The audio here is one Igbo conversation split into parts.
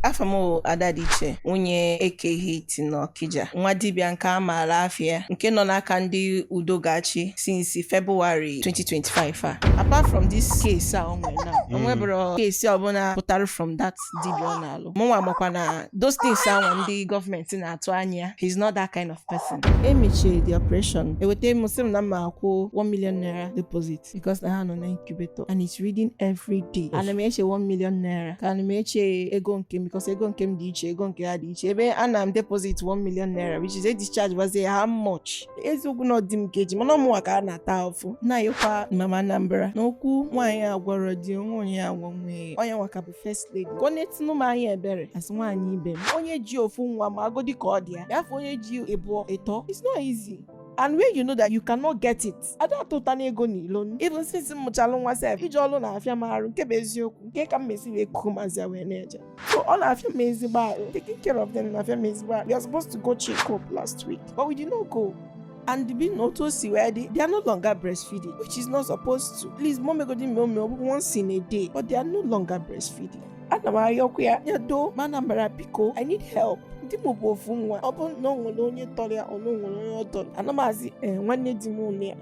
Afamo Adadicha onye Eke Hit na Okija nwa dibịa nke a maara afịa nke nọ n'aka ndị udogachi since February 2025 apart from this case onwebro case ọbụla pụtara from that dibịa ọ na-alụ mụnwa makwa na those things anwa ndị gọọmenti na-atụ anya he's not that kind of person. Emechie the operation eweta muslim na mma akwụ 1 million naira deposit because na ha nọ na incubator and it's reading every day. Ana m eche 1 million naira ka ana m eche ego nke because ego nke m dị iche ego nke ha dị iche ebe ana m deposit 1 million naira which is a discharge was how much eziokwu na ọdị m keji mana ọmụnwa ka a na-ata ọfụ na-ayọkwa mama Anambra n'okwu nwaanyị agwọrọ di onye agwọ nwe onye nwaka bụ first lady ka ọ na-etinụ m anya ebere as nwaanyị ibe m onye ji ofu nwa ma agodi ka ọ dị ya afọ onye ji ebuo eto it's not easy. And when you know that you cannot get it, I don't totally go alone. Even since muchalon myself, iji olu na afia maru nke beziokwu nke ka mmesi we kumazia we neje. So all afia meziba, taking care of them in afia meziba. We are supposed to go check up last week, but we did not go. And the being noticed where they are no longer breastfeeding, which is not supposed to. Please, mom go di milk once in a day, but they are no longer breastfeeding. Anambra yokuya yado Anambra biko I need help. Ndị mụbụ ofu nwa ọ bụ na onwere onye tọrọ ya ọ na onwere onye ọtọrọ anamazi nwanne di m ụlọ ya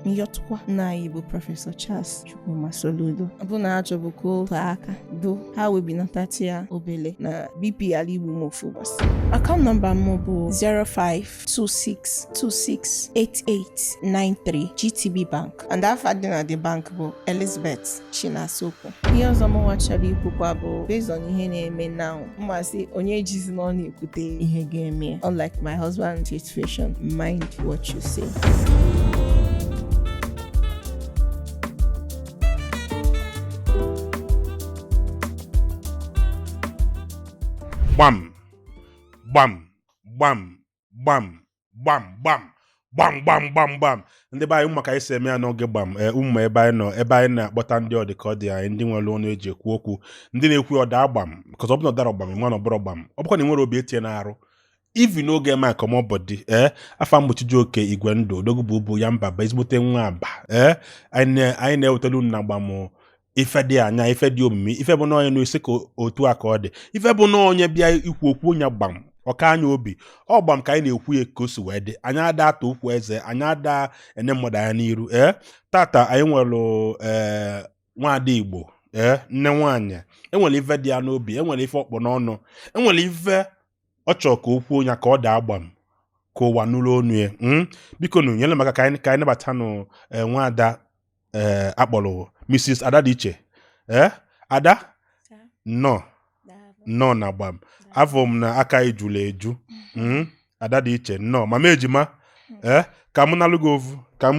nyọtụkwa nna anyị bụ Prọfesọ Charles Chukwuma Soludo ọ bụ na achọbụ ka otu aka do ha webinatati ya obele na BP ala Igbo mofu ụbọchị. Account number m bụ 0526268893 GTB Bank and afa dị na the bank bụ Elizabeth Chinasokwu. Ihe ọzọ m nwachara ikwukwa bụ based on ihe na-eme now mmasị onye jizi na ọ na-ekwute ihe ga-eme unlike my husband's situation mind what you say. Bam, bam, bam, bam, bam, bam, bam, bam, bam, bam. Ndị be anyị maka isi eme ya n'oge gbam ụmụ ebe anyị na-akpọta ndị ọdịka ọ dị anyị ndị nwere ọnụ eji ekwu okwu ndị na-ekwu ọda agbam because ọ bụ na ọdara ọgbam nwa na ọbụrụ gbam ọ bụkwa na nwere obi etie na-arụ ivi n'oge ma komobodi afa mgbochi ji oke igwe ndụ odogwu bụ ubu ya mba ezigbote nwa aba anyị na-ewetelu na gbam ife dị anya ife dị omimi ife bụ na onye na-esi ka otu aka ọ dị ife bụ na onye bịa ikwu okwu onye gbam ọka anya obi ọ gbam ka anyị na-ekwu ya ka o si wee dị anyị ada ata okwu eze anyị ada ene mmadụ anya n'iru tata anyị nwere nwaada Igbo nne nwaanyị enwere ife dị ya n'obi enwere ife ọkpọ n'ọnụ enwere ife ọ chọrọ ka okwu onye ka ọ daa agbam ka ụwa nụrụ onu ya biko nụ nyere maka ka anyị nabata nụ nwaada akpọrọ Mrs. Adadicha Ada nọ na gbam afọ m na aka ejula eju Adadicha nọ mama ejima ka m nalụ gị ofu ka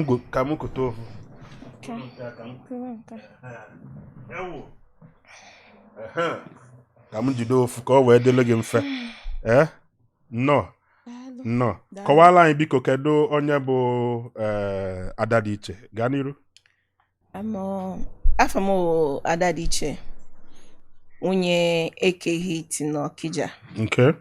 m kote ofu ka m jide ofu ka ọ wee dịrị gị mfe nọ kọwara anyị biko kedu onye bụ Adadicha gaa n'iru. Afamo Adadicha onye Eke Hit na Okija. Okay.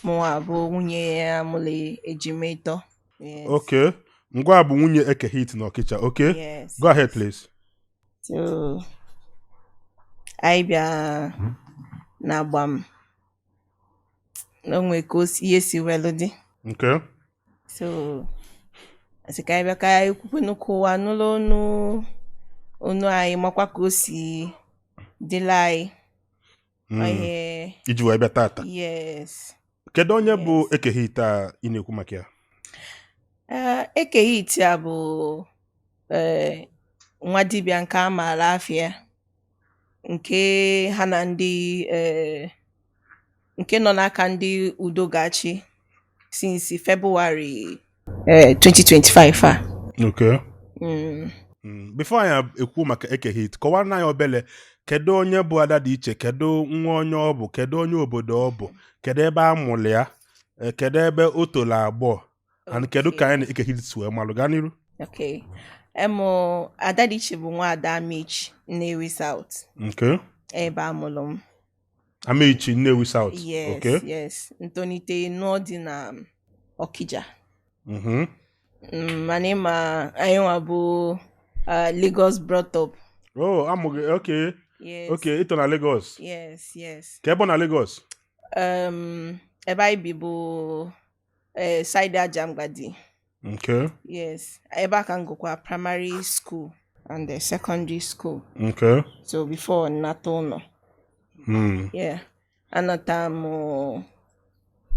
Mụnwa bụ nwunye amụle ejimeto. Yes. Okay. Ngwa bụ nwunye Eke Hit na Okija. Okay. Yes. Go ahead please. So anyị bịa na gbam onwe ka ihe si welu dị. Okay. So asị ka anyị bịa ka anyị kwukwe n'ụwa n'ụlọ onu anyị makwa ka o si dịla anyị iji wee bịa tata. Yes. Kedu onye bụ Eke Hit a ị na-ekwu maka ya? Eke Hit a bụ nwa dibịa nke a maara afịa nke ha na ndị nke nọ n'aka ndị udogachi since February 2025 Okay. Before anyị ekwu maka Eke Hit kọwara na ya obele kedu onye bụ Adadicha kedu nwa onye ọ bụ kedu onye obodo ọ bụ kedu ebe a mụrụ ya kedu ebe o toro agbọ and kedu ka anyị na Eke Hit si wee malụ gaa n'iru. Okay. Adadicha bụ nwa ada Amichi Nnewi South. Okay. Ebe a mụrụ m. Amichi Nnewi South. Yes. Okay. Yes. Ntonite n'ọdị na Okija. My name anyị nwa bụ Lagos brought up. Oh, amụghị okay. Yes. Okay, ito na Lagos. Yes, yes. Ka ebe ọ na Lagos? Ebe anyị bi bụ side Ajamgbadi. Okay. Yes. Ebe a ka m gụkwa primary school and the secondary school. Okay. So before nnata ụlọ. Yeah. Anata m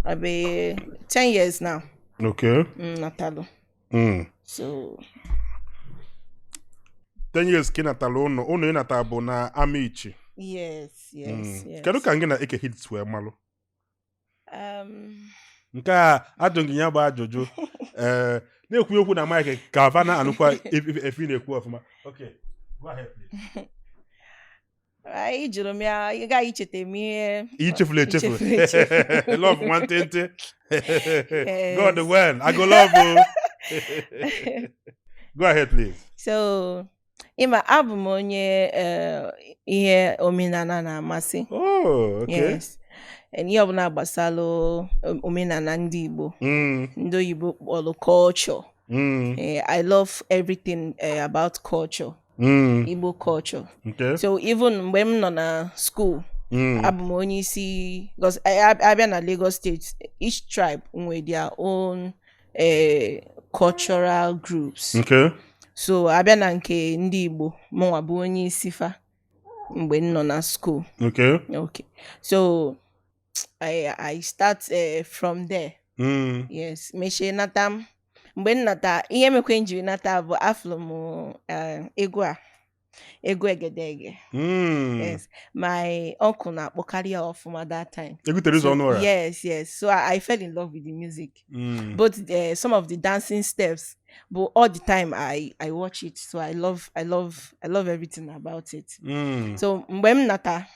abe 10 years now. Okay. Natalo. So 10 years ka ị natala ụnụ ị nata bụ na Amichi. yes. Kedu ka gị na Eke Hit wee malụ? Um, Nke a ajụ gị ya bụ ajụjụ na-ekwu okwu na Mike ka Havana anụkwa efi na-ekwu ọfụma. Okay, go ahead please. Anyị jụrụ m ya, ị gaghị icheta m ihe Ichefu. Love nwantịntị. God well, I go love you. Go ahead please. So, ịma abụ m onye ihe omenala na-amasị. Oh, okay. Yes. Ihe ọbụla gbasara omenala ndị Igbo. Ndị Oyibo kpọrọ culture. I love everything about culture. Igbo culture. Okay. So even mgbe m nọ na school, abụ m onye isi, because abịa na Lagos State, each tribe nwere their own cultural groups. Okay. So abịa na nke ndị Igbo, mụnwa bụ onye isi fa mgbe m nọ na school. Okay. Okay. So I start from there. Yes. Mechie nata m. Mgbe m nata, ihe mekwe njiri nata bụ afụlụ m egwu egedege. Yes. My uncle na-akpọkarị ya ọfụma that time. Eke Theresa Onuorah. Yes. So I fell in love with the music. But some of the dancing steps, but all the time I watch it. So I love everything about it. So mgbe m nata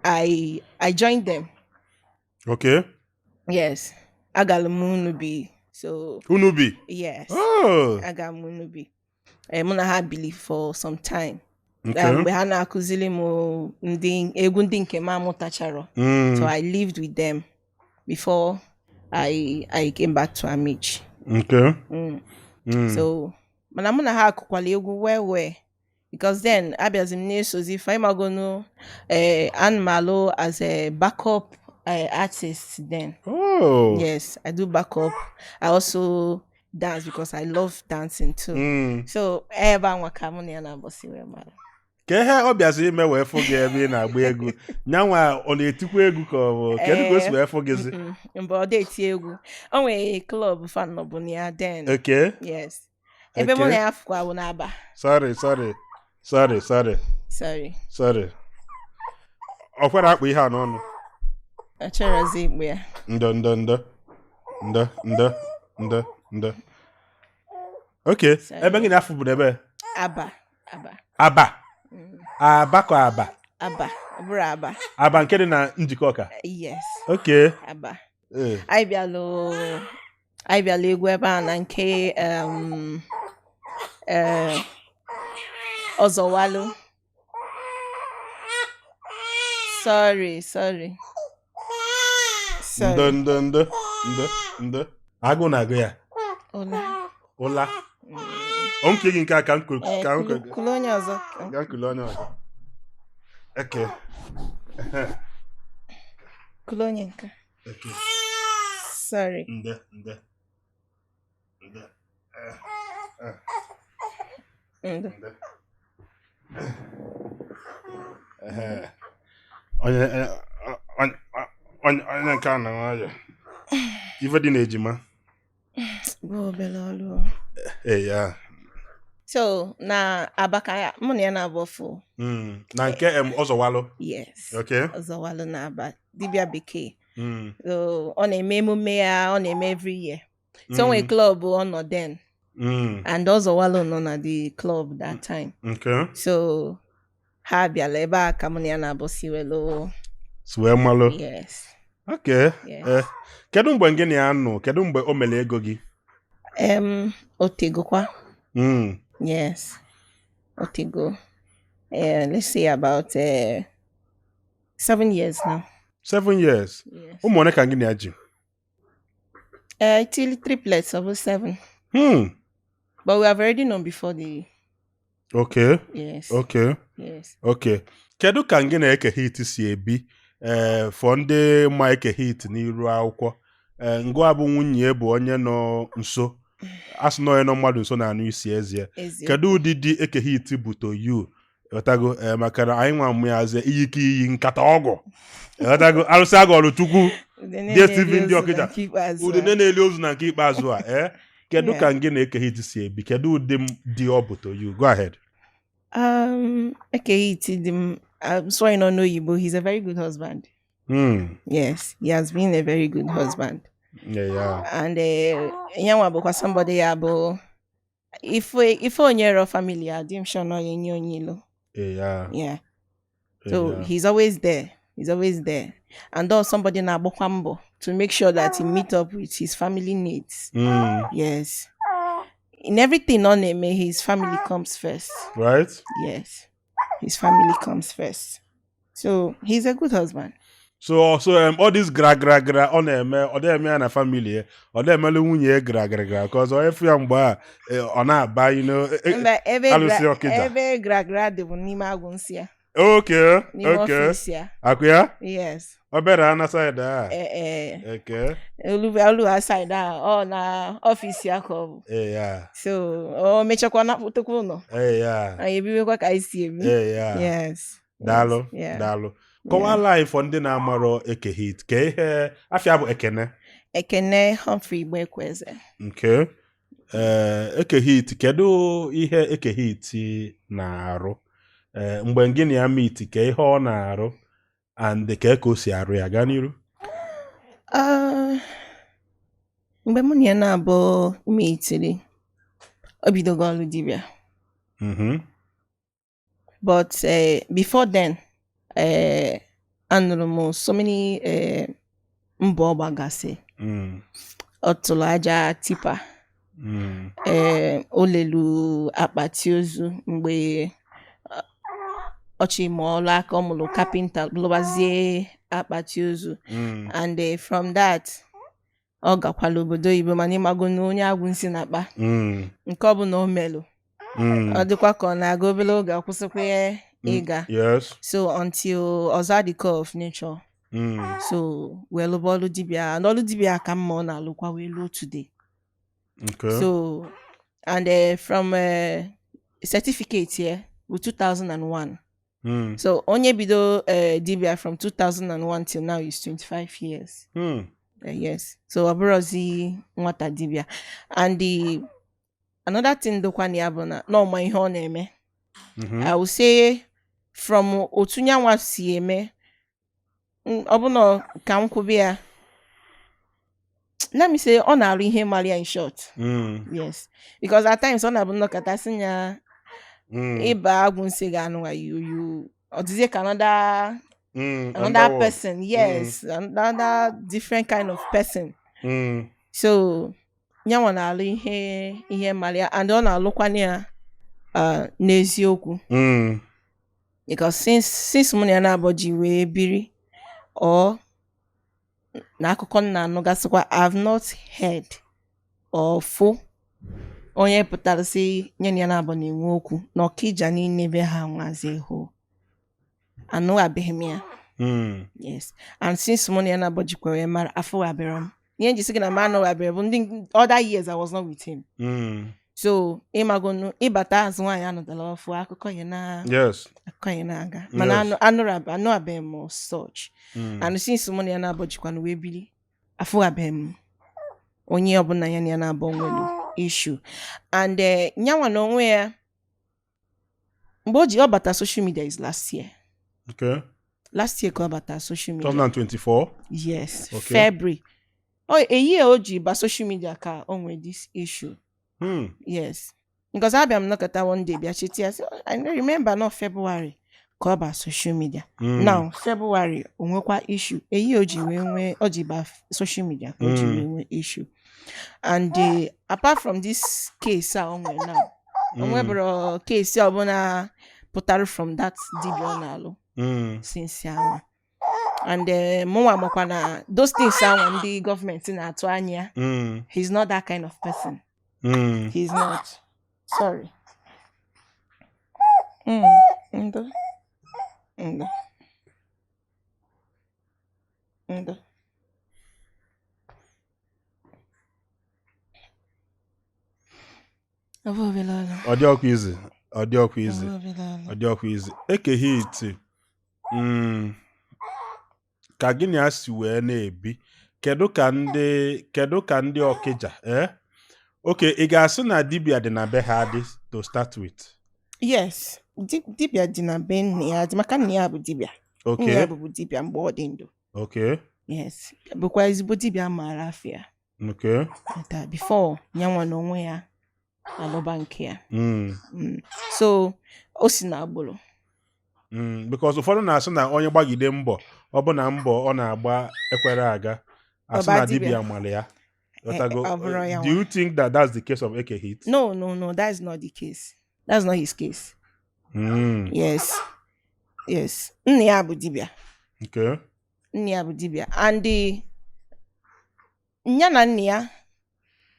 I joined them. Okay. Yes. Agala m Unubi. So Unubi? Yes. Oh. Agala m Unubi. Mụ na ha bili for some time. Okay. Mgbe ha na-akụzili m egwu ndị nke m amụtachara. So I lived with them before I came back to Amichi. Okay. So mana mụ na ha akụkwala egwu well. Because then abịazi m na-esozi fa ịmagonu anụmalụ as a backup artist then. Oh. Yes, I do backup. I also dance because I love dancing too. So ebe anwa ka mụ na ya na-abọsi wee mara. Ka ihe ọ bịazi ime wee fụ gị ebe ị na-agba egwu nyanwa ọ na-etikwa egwu ka ọ bụ kedu ka o si wee fụ gịzi? Mgbe ọ na-eti egwu o nwere club fan nọ bụ na ya then. Okay. Yes. Ebe mụ na ya fụkwa bụ n'Aba. Sorry. Ọ kwere akpụ ihe a n'ọnụ? Achọrọzi ikpu ya. Ndo. Okay. Ebe gị na-afụ bụ n'ebe? Aba. Aba ka Aba? Aba. Ọ bụrụ Aba. Aba nke dị na Njikọ Ọka? Yes. Okay. Aba. Anyị bịala egwu ebe a na nke Ọzọwalụ. Sorry. Ndo. Agụ na-agụ ya? Ụla. O nke gị nke a ka m kụlụ onye ọzọ. Ga nkụlụ onye ọzọ. Okay. Kụlụ onye nke. Okay. Sorry. Ndo. Onye nke a na nwayọ. Ife dị n'ejima. Bụ obere ọlụ. Ya. So na Abaka mụ na ya na-abụ ọfụ. Na nke Ọzọwalụ. Yes. Okay. Ọzọwalụ na Aba dibịa bekee. So ọ na-eme emume ya, ọ na-eme every year. So nwere club ọ nọ then. And Ọzọwalụ nọ na the club that time. Okay. So ha bịala ebe a ka mụ na ya na-abụ siwelu. Siwe malụ. Yes. Okay. Yes. Kedu mgbe gị na ya nọ? Kedu mgbe o mere ego gị? Otegokwa. Yes. Otego. Let's say about 7 years now. 7 years? Yes. Ụmụ one ka gị na ya ji? Till triplets of 7. But we have already known before the Okay. Yes. Okay. Yes. Okay. Kedu ka gị na Eke Hit si ebi for ndị ma Eke Hit n'iru akwụkwọ ngụ abụ nwunye bụ onye nọ nso asị na onye nọ mmadụ nso na anụ isi ezie kedu ụdịdị Eke Hit bụ to you ghọtago maka na anyị nwa mmụazie iyike iyi nkata ọgwụ ghọtago arụsị agọrụ chukwu DSTV ndị Okija udene na-eli ozu na nke ikpeazụ a kedu ka gị na Eke Hit si ebi kedu ụdị dị ọ bụ to you go ahead. Eke Hit I'm sorry, not know Igbo. He's a very good husband. Yes, he has been a very good husband. Yeah. And because somebody abo if onyero family, I'm sure no yenyo. Yeah. So he's always there. He's always there. And though somebody na bokwambo to make sure that he meet up with his family needs. Yes. In everything on him, his family comes first. Right? Yes. His family comes first. So he's a good husband. So all this gra on na family emelu nwunye gra because if you mgba na-aba ebe gra dị bụ n'ime agwụnsị ya. Okay. Akuya? Yes. Obera na side Okay. Olu side ọ na office ya ka ọ bụ. So mechakwa na pụtakwa ụlọ. Anyị ebiwekwa ka anyị si ebi. Yes. Daalụ. Kọwaa life ndị na-amarọ Eke Hit ka ihe afịa bụ Ekene Humphrey Igbekweze. Okay. Eke Hit kedu ihe Eke Hit na-arụ mgbe gị na ya meet ka ihe ọ na-arụ and ka o si arụ ya gaa n'iru? Mgbe mụ na ya na-abụ meetiri o bidogo ọlụ dibịa. But before then anụrụ m so many mbọ ọgbagasị ọ tụrụ aja tipa o lelu akpati ozu mgbe ọchị ma ọlụ aka ọ mụrụ kapịnta lụbazie akpati ozu and from that ọ gakwala obodo oyibo mana ịmago na onye agwụnsị na-akpa nke ọ bụ na o melụ ọ dịkwa ka ọ na-aga obere oge akwụsịkwa ya ịga. So until Adadicha of nature. So well ọlụ dibịa and ọlụ dibịa ka mma ọ na-alụkwa wee luo today. Okay. So and from certificate here with 2001. So onye bido dibịa from 2001 till now is 25 years. Yes. So ọbụrụzi nwata dibịa and another thing dokwa na ya bụ na ọma ihe ọ na-eme. I will say from otu nyanwa si eme ọ bụ na ka m kwube ya let me say ọ na-arụ ihe maria in short. Yes, because at times ọ na-abụ nnọkọta sị ya ịba agwụnsị ga-anụ you ọ dịzie ka another person. Yes, another different kind of person. So nyanwa na-alụ ihe maria and ọ na-alụkwana ya n'eziokwu. Because since mụ na ya na-abụ ji wee biri or na akụkọ nna anụgasịkwa I've not heard or fụ onye pụtara sị nye na ya na-abụ na-enwe okwu na Okija niile be ha nwazi hụ anụwabeghị m ya. Yes, and since mụ na ya na-abụ jikwa wee mara afụwabere m ihe njisi gị na m anụwabere bụ ndị other years I was not with him. So ịmagonu ịbata azụ nwaanyị anụdala ọfụ akụkọ ya na-aga mana anụrabeghị m such and since mụ na ya na-abụ jikwa na wee bili afụwabeghị m onye ọbụla ya na ya na-abụ nwelu issue and nyanwa na onwe ya mgbe ọ bata social media is last year. Okay. Last year ka ọ bata social media 2024. Yes. Okay. February a year o ji ba social media ka o nwere this issue. Yes, because I am not at one day. I remember not February. Cover social media. Now February, onwekwa issue. Oji we ojiba social media. Oji issue. And apart from this case, now, onwebro case obona putari from that dibionalo. Since yawa. And mwa mokwana those things when the government in Atuanya. He's not that kind of person. He's not. Sorry. Ndo. Ndo. Ndo. Ọ dị ọkwa izi. Ọ dị ọkwa izi. Ọ dị ọkwa izi. Eke Hit. Ka gịnị a si wee na-ebi? Kedu ka ndị Okija? Okay, ị ga-asị na dibia dị na be ha dị to start with? Yes, dibia dị na be nne ya dị maka nne ya bụ dibia. Okay. Nne ya bụ dibia mgbe ọ dị ndụ. Okay. Yes, bụkwa ezigbo dibia maara afịa. Okay. Before nyanwa n'onwe ya alụba nke ya. So o si na agbụrụ. Because ụfọdụ na-asị na onye gbagide mbọ ọ bụ na mbọ ọ na-agba ekwere aga asị na dibia mara ya. Do you think that that's the case of Eke Hit? No, that's not the case. That's not his case. Yes. Nne ya bụ dibia. Okay. Nne ya bụ dibia. And nya na nne ya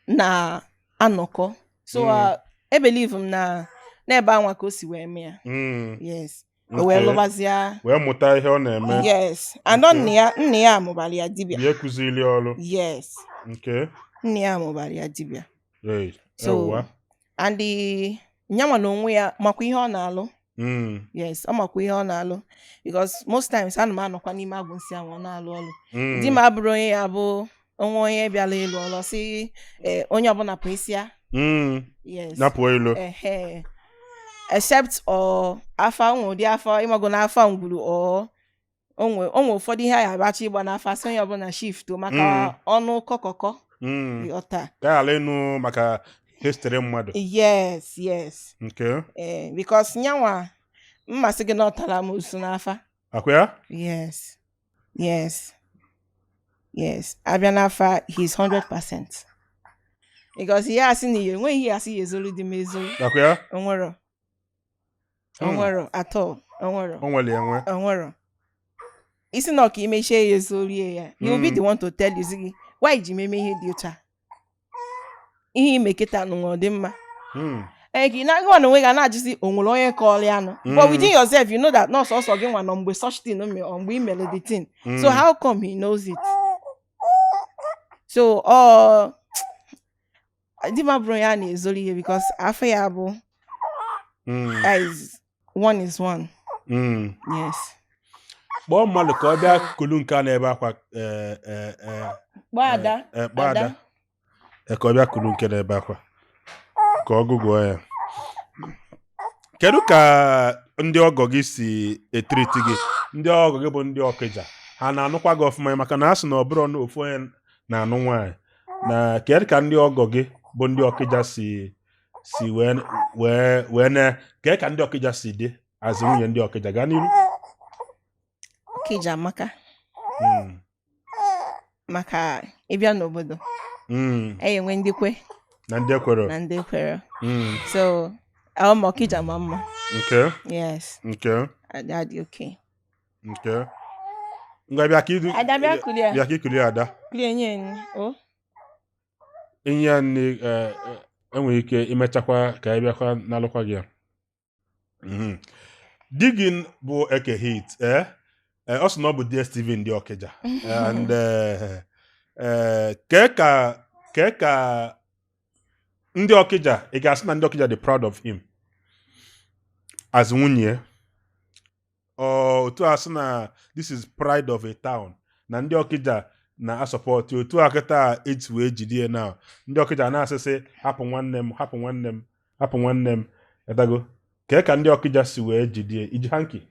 na-anọkọ. So I believe na ebe anwa ka o si wee mee ya. Yes. Wee lụbazia. Wee mụta ihe ọ na-eme. Yes. And nne ya amụbara ya dibia. Bịa kụzili ọrụ. Yes. Okay. Nne ya amụbara ya dibia. So and nyanwa n'onwe ya makwa ihe ọ na-alụ. Yes, ọ makwa ihe ọ na-alụ. Because most times ana m anọkwa n'ime agwụnsị ahụ ọ na-alụ ọlụ. Di m abụrụ onye ya bụ onye bịala ịlụ ọlụ si onye ọbụla pụ isi ya. Yes. Napụ elu. Except afa ụdị afa ịmago na afa ngwuru onwe ụfọdụ ihe a yabachi ịgba n'afa si onye ọbụla shift maka ọnụ kọkọkọ. Ka ala enu maka history mmadụ. Yes. Okay. Because nyanwa mmasị gị na ọ tara m usu n'afa. Akwa ya? Yes. Abịa n'afa he's 100%. Because ihe asị na ihe enweghị ihe asị ya ezolu dị m ezolu. Akwa ya? Onwero at all. Onwero. Isi na ọka imechie ya ezolu ya. You'll be the one to tell you zigi why ji meme ihe dị otu a. Ihe imeketa n'ụwa dị mma. Gị na-agwa na onwe ga na-ajụzi onwere onye kọọrọ ya nụ. But within yourself, you know that not also gị nwa nọ mgbe such thing mgbe imele the thing. So how come he knows it? So di ma bro ya na-ezolu ihe because afọ ya bụ one is one. Yes. Kpọọ mmadụ ka ọ bịa kulu nke a na-ebe akwa Gbada. Ka ọ bịa kulu nke na-ebe akwa ka ọ gụgụọ ya. Kedu ka ndị ọgọ gị si etriti gị? Ndị ọgọ gị bụ ndị Okija ha na-anụkwa gị ọfụma maka na asị na ọ bụrụ na ofu onye na-anụ nwaanyị. Na kedu ka ndị ọgọ gị bụ ndị Okija si wee na kedu ka ndị Okija si dị azụ nwunye ndị Okija gaa n'ihu? Okija maka ịbịa n'obodo enwe ndị kwe na ndị ekwere. So Okija ma mma. Okay. Yes. Okay. Adị okay. Okay. Ngwa bịa ka ikulie ada. Kulie nye Inye nne enwere ike imechakwa ka ị bịakwa n'alụkwa gị. Di gị bụ Eke Hit. Ọ sị na ọ bụ DSTV ndị Okija. And kee ka ndị Okija, ị ga-asị na ndị Okija dị proud of him as nwunye? Otu a sị na this is pride of a town na ndị Okija na-asọpọtụ otu a kịta eji wee jidie na ndị Okija na-asịsị hapụ nwanne m etago. Kee ka ndị Okija si wee jidie? Iji hanki?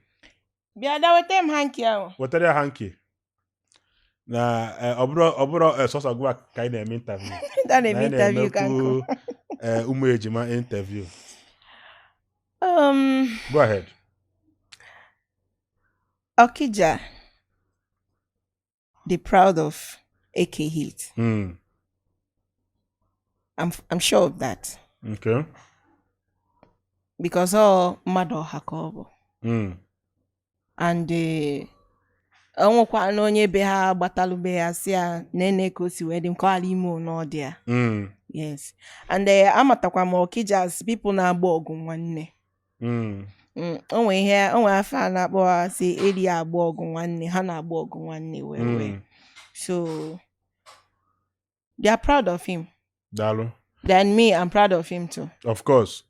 Bịa da weta m hanki ahụ. Wetara ya hanki. Na ọ bụrụ sọsọ gwa ka anyị na-eme interview. Na-eme interview ka nkụ. Ụmụ ejima interview. Go ahead. Okija, they're proud of Eke Hit. I'm sure of that. Okay. Because all mmadụ hakobo. And onwekwa na onye be ha gbatalube ya si ya nene ka o si wee dị nke ala ime n'ọdị ya. Yes. And amatakwa m Okija as people na-agba ọgụ nwanne. onwe afọ a na-akpọ ha si eri agba ọgụ nwanne ha na-agba ọgụ nwanne wee so they are proud of him. Dalo. Then me, I'm proud of him too. Of course.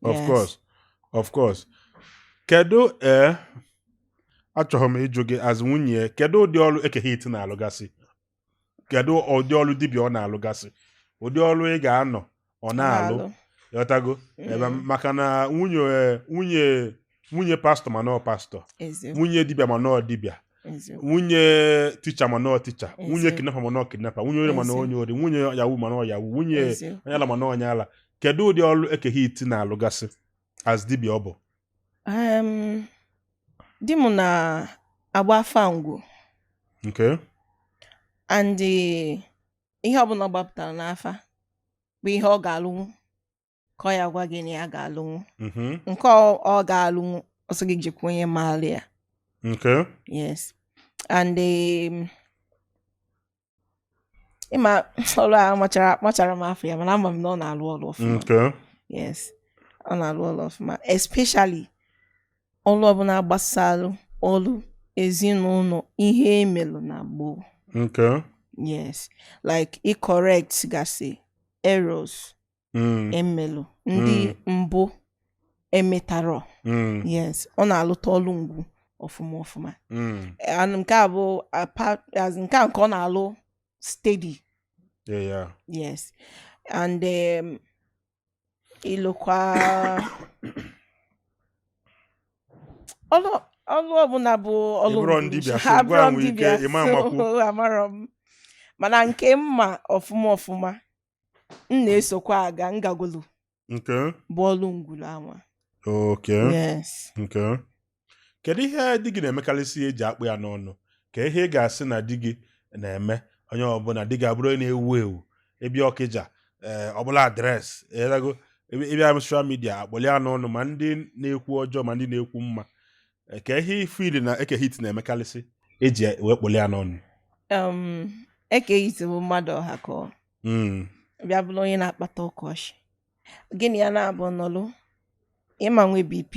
Kedu achọrọ m ịjụ gị as nwunye kedu ụdị ọrụ Eke Hit na-alụgasị? Kedu ụdị ọrụ dibịa ọ na-alụgasị? Ụdị ọrụ ị ga-anọ ọ na-alụ yotago maka na nwunye pastọ ma nọ pastọ, nwunye dibịa ma nọ dibịa, nwunye ticha ma nọ ticha, nwunye kidnapa ma nọ kidnapa, nwunye ori ma nọ onye ori, nwunye yawu ma nọ yawu, nwunye onye ala ma nọ onye ala. Kedu ụdị ọrụ Eke Hit na-alụgasị as dibịa ọ bụ? Di m na-agba afa ngwu. Okay. And ihe ọbụla ọ gbapụtara n'afa bụ ihe ọ ga-alụnwu ka ọ ya gwa gị na ya ga-alụnwu. Nke ọ ga-alụnwu ọsọ gị jikwa onye maara ya. Okay. Yes. And ịma ọrụ a machara m afọ ya mana ama m na ọ na-alụ ọrụ ọfụma. Okay. Yes. Ọ na-alụ ọrụ ọfụma. Especially ọrụ ọbụla gbasalụ ọrụ ezinụlọ ihe emelụ na gboo. Okay. Yes. Like it correct gasị errors emelụ ndị mbụ emetaro. Yes. Ọ na-alụta ọrụ ngwu ọfụma. And nke a bụ nke ọ na-alụ steady. Yeah. Yes. And ịlụkwa ọrụ ọbụla bụ ọrụ dibịa so amara m mana nke mma ọfụma m na-esokwa aga ngagolu bụ ọrụ ngwulu anwa. Okay. Yes. Okay. Kedu ihe di gị na-emekarịsị eji akpụ ya n'ọnụ? Ka ihe ị ga-asị na di gị na-eme onye ọbụla di gị abụrụ onye na-ewu ewu ebe Okija ọbụla adreesị ịbịa social media akpọli ya n'ọnụ ma ndị na-ekwu ọjọọ ma ndị na-ekwu mma. Ka ihe ifili na Eke Hit na-emekarịsị eji wee kpọli ya n'ọnụ? Eke Hit bụ mmadụ ọha ka ọ bịa bụrụ onye na-akpata ọkọchị. Gịnị ya na-abụ n'ọlụ ịma nwe BP.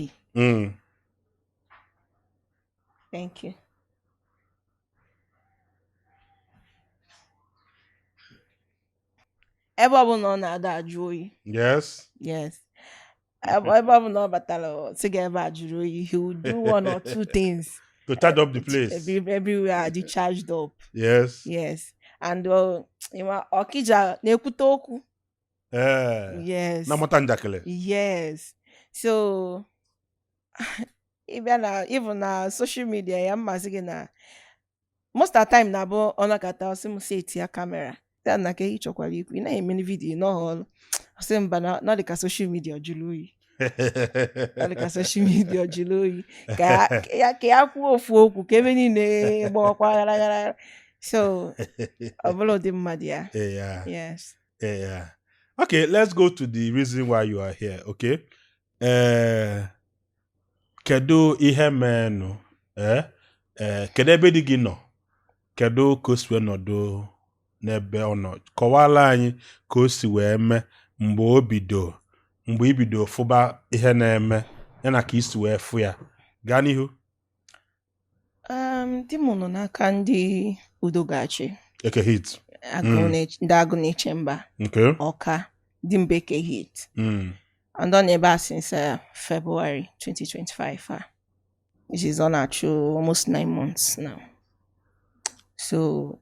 Thank you. Ebe ọ bụ na ọ na-ada ajụ oyi. Yes. Ebe ọ bụ na ọ batara sị ga ebe a jụrụ oyi, he will do one or two things to charge up the place. Everywhere they charged up. Yes. And Okija na-ekwute okwu. Yes. Na mata njakịrị. Yes. So even na social media ya mmasị gị na most of the time na bụ ọnọkata ọsị m seti ya kamera ya na ka ịchọkwara ikwu ị na-eme vidiyo n'ọhụrụ ọsị mba na dịka social media jụrụ oyi. Ka ya kwuo ofu okwu ka ebe niile gbawakwa gara. So ọ bụla ụdị mmadụ ya. Yes. Okay, let's go to the reason why you are here. Okay. Kedu ihe menụ kedu ebe di gị nọ? Kedu ka o si wee nọdụ n'ebe ọ nọ? Kọwala anyị ka o si wee mee mgbe ibido fụba ihe na-eme ya na ka isi wee fụ ya. Gaa n'ihu. Di m nọ n'aka ndị udo ga-achị. Eke Hit. Ndị agụ na-eche mba. Okay. Ọka dị mba Eke Hit. And on about since February 2025, which is on actual almost 9 months now. So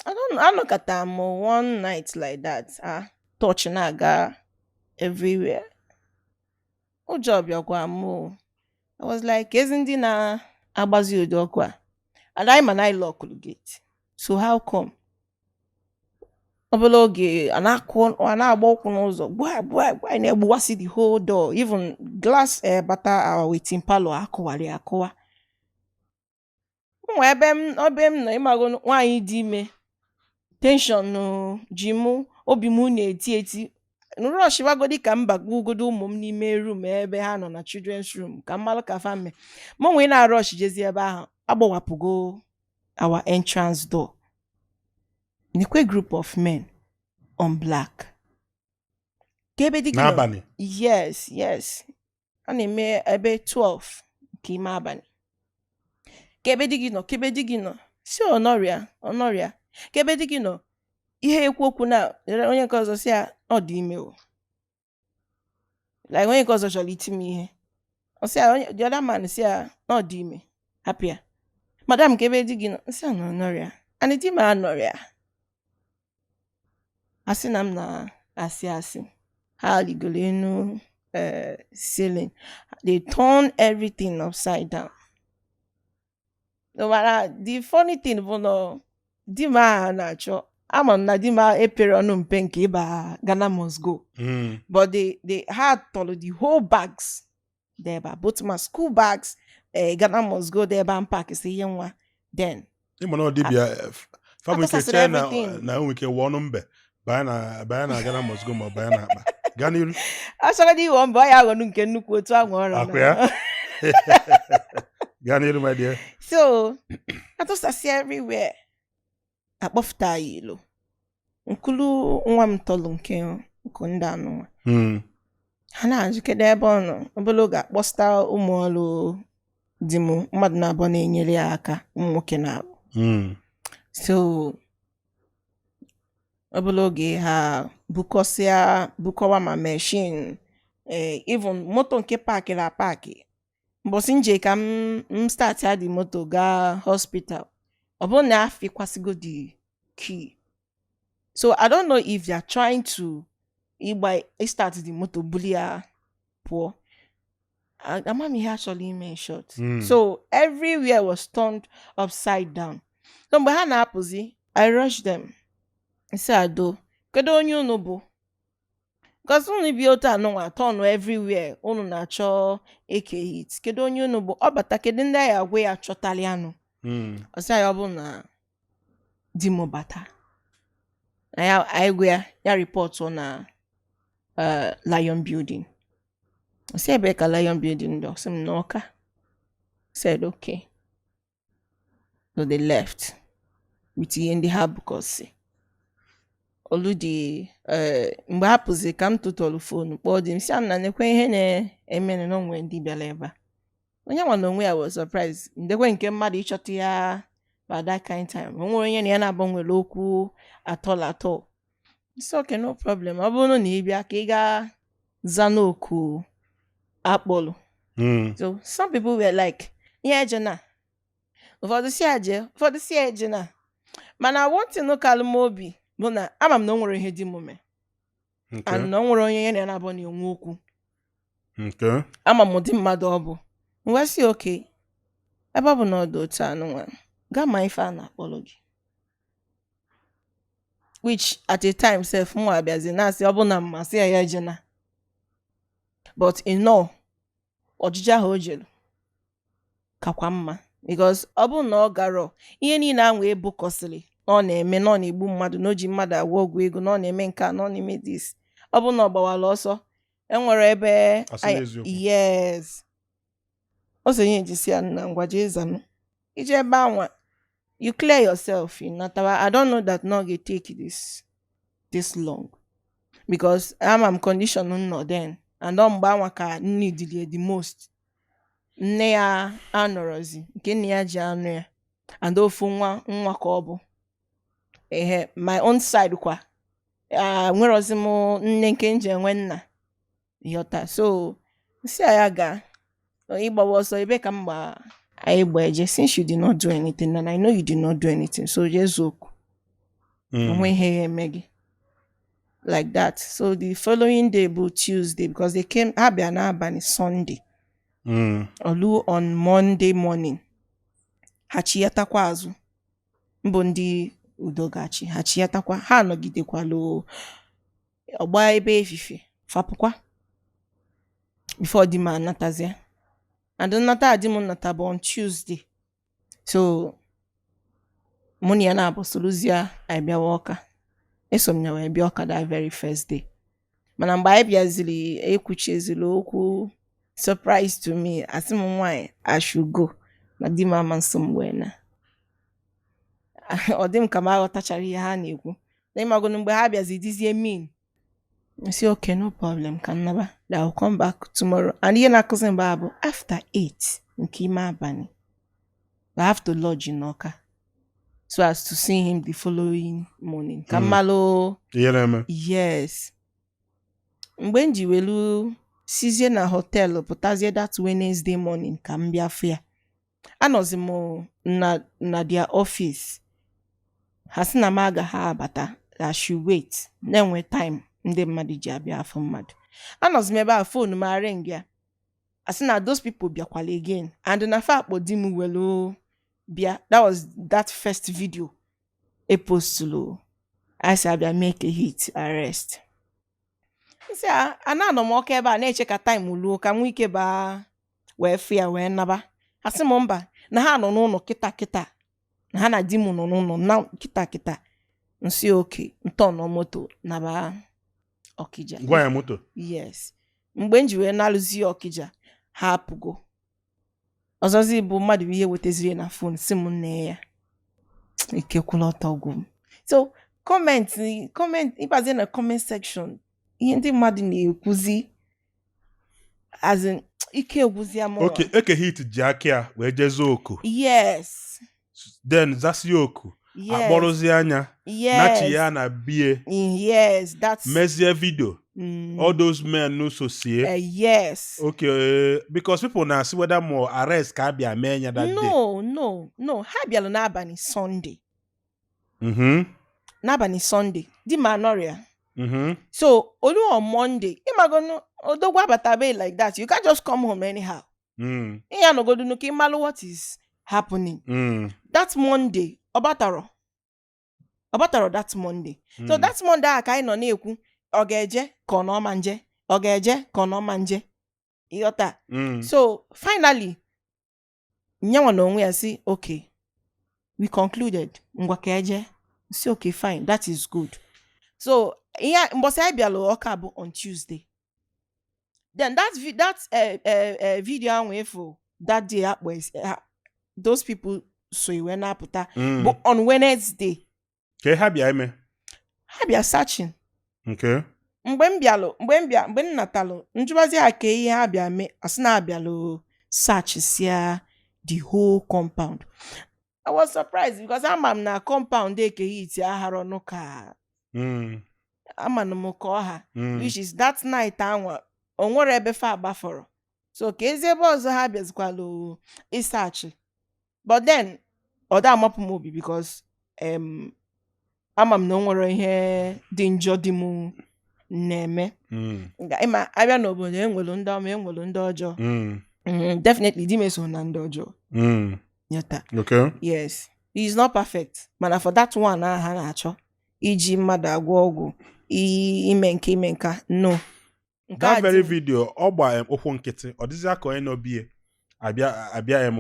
I look at them one night like that. Touch naga everywhere. O job mo. I was like, isn't it na abazi odokwa? And I lock the gate. So how come? Oge a na-agba ụkwụ n'ụzọ gwa na-egbuwasị the whole door, even glass bata our waiting parlor akụwa. Nwa ebe m nọ ịmago nwaanyị dị ime tension ji mụ obi m na-eti rush wagodi ka m bagbugodo ụmụ m n'ime room ebe ha nọ na children's room ka mmalụ ka fame m nwee na rush jezi ebe ahụ agbawapụgo our entrance door. Nikwe group of men on black. Nabani. Yes. a na-eme ebe 12 nke ime abalị. Kebe di gị nọ si Onuorah kebe di gị nọ ihe ekwu okwu na onye nke ọzọ si ya ọ dị ime o, like onye nke ọzọ chọrọ iti m ihe o si ya the other man si ya ọ dị ime hapụ ya. Madam kebe di gị nọ si ya na Onuorah and di m anọrọ ya asị na m na asị ha ligoro enu ceiling. They turn everything upside down. No matter the funny thing bụ na di m a na-achọ ama na di m epere ọnụ mpe nke ịba Ghana must go. But they had tolo the whole bags there, both my school bags, Ghana must go there ban pack is ihe nwa. Then ịmana ọdịbịa family ke na nwike wọnụ mbe baya na Ghana must go ma baya na akpa gaa n'iru achọrọ dị iwọ mbe ọ ya ghọnụ nke nnukwu otu ahụ ọrụ ya gaa n'iru my dear. So atụsasị everywhere akpọfụta ya ilo nkulu nwa m tọlụ nke ndị anụ ha na-ajụkede ebe ọ nọ obere oge akpọsta ụmụ ọrụ di m mmadụ na-abụọ na-enyere ya aka ụmụ nwoke na-abụ. So obere oge ha bukọwa ma machine even moto nke paakị mbọsị nje ka m start ya di moto gaa hospital ọ bụrụ na afikwasịgo the key. So I don't know if they are trying to start the moto bully ya pụọ. Amam ihe actually ime short. So everywhere was turned upside down. So mgbe ha na-apụzi I rush them. Isi ado kedu onye unu bụ? Because unu bi otu anụnwa turn everywhere unu na-achọ Eke Hit. Kedu onye unu bụ? Ọ bata kedu ndị ya agwa ya chọtali anụ. Ọ sị ya ọ bụ na di m bata. I gwa ya report na Lion Building. I said back a Lion Building door. Some knocker. Said okay. So they left with the in the because Oludi mgbe hapụzi ka m tụtọrọ phone kpọọ di m si na nekwe ihe na-eme na onwe ndị bịara ebe a. Onye nwa na onwe ya was surprised. Ndekwe nke mmadụ ịchọta ya by that kind time. Onwe onye na ya na-agbanwere okwu atọ. It's okay, no problem. Ọ bụrụ na ị bịa ka ị ga zanoku akpọlụ. So some people were like, yeah, Jana. Ụfọdụ si eje na. Mana one thing no kalmobi bụ na ama m na nwere ihe di mume. And na nwere onye ya na-abụ na onwe okwu. Okay. Ama m dị mmadụ ọ bụ. Mwe si okay. Ebe ọ bụ na ọdụ otu anụnwa. Gaa ma ife a na-akpọlụ gị. Which at a time self mụ abịazi na-asị ọ bụ na mmasị ya eje na. But ọjịja ahụ o jelu kakwa mma because ọ bụ na ọ garọ ihe niile ahụ ebukọsịrị ọ na-eme na ọ na-egbu mmadụ na o ji mmadụ agwọ ọgwụ ego na ọ na-eme nke a na ọ na-eme this. Ọ bụ na ọ gbawala ọsọ enwere ebe yes o so nye jisi ya na ngwaje ịzanụ ije ebe anwa you clear yourself in natawa. I don't know that no get take this long because I'm condition no then and mgbe anwa ka need the most. Nne ya anọrọzi nke nne ya ji anụ ya and ofu nwa ka ọ bụ my own side kwa nwerozi m nne nke nje enwe nna yọta. So si ya ga ịgbawa ọsọ ebe ka mgba anyị gba eje since you did not do anything and I know you did not do anything so jezoku onwe ihe ya eme gị like that. So the following day bụ Tuesday because they came abịa n'abalị Sunday. Olu on Monday morning hachiyatakwa azụ mbụ ndị udogachi hachiyatakwa ha nọgidekwalo ọgba ebe efife fapụkwa before di ma natazia and nata adi m nata bụ on Tuesday. So mụ ya na-abụ soluzia anyị bịawa Ọka eso m ya wee bịa Ọka that very first day. Mana mgbe anyị bịaziri ekwuchezili okwu surprise to me asị m nwaanyị I should go na di m ama nso m wee na ọ dị m ka m aghọtachara ihe ha na-ekwu na ịmagonu mgbe ha bịazi dizie mean I say, okay, no problem. Can never. I'll come back tomorrow. And you na cousin Bible after 8 in Kima Bani. I have to lodge in Oka so as to see him the following morning. Kamalo. Yes. When Jiwelu sizie na hotel putazie that Wednesday morning kambia fair. Anozimo na their office. Hasina maga ha abata. I should wait. Then when time. Ndị mmadụ ji abịa afọ mmadụ. Anọzi m ebe a phone ma ring ya. Asị na those people bịakwala again. And na fa akpọ di m welu bịa. That was that first video. E postulu. I say abịa make a hit arrest. I say anọ m ọka ebe a na-eche ka time uluo ka nwa ike ba wee fịa wee naba. Asị m mba na ha nọ n'ụlọ kịta. Na ha na di m nọ n'ụlọ na kịta. Nsi oke ntọnọ moto naba Okija. Gwa ya moto? Yes. Mgbe nji wee na-alụzi Okija, ha apụgo. Ọzọzi bụ mmadụ ihe weteziri na phone si m nne ya. Ikekwula ọtọ ọgwụ. So, comment, ịbazie na comment section, ihe ndị mmadụ na-ekwuzi, as in, ike egwuzi amụrụ. Okay, Eke Hit ji aka ya wee jezie oku. Yes. Then zasi oku. Yes. Akpọrọzi anya. Yes. Nachi ya na bie. Yes, that's... Mezie video. All those men no so see. Yes. Okay, because people now see whether more arrest ka bia menya that day. No. Ha bialo n'abani Sunday. N'abani Sunday. Di manoria. So, only on Monday, imagine odogwa batabe like that. You can't just come home anyhow. Iya no go do no ki malo what is happening. That Monday, Obataro that Monday. So that Monday aka ino na-ekwu ogeje kono manje. Iyota. So finally nyawa no onwe ya si okay. We concluded ngwa keje. Si okay fine, that is good. So iya mbosi abialo oka bụ on Tuesday. Then that video anwe for that day those people so you went up but on Wednesday. Okay, Habia searching. Okay. Mgbe natalo njubazi ake ihe abia me asina abialo search sia the whole compound. I was surprised because I'm na compound Eke Hit aharo no ka. Amanu mo ko ha, which is that night anwa onwere ebe fa agbaforo. So kezi ebe ozo ha biazikwalo I search. But then oda amapumobi because amam no nwere ihe dị njọ dị m na-eme. Ịma abịa n'obodo enwelu ndị ọma enwelu ndị ọjọọ. Definitely di meso na ndị ọjọọ. Yata. Okay. Yes. He is not perfect. Mana for that one ha na-achọ iji mmadụ agwọ ọgwụ ime nka no. That very video ọ gba okwu nkịtị ọ dịzị aka onye nọ bie abịa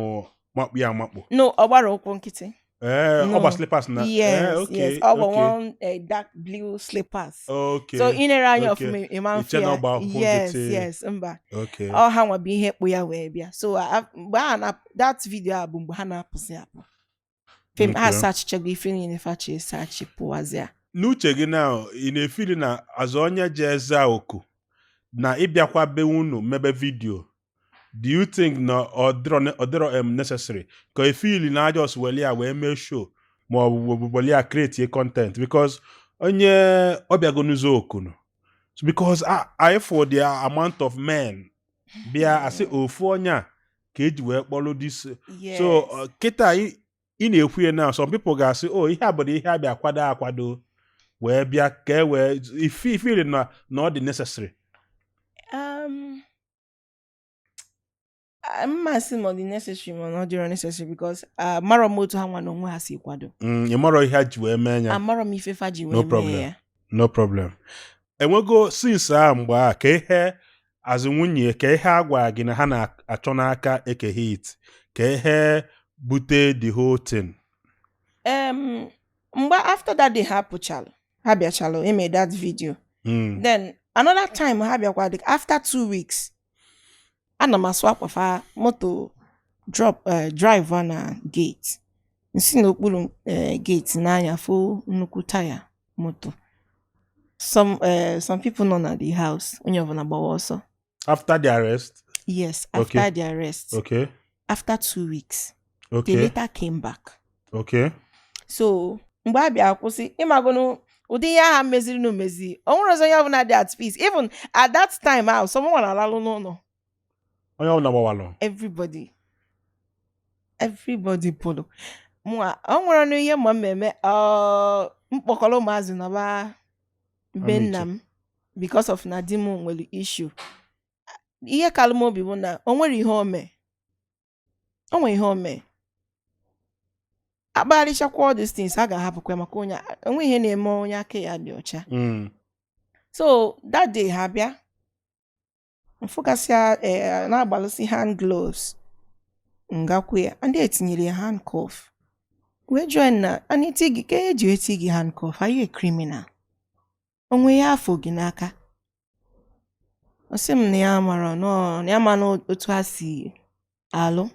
makpu ya makpu. No, ọ gbara okwu nkịtị. Ọ gba slippers na. Yes, okay. Yes. Ọ gba one dark blue slippers. Okay. So inere anya of me iman fear. Yes, mba. Okay. Ọ ha nwa bụ ihe kpụ ya wee bịa. So that video abụ mgbe ha na-apụsị apụ. Fem ha search chego ife niile fachi search pụwazịa. N'uche gị now ị na-efili na azụ onye je eza oku na ịbịakwa be unu mebe video. Do you think na odero necessary? Because I feel na just welia we make show mo welia create a content because onye obiago nuzo okuno. So because I for the amount of men bia I say ofu onya ka eji we follow this. Yes. So kita in ekwu now some people ga say oh ihe abodi ihe abia akwado we bia ka we if feel na not the necessary. I'm asking on the necessary or not the unnecessary because maro moto ha nwa no nwe ha si kwado. You maro ihe ji we menya. Amaro mi fefa ji we menya. No problem. Enwego since mgbe a ka ihe azunwunye ka ihe agwa gị na ha na-achọ n'aka Eke Hit ka ihe bute the whole thing. Mgbe after that day ha bịachalo he made that video. Then another time ha bịakwa after 2 weeks. Ana m swap of a moto drive na gate. Nsi n'okpuru gate n'anya fo nnukwu taya moto. some people not at the house. Onye ọbụla gbawa ọsọ. After the arrest? Yes, after the arrest. Okay. After 2 weeks. Okay. They later came back. Okay. So, mgbe abịa akwụsị, ịmagonu ụdị ihe ha meziri na omezi. O nwere ọzọ onye ọbụla dị at peace. Even at that time out, someone alalụ n'ụlọ. Onye ọbụla gbawalụ. Everybody pụrụ. Mwa, o nwere ọnụ ihe mma mmemme mkpọkọrọ ụmụazị nọba be nna m because of na di m nwere issue. Ihe kalụ m obi bụ na o nwere ihe ome. O nwere ihe ome. Akpagharịchakwa all these things ha ga-ahapụkwa maka onye enwe ihe na-eme onye aka ya dị ọcha. So that day ha bịa mfụkasịa na-agbalụsị hand gloves ngakwu ya ndị etinyere ya handcuff wee join na aniti gị ka eji eti gị handcuff. Are you a criminal? Onwe ya afọ gị n'aka. Ọsị m na ya mara na ya ma na otu ha si alụ.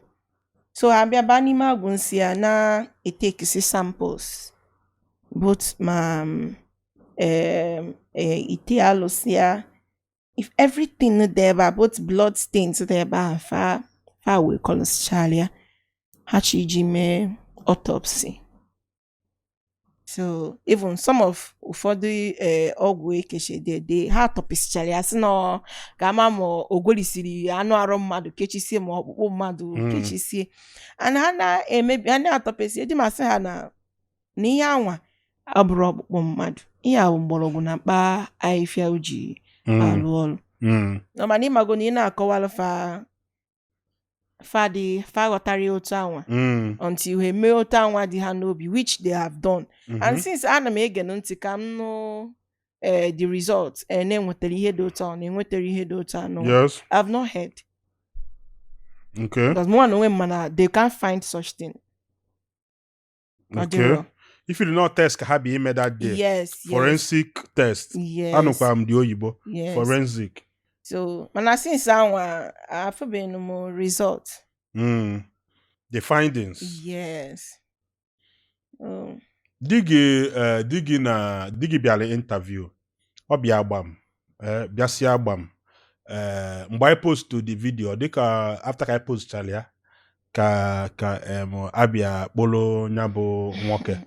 So abịa ba n'ime agwụ nsị ya na etekisi samples both ma ite alụsị ya if everything there ba both blood stains there ba fa wee kọlọsịchalịa ha chi iji mee autopsy. So even some of ụfọdụ ọgwụ ekechede ha tọpịsịchara ya sị na ga-ama ma ogwelisiri anụ arụ mmadụ kechisie ma ọkpụkpụ mmadụ kechisie and ha na-emebi ha na-atọpịsị eji masị ha na ihe anwa abụrụ ọkpụkpụ mmadụ ihe ahụ mgbọrọgwụ na mkpa ahịfịa o ji alụ ọrụ. Mana ịmago na ị na-akọwalụ fa ghọtara otu anwa until ha mee otu anwa dị ha n'obi which they have done. And since ana m ege ntị ka m nụ the result na-enwetara ihe dị otu ahụ na-enwetara ihe dị otu anọ. Yes. I've not heard. Okay. Because one onwe mana they can't find such thing. Okay. If you do not test ka ha bi ime that day. Yes. Forensic test. Yes. Anụkwa m dị oyibo. Yes. Forensic. So mana since anwa afụbeghị m result. The findings. Yes. Digi bịara interview. Ọ bịa agbam. Bịasịa agbam. Mgbe I post to the video dịka after ka I post chalia ka abịa kpolo nya bụ nwoke.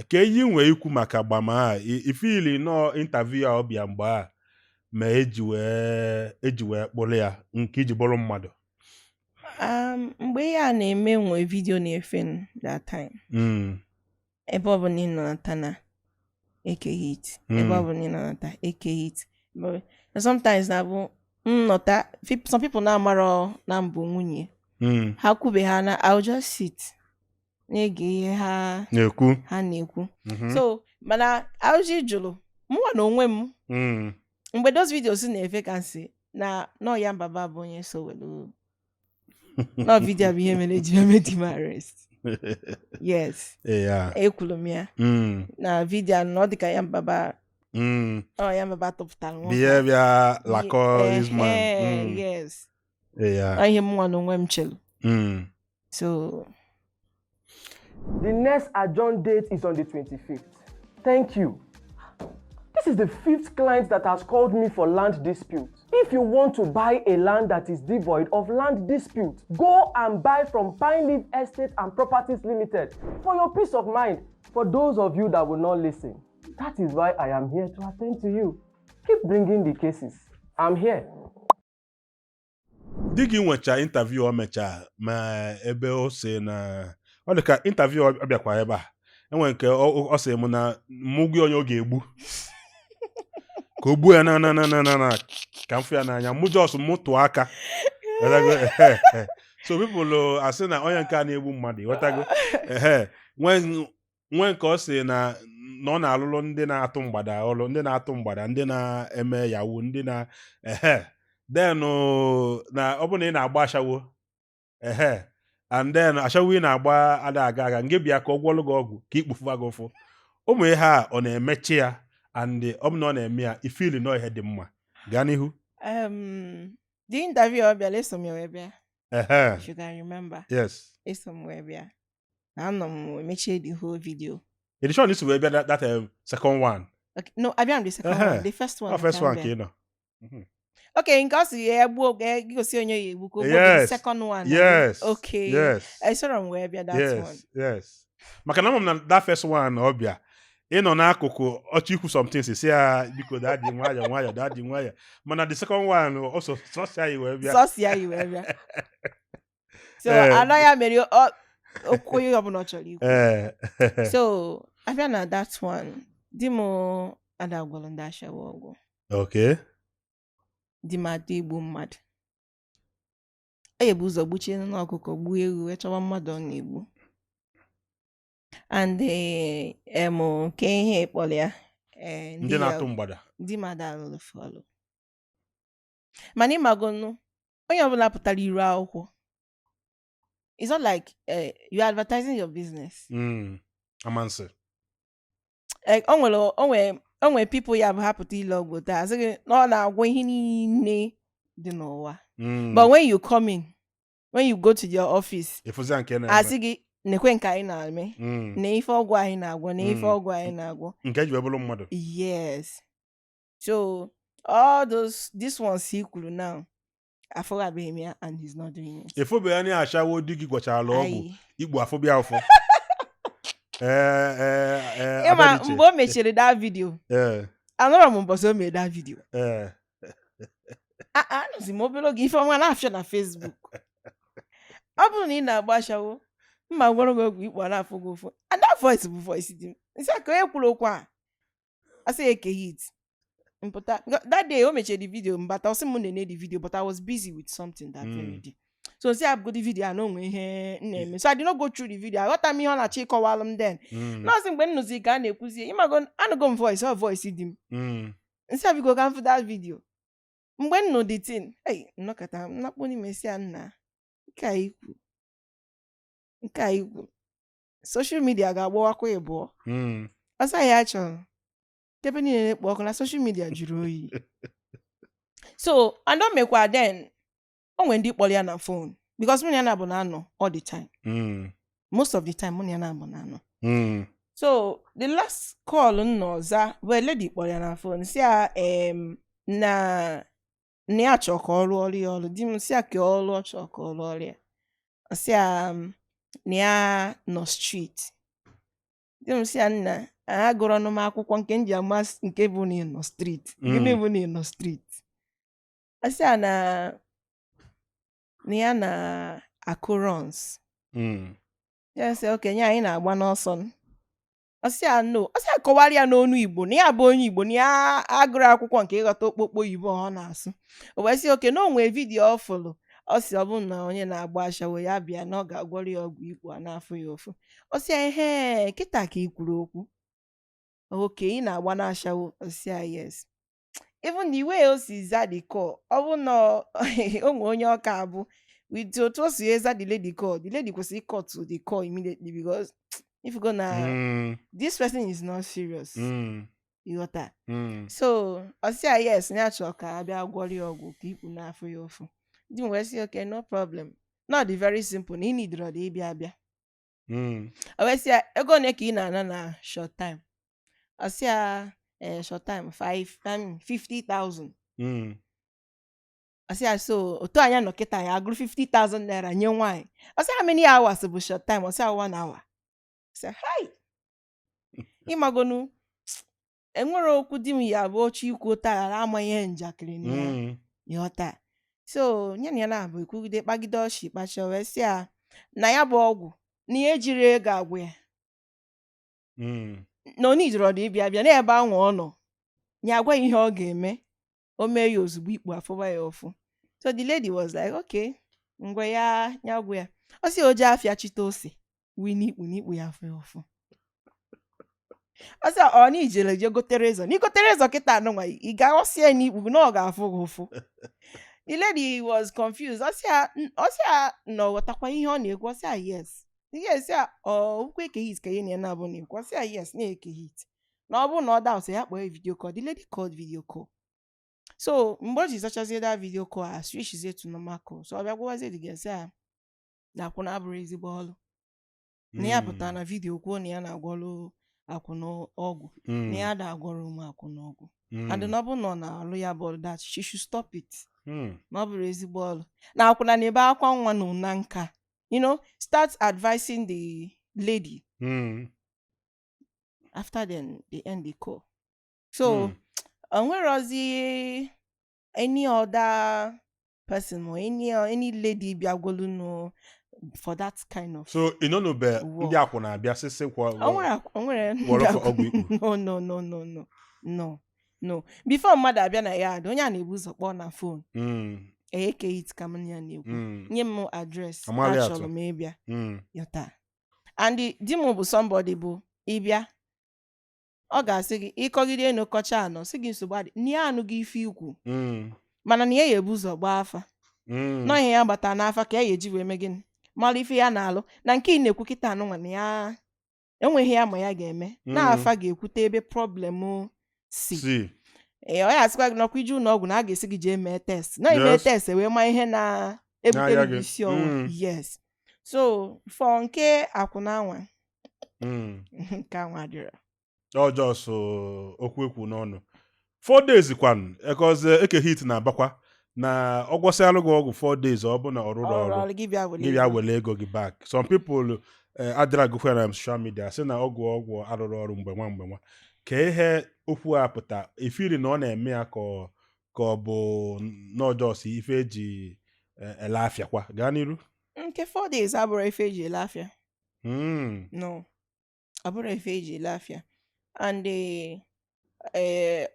Ka eyi nwee ikwu maka agbam a ifili no interview a ọ bịa mgbe a ma eji wee kpolo ya nke iji bụrụ mmadụ. Mgbe ya na-eme nwe video na-efe that time. Ebe ọ bụ na ị nọ na Tana Eke Hit. Ebe ọ bụ na ị nọ na ta Eke Hit. But sometimes na bụ nnọta some people na-amara na mbụ nwunye. Ha kwube ha na I'll just sit na-ege ihe ha na-ekwu. So mana auji jụrụ mụnwa na onwe m mgbe those videos na-efe ka nsị na nọ ya mbaba bụ onye so welu no video bụ ihe mere eji eme di m arrest. Yes. Ekwulu m ya na video na ọ dịka ya mbaba ya mbaba tọpụtara nwa behavior lako his man. Yes. Ihe mụnwa na onwe m chelu. So the next adjourned date is on the 25th. Thank you. This is the 5th client that has called me for land dispute. If you want to buy a land that is devoid of land dispute, go and buy from Pine Leaf Estate and Properties Limited for your peace of mind. For those of you that will not listen, that is why I am here to attend to you. Keep bringing the cases. I'm here. Digi nwecha interview o mecha ma ebe o se na ọ dịka interview ọ bịakwa ebe a enwe nke ọ sị m na mụgị onye ọ ga-egbu ka o gbuo ya na ka mfu ya n'anya mụ just mụtụ aka. So people asị na onye nke a na-egbu mmadụ ịghọtago nwe nke ọ sị na ọ na-alụlụ ndị na-atụ mgbada ọlụ ndị na-atụ mgbada ndị na-eme yawu ndị na then na ọ bụ na ị na-agba ashawo and then ashawo ị na-agba ada aga nge bịa ka ọ gwọlụ gị ọgwụ ka ikpufuba gị ụfụ ụmụ ihe a ọ na-emechi ya and ọ bụ na ọ na-eme ya ifili na ihe dị mma gaa n'ihu. The interview ọ bịara eso m ya wee bịa. If you can remember. Yes. Eso m wee bịa na anọ m emechie the whole video. Edition is wee bịa that second one. Okay, no, I am the second one. The first one. First one, you know. Okay, in case you see on your book, the second one. Yes. Okay. Yes. I saw on where that one. Yes. Maka na that first one obia. Ịnọ n'akụkụ ọchị ikwu some things si ya biko daddy nwayọ. Mana the second one also sosia yi wee bịa. So anaya mere okoye ọbụla chọrọ ikwu. So abịa na that one. Dimo adagwalo ndasha wogo. Okay. Dimadi Igbo mmadụ. Ebu ụzọ gbuchie n'ọkụkọ gbuo ewu echọwa mmadụ ọ na-egbu. And ke ihe kpọrọ ya ndị na-atụ mgbada. Ndị mmadụ alụrụ fọlụ. Mana ịmagonu onye ọbụla pụtara iru akwụkwọ. It's not like you're advertising your business. Amansi. Onwe people ya bụ hapụta ile ọgwụ taa asịghị na ọ na-agwọ ihe niile dị n'ụwa. But when you come in, when you go to your office, asị gị nekwe nke anyị na-eme na ife ọgwụ anyị na-agwọ na ife ọgwụ anyị na-agwọ nke ji bụrụ mmadụ. Yes. So all this ones he kwuru now afọgabeghị m ya and he's not doing it. Efobe ya na ashawo di gị gwachara ọgwụ Igbo afọbịa afọ. Adadicha. Mgbe o mechiri that video. Anọrọ m mbọsị o mere that video. Anọzi m obere oge ife ọnwa na-afịa na Facebook. Ọ bụrụ na ị na-agba ashawo mma gwọrọ gị ọgwụ ikpu na-afụ gị ụfụ. And that voice bụ voice dị m. Nsị aka onye kwuru okwu a asị Eke Hit. That day o mechiri the video mbata ọsị m na-ene the video but I was busy with something that very day. So see I go the video I know ihe na-eme. So I did not go through the video. I got me on a check call m then. No sị mgbe nnuzi ka na-ekwuzie ịmago anụgo m voice or voice dị m. Nsị I go come for that video. Mgbe nnu the thing. Hey, nnọkọta m nakpọ n'ime si nna. Nke a ikwu. Social media ga-agbawakwa ịbụọ. Ọsọ ya chọrọ. Ebe niile na-ekpo ọkụ na social media juru oyi. So, I don't make what then. When ndị kpọrọ ya na phone. Because mụ ya na-abụ na anọ all the time. Most of the time, mụ ya na-abụ na anọ. So, the last call nọza, bụ lady kpọrọ ya na phone. Si ya, na ya chọ ka ọrụ ọrụ. Di m si ya ka ọrụ chọ ka ọrụ ọrụ. Si ya, na ya nọ street. Di m si ya nna, agụrụ ọnụ m akwụkwọ nke nji amasị nke bụ na ịnọ street. Gịnị bụ na ịnọ street? Asị ya na ya na akụrọns. Ya sị oke nye anyị na-agba n'ọsọ. Asị ya no. Asị ya kọwara ya n'onu Igbo na ya bụ onye Igbo na ya agụrụ akwụkwọ nke ịghọta okpokpo Igbo ọ na-asụ. O wee sị oke na o nwee vidiyo ọ fụlụ. Ọ sị ọ bụ na onye na-agba ashawo ya bịa na ọ ga-agwọrọ ya ọgwụ ikpu a na-afụ ya ụfụ. Ọ sị ya ehe kịta ka ị kwuru okwu. Okay, ị na-agba na-ashawo. Ọ sị ya yes. Even the way o si za the call, ọ bụ na onwe onye ọka abụ with otu o si eza the lady call, the lady kwesịrị cut to the call immediately because if you go na this person is not serious. You got that? So, ọ sị ya yes, na achọ ka abịa gwọrọ ya ọgwụ ka ikpu na-afụ ya ụfụ. Di m wee sị okay, no problem. Not the very simple, na ị nidoro dị ịbịa abịa. Ọ wee sị ya ego one ka ị na-ana na short time. Ọ sị ya short time 50,000. I say so otu anya no kita ya agụrụ 50,000 naira nye nwanyị. I say how many hours bụ short time? I say 1 hour. I say hi. Imagonu enwere okwu di m ya bụ ochi ikwu taa amaghị njakịrị na yọta. So nye ya na bụ ikwugide kpagide ọchị kpacha wee sị ya na ya bụ ọgwụ na ihe jiri ego agwụ ya. No need rọdụ ịbịa bịa n'ebe ahụ ọ nọ. Nye agwa ihe ọ ga-eme. O mee ya ozugbo ikpu afọba ya ọfụ. So the lady was like, okay, ngwa ya nyagwa ya. O si oje afịa chita ose. Wini ikpu ya afọ ya ọfụ. O si ọ na ijele je gotere ezo. Ni gotere ezo kịta anụnwa ị ga-ọsị ya n'ikpu na ọ ga-afụ gị ụfụ. The lady was confused. O si ya no watakwa ihe ọ na-ekwu. O si ya yes. Yes ya ukwe Eke Hit ka ihe na na-abụ na-ekwu. O si ya yes na Eke Hit. Na ọ bụ na ọ da ya kpọọ video call. The lady called video call. So mgbe o ji zachazie that video call a switchizie to normal call. So ọ bịa gwazie the girl say na akwụna abụrụ ezigbo ọlụ. Na ya pụtara na video kwuo na ya na-agwọlụ akwụna ọgwụ na ya da agwọrọ ụmụ akwụna ọgwụ and na ọ bụ nọ na alụ ya bụ that she should stop it na ọ bụrụ ezigbo ọlụ na akwụna na ebe akwa nwa na nka start advising the lady after then they end the call. So onwerozi any other person or any lady biagolu no for that kind of. So be ndị akwụna abịa sịsị kwa onwere ọgwụ ikpu. No. Before mmadụ abịa na yard onye a na-ebu ụzọ kpọọ na phone. Eke Hit ka m ya na-ekwu. Nye m address achọrọ m ịbịa. Yọta. And di m bụ somebody bụ ịbịa ọ ga-asị gị ịkọgide n'ụkọcha anọ sị gị nsogbu adị nye anụ gị ife ikwu mana na ya ebu ụzọ gbaa afa nọ ihe ya gbata n'afa ka ya eji wee mee gịnị mara ife ya na-alụ na nke ị na-ekwu kịta anụ nwa na ya enweghị ya ma ya ga-eme na-afa ga-ekwute ebe problem si ọ ya asịkwa gị n'ọkwa ije ụlọ ọgwụ na a ga-esi gị jee mee test na ime test wee maa ihe na-ebutere gị isi ọnwụ. Yes, so for nke akwụna anwa nke anwa dịrị just okwu ekwu n'ọnụ 4 days kwan because Eke Hit na-abakwa na ọgwọsị alụ gị ọgwụ 4 days ọ bụ na ọrụrụ ọrụ gị bịa wele ego gị back. Some people adịra gụkwa na social media sị na ọgwụ arụrụ ọrụ mgbe nwa ka ihe okwu a pụta ifiri na ọ na-eme ya ka ọ bụ n'ọjọs ife eji ele afịa kwa gaa n'iru. Nke 4 days abụrụ ife eji ele afịa. No, abụrụ ife eji ele afịa. And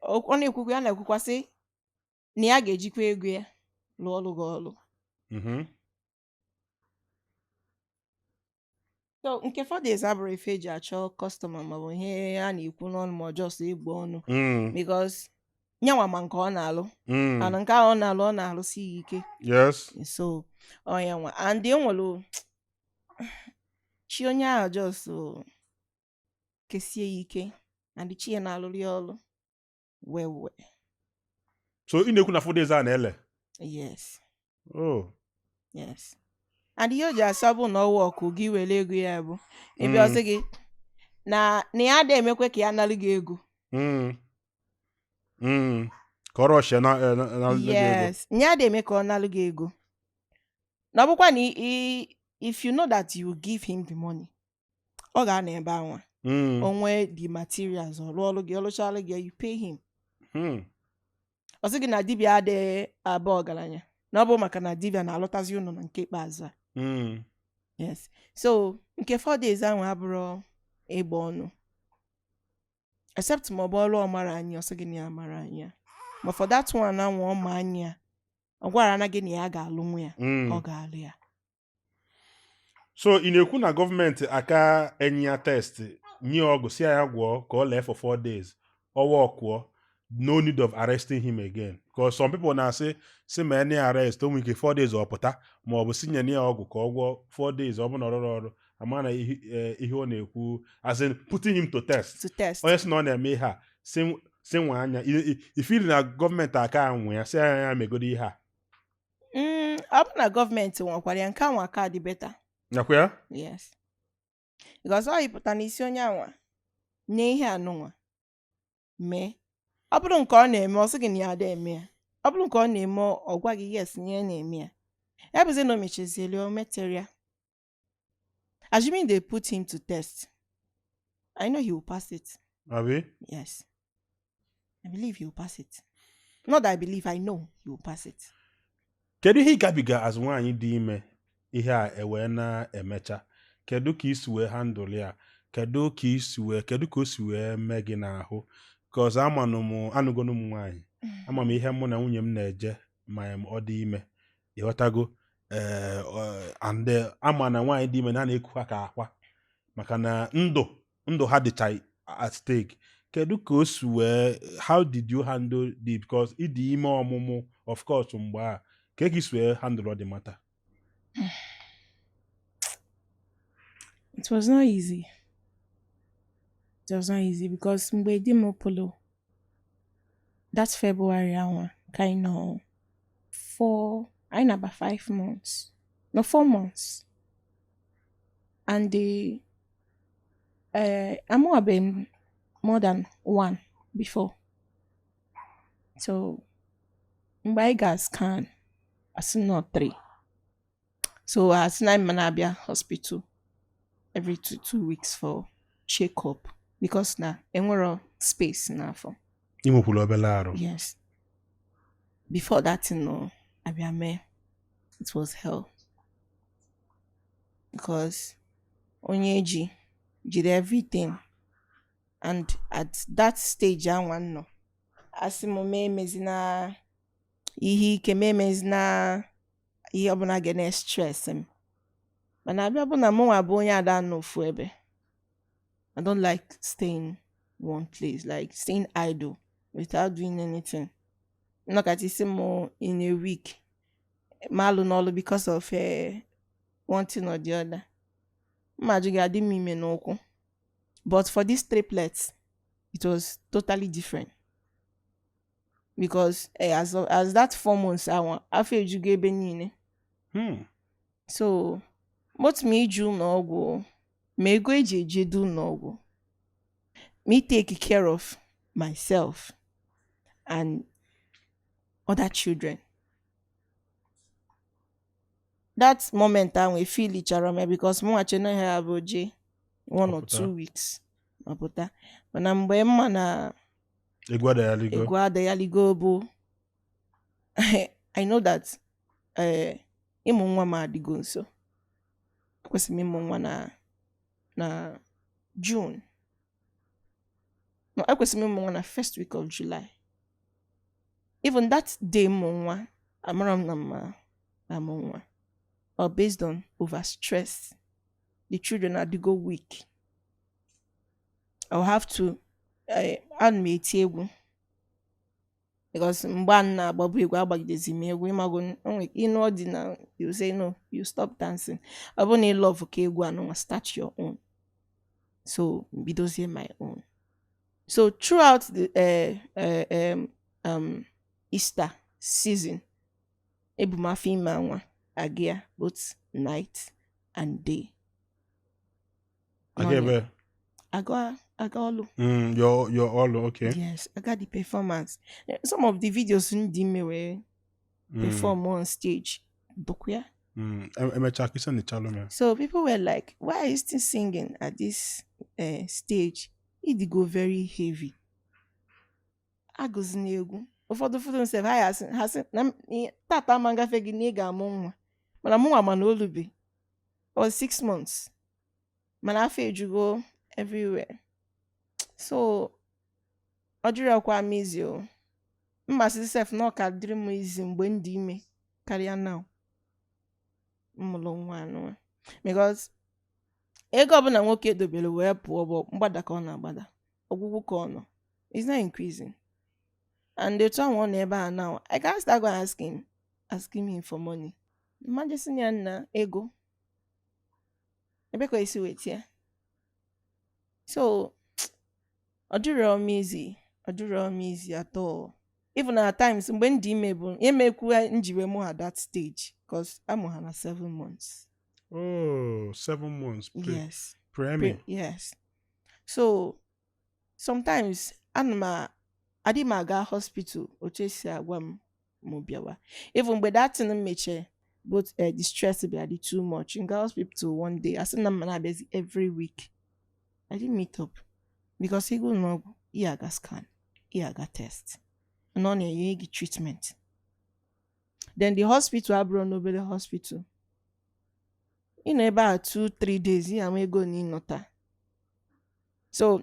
ọ na-ekwukwa ya na-ekwukwasị na ya ga-ejikwa ego ya lụọ ọlụ gị ọlụ. So nke 4 days abụrụ ife eji achọ kọstọma maọbụ ihe a na-ekwu n'ọnụ ma ọjọọ igbo ọnụ because nyanwa ma nke ọ na-alụ and nke ahụ ọ na-alụsi ya ike. Yes. So ọ ya nwa and enwelu chi onye ahụ just kesie ya ike and chi ya na-alụrụ ya ọlụ wee. So ị na-ekwu na 4 days a na-ele? Yes. Oh. Yes. And ihe o ji asọbụ na ọwụ ọkụ gị were ego ya bụ ebe ọ sị gị na ya ada emekwe ka ya nalụ gị ego. Ka ọrụ ọchịa na yes, ya ada eme ka ọ nalụ gị ego. Na ọ bụkwa na if you know that you give him the money ọ ga-ana ebe anwa onwe the materials ọ rụọ ọlụ gị ọlụchalụ gị you pay him. Ọ sị gị na dibịa adịghị aba ọgaranya na ọ bụ maka na dibịa na-alụtazi ụnụ na nke ikpeazụ a. Yes, so nke 4 days ahụ abụrụ ịgba ọnụ except ma ọ bụ ọrụ ọmara anyị ọ sị gị na ya mara anyị but for that one anwụ ọma anyị ọ gwara na gị na ya ga-alụ nwa ya ọ ga-alụ ya. So ị na-ekwu na gọọmenti aka enye ya test nye ọgwụ si ya gwọọ ka ọ lee for 4 days ọwa ọkụọ no need of arresting him again because some people na-asị si ma any arrest o nwere ike 4 days ọ pụta ma ọ bụ si nye ya ọgwụ ka ọ gwọọ 4 days ọ bụ na ọrụrụ ọrụ ama na ihe ọ na-ekwu as in putting him to test. Onye si na ọ na-eme ihe a si nwa anya ifiri na gọọmenti aka nwe ya si ya megodo ihe a. Ọ bụ na gọọmenti nwakwara ya nke anwa aka dị beta. Nakwa ya? Yes. Because ọ yipụta n'isi onye anwa nye ihe anụnwa mee ọ bụrụ nke ọ na-eme ọ sị gị na ya ada eme ya ọ bụrụ nke ọ na-eme ọ gwa gị yes nye na-eme ya ya bụzi na o mechezieli o metere ya. Assuming they put him to test, I know he will pass it. Abi? Yes. I believe he will pass it. Not that I believe, I know he will pass it. Kedu ihe gabiga as nwaanyị dị ime ihe a ewe na-emecha? Kedu ka isi wee handle ya? Kedu ka o si wee mee gị n'ahụ? Because anụgonu m nwaanyị ama m ihe mụ na nwunye m na-eje ma ọ dị ime ịghọtago and ama na nwaanyị dị ime na-ekwu ha ka akwa maka na ndụ ha dịcha at stake. Kedu ka o si wee how did you handle it because ịdị ime ọmụmụ of course mgbe a ka isi wee handle the matter? It was not easy. It was not easy because mgbe di m polo that February anwa kind of 5 months. No, 4 months. And I'm been more than one before. So my gas scan as not 3. So as I'm Manabia hospital every two weeks for check-up because now enwero space now for. Imopulu obele arụ. Yes. Before that, Abiame, it was hell. Because Onyeji did everything. And at that stage, I want no. Asimome mezina ihi keme mezina ihi obuna gene stress him. But na abuna mo abonye ada no fuebe. I don't like staying one place, like staying idle without doing anything. Not at more in a week. Malu nolo because of one thing or the other. But for these triplets, it was totally different. Because as that 4 months I feel you gave benine. So what me do no go, me go do no go. Me take care of myself and other children. That moment we feel each other because mo achena have oje 1 or 2 weeks. But I'm na Egwada yaligo bu. I know that imu nwa ma adigo nso. Kwesi mi mu nwa na June. No, kwesi mi mu nwa na first week of July. Even that day mu nwa amaram na mu nwa. Or based on overstress, the children are to go weak. I'll have to add me table because mbana babu egwu agbagidezi me egwu imago ordinary you say no, you stop dancing. I only love okay egwu and start your own. So be those here my own. So throughout the Easter season, ebumafi manwa agia both night and day. Agebe. I got all. You're all okay. Yes, I got the performance. Some of the videos in the were perform on stage. So people were like, why is he singing at this stage? It go very heavy. I goes negu. For the food himself, I has tata manga fegi nega among. But I'm more man olubi. Or 6 months. Man, I feel you go everywhere. So Odira kwa mizio. Mmasi self no ka dream is mgbe ndi ime karịa now. Mmulo nwa anụ. Because ego ọbụla nwoke dobere wee pụọ bụ mgbada ka ọ na-agbada. Ọgwụgwụ ka ọ nọ. It's not increasing. And the time one neighbor now, I can't start going asking him for money. Imagine na ego. Ebeko isi wait here. So Odira easy at all. Even at times when the mable, you make njiwe at that stage because I'm on 7 months. Oh, 7 months. Yes. Yes. So sometimes Adimaga hospital ochesi agwam mobiawa. Even with that in the meche, both the stress be too much. In hospital one day, I said na busy every week. I didn't meet up because he go no got scan, got test, and on a treatment. Then the hospital abroad nobody hospital. In about 2-3 days, I may go in nota. So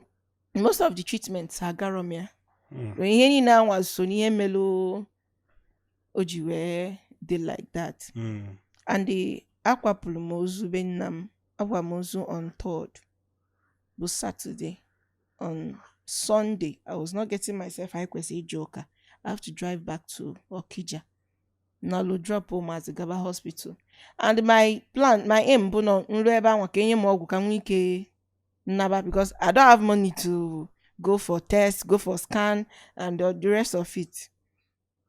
most of the treatments are garomia. When he now was so near melo ojiwe they like that. And the aquapulmozu benam aquamozu on 3rd was Saturday. On Sunday, I was not getting myself I was a joker. I have to drive back to Okija. Now lo drop home at the Gaba hospital. And my aim bono nreba wakenye mogu kamwike naba because I don't have money to go for tests, go for scan, and the rest of it.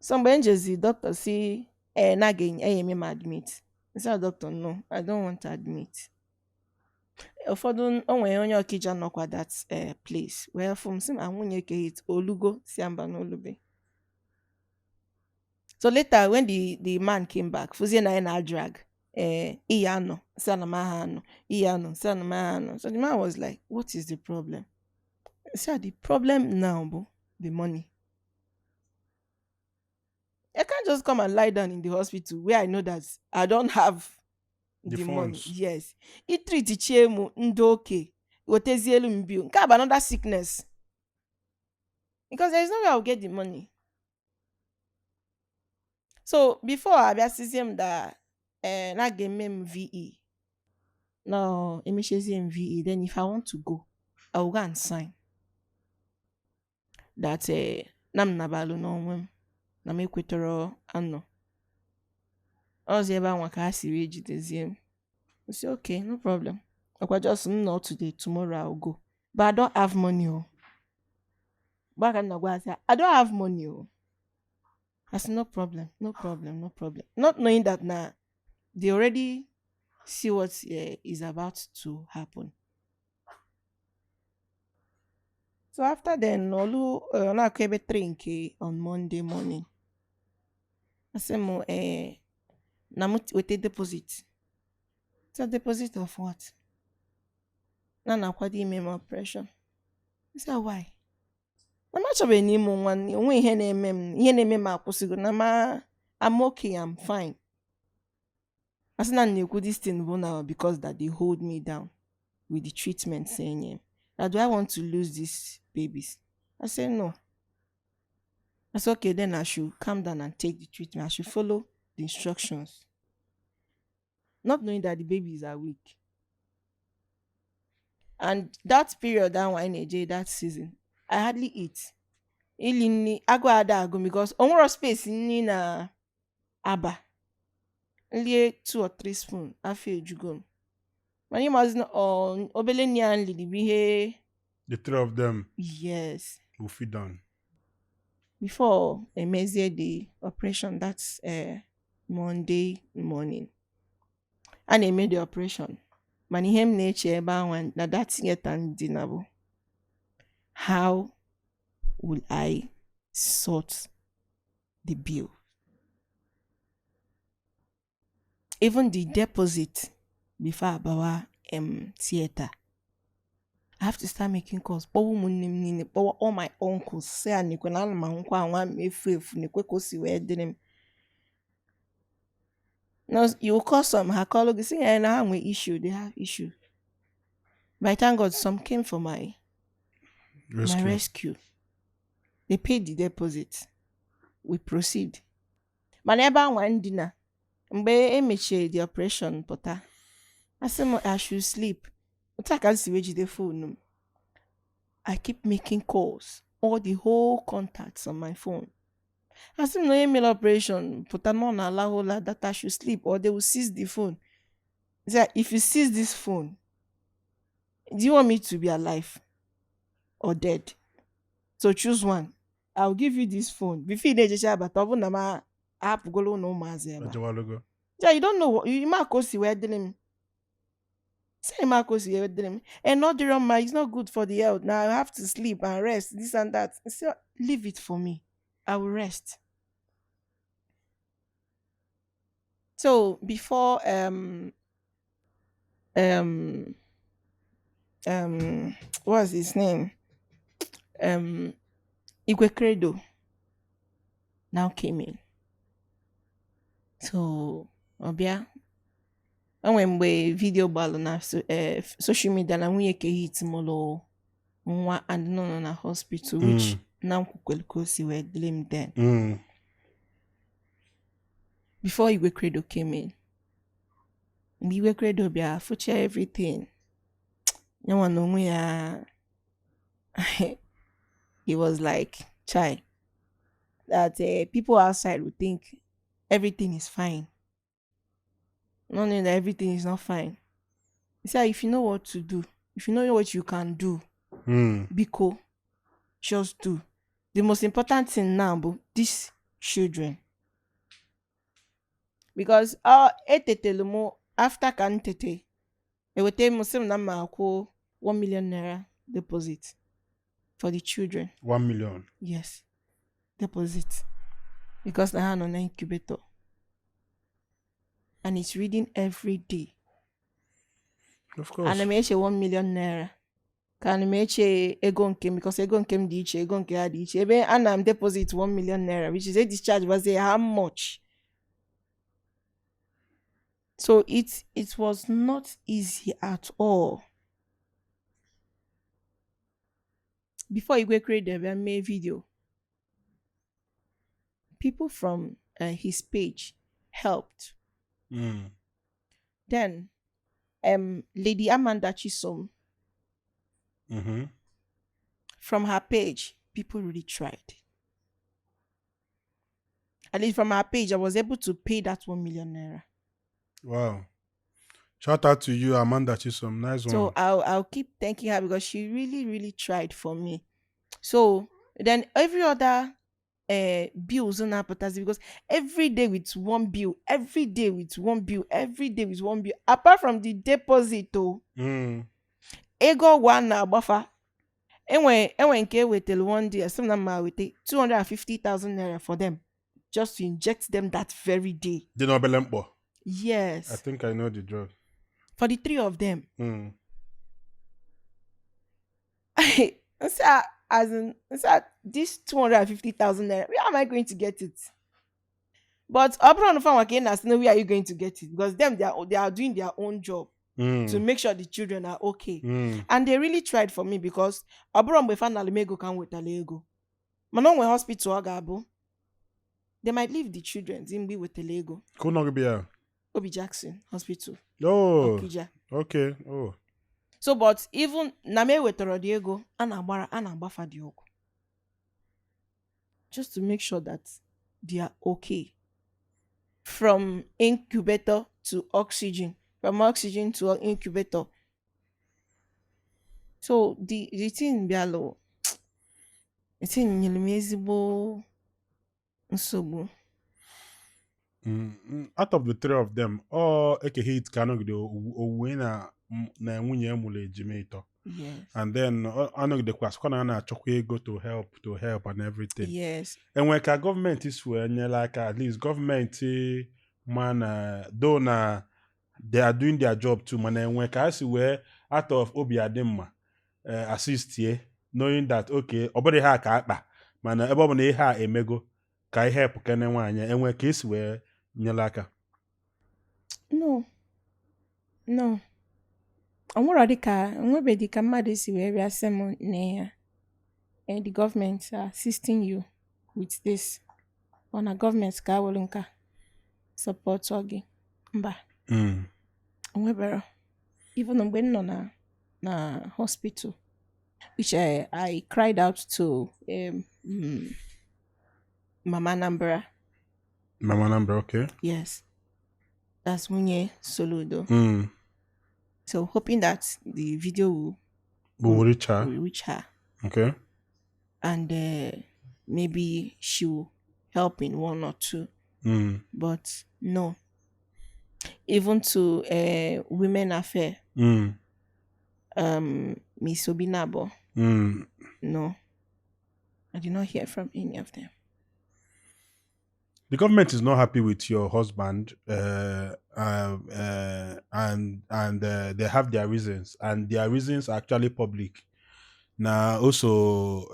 Some the doctor say, nagain, me admit. I said, doctor, no, I don't want to admit. ụfọdụ onwe onye Okija nọkwa that place where from sim and nwunye Eke Hit olugo si amba n'olube. So later when the man came back, fuzie na drag iyano sanamahano iyano sanamahano. So the man was like, what is the problem? He said, the problem now, bro, the money. I can't just come and lie down in the hospital where I know that I don't have the money. Yes. It treat chemu ndoke. Otezielu mbiu. Nke have another sickness. Because there is no way I'll get the money. So before I assist him that na game VE. No, MHSM VE. Then if I want to go, I will go and sign. That nam nabalu no mwem. Na me kwetoro ano. Ozi ebe anwa ka asiri ejideziem. I say, okay, no problem. I just not today, tomorrow I'll go. But I don't have money. Back and I say, I don't have money. I said, no problem. Not knowing that now, they already see what is about to happen. So after then, Olu na kwebe 3K on Monday morning. I said, mo namut wete deposit. It's a deposit of what? Na kwadi ime operation. I said, why? I'm not sure any more one. Only ihe na-eme m akwụsịgo na I'm okay, I'm fine. I said, na this thing now because that they hold me down with the treatment saying, do I want to lose these babies? I said, no. I said, okay, then I should calm down and take the treatment. I should follow the instructions. Not knowing that the babies are weak. And that period, that season, I hardly eat. I go adago because onwere space in na aba. Only 2 or 3 spoons. I feel jugon. My name was on obele ni and Lily be The 3 of them. Yes. Will feed down. Before I measure the operation, that's Monday morning. And I made the operation. Mani hem nature one na that's yet and dinable. How will I sort the bill? Even the deposit before Abawa theater. I have to start making calls. All my uncles say and my uncle and me no, you call some her colleagues say and I have issue. They have issue. But thank God some came for my rescue. They paid the deposit. We proceed. My neighbor one dinner. Mbe the operation pota. I said I should sleep. I can see the phone. I keep making calls. All the whole contacts on my phone. I said no email operation. Pota no allow that I should sleep or they will seize the phone. He said, if you seize this phone, do you want me to be alive or dead? So choose one. I'll give you this phone. Before you but no yeah, you don't know what you might go see where them. Say Marcos here dream. And not the wrong it's not good for the health. Now I have to sleep and rest, this and that. So leave it for me. I will rest. So before what's his name? Igwe Credo now came in. So Obia and when we video ball na social media na nwunye Eke Hit molo nwa and no na hospital which now kukwelikosi were dealing then. Before Igwe Credo came in. Igwe Credo bia future everything. No one ya he was like, chai, that people outside would think everything is fine. Not knowing that everything is not fine. He said, if you know what to do, if you know what you can do, be cool. Just do. The most important thing now, but these children. Because after Kantete, ewete Muslim na ma akwụ 1 million naira deposit for the children. 1 million. Yes, deposit, because na ha nọ na incubator and it's reading every day. Of course. And I 1 million naira. Ka na eche ego nke m, because ego nke m dị iche, ego nke ha dị iche. Ebe ana m deposit 1 million naira, which is a discharge was how much? So it was not easy at all. Before Igwe created a video, people from his page helped. Then Lady Amanda Chisom, from her page, people really tried. At least from her page, I was able to pay that 1 million naira. Wow. Shout out to you, Amanda Chisom. Nice one. So I'll keep thanking her because she really, really tried for me. So then every other bills on our potassium, because every day with one bill, every day with one bill, every day with one bill, apart from the deposit, ego one na buffer. Anyway, nke wetel one day, some of them will take 250,000 naira for them, just to inject them that very day. The Nobelempo. Yes. I think I know the drug. For the 3 of them. This 250,000 naira, where am I going to get it? But upon where are you going to get it? Because them they are doing their own job to make sure the children are okay. And they really tried for me because abroad ego can wait a lego. Manon when hospital agabo, they might leave the children in be with the lego. Obi Jackson Hospital. Oh. Okija. Okay. Oh. So, but even Name wetoro the ego, anagbafa the ogo. Just to make sure that they are okay. From incubator to oxygen. From oxygen to incubator. So, the thing bialo. It's in Yelmezibo Nsobu. Out of the 3 of them, Eke Hit cannot do winner na nwunye emule ejimito. Yes. And then the class na chokwe go to help and everything. Yes. And when ka government is like at least government man though na they are doing their job too, man, when ka see where out of obi ademma assist here, knowing that okay obody ha ka akpa mana ebe obona ihe a emego ka help kene nwanya enwe ka isi wee nyela aka. No. Onwere dika mmadụ esi wee bịa sị m na ya. And the government are assisting you with this. On a government ka awolu nka support ogi. Mba. Onwebero. Even mgbe m nọ na hospital, which I cried out to Mama Anambra. Mama Anambra, okay. Yes. That's Munye Soludo. So hoping that the video will reach her. Okay. And maybe she will help in 1 or 2. But no. Even to Women Affair. Miss Obinabo. No. I did not hear from any of them. The government is not happy with your husband, and they have their reasons, and their reasons are actually public. Now also,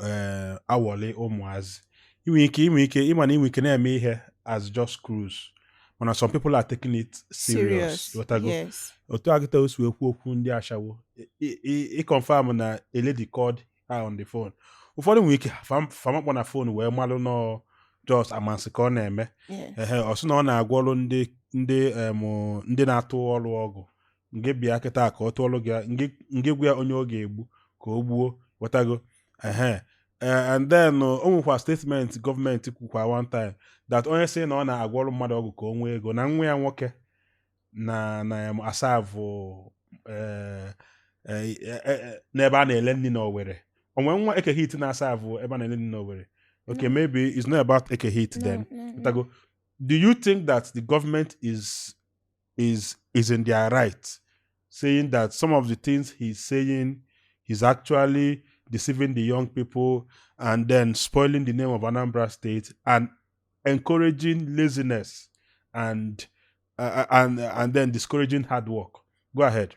awole omwaz. Iwike na-eme ihe as just cruise. When some people are taking it serious. Yes. Otu agita osu okwu ndị ashawo. I confirm na a lady called her on the phone. Ụfọdụ nwere ike fama na phone wee malụ no just amansi ka ọ na-eme. Ọsụ na ọ na-agwa ọrụ ndị na-atụ ọrụ ọgụ. Nge bịa kịta ka ọ tụọlụ gị nge gwa onye ọ ga-egbu ka o gbuo wetago. And then o nwekwa statement gọọmenti kwukwa one time that onye sị na ọ na-agwa ọrụ mmadụ ọgụ ka o nwee ego na nwa ya nwoke na asavụ n'ebe a na-ele nri n'Owerri. Onwe nwa Eke Hit na-asavụ ebe a na-ele nri n'Owerri. Okay, maybe it's not about Eke Hit then. No. Do you think that the government is in their right saying that some of the things he's saying, he's actually deceiving the young people and then spoiling the name of Anambra State and encouraging laziness and then discouraging hard work. Go ahead.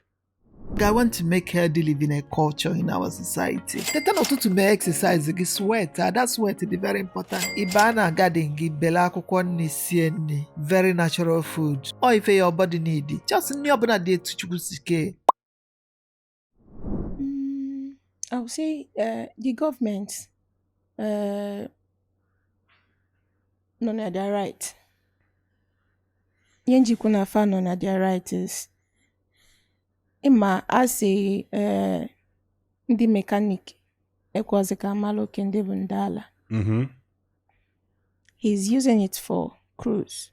I want to make healthy living a culture in our society. The time to make exercise, you sweat. That sweat is very important. Ibana garden, bela akwụkwọ very natural food. Or if your body need it, just new day to chukwusike. I would say the government, none of their right. Yenji kuna fa none of their right is Ima asị ndị mekanik ekwazi ka amaloke ndị bụ ndị ala. He's using it for cruise.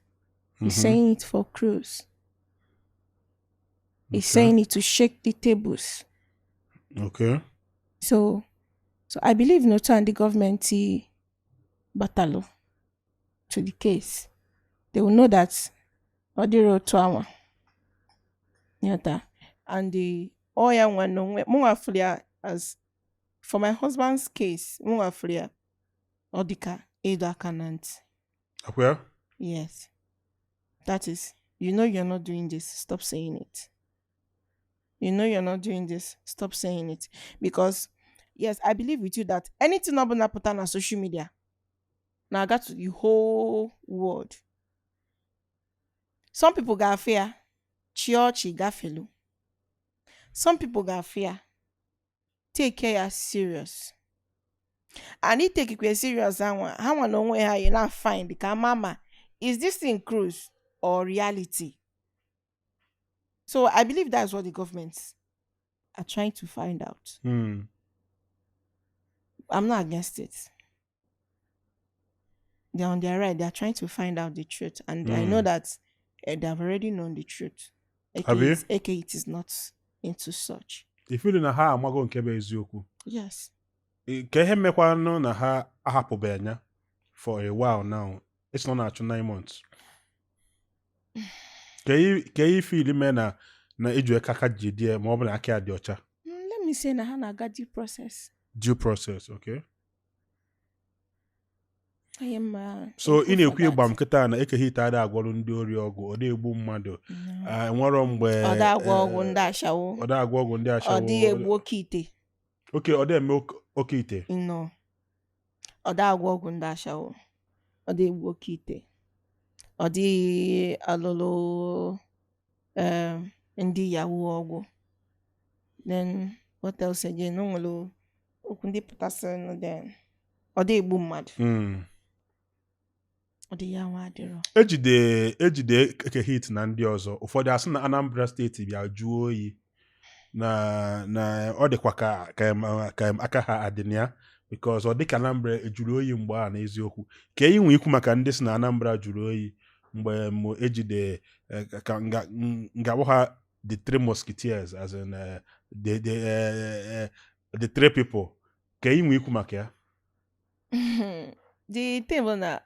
He's saying it for cruise. He's saying it to shake the tables. Okay. So I believe no time the government battle to the case. They will know that Odiro Tuama. Yata. And the oya one no as for my husband's case, Muafria Odika Ada Canant. Where? Yes. That is, you're not doing this, stop saying it. You're not doing this, stop saying it. Because yes, I believe with you that anything not put on social media. Now I got to the whole world. Some people got fear. Chiochi got felu. Some people got fear. Take care serious. And it take it serious. How one know where you not find because mama, is this thing cruise or reality? So I believe that's what the governments are trying to find out. I'm not against it. They're on their right. They're trying to find out the truth. And I know that they've already known the truth. Eke Hit is not into such. If you na ha amago nke be eziokwu. Yes. Ke ihe mekwanụ na ha ahapụbenya for a while now. It's not actually 9 months. Ke you feel me na eju ekaka jidie ma obu na aka adi ocha. Let me say na ha na due process. Due process, okay. I am so ị na-ekwu ịgba m kịta na Eke Hit ada agwọrụ ndị ori ọgwụ ọ na-egbu mmadụ nwere mgbe ọ da-agwọ ọgwụ ndị ashawo ọ dị egbu oke ite okay ọ da-eme oke ite no ọ da-agwọ ọgwụ ndị ashawo ọ dị egbu oke ite ọ dị alụlụ ndị yahoo ọgwụ then what else again no nwere okwu ndị pụtasịrị then ọ dị egbu mmadụ ejide Eke Hit na ndị ọzọ ụfọdụ asị na Anambra State bịa jụọ oyi na ọ dịkwa ka aka ha adị ya because ọ dịka Anambra ejuru oyi mgbe a n'eziokwu ka ị nwee ikwu maka ndị si na Anambra juru oyi mgbe ejide ka ngabụ ha the three musketeers as in the three people ka ị nwee ikwu maka ya the table na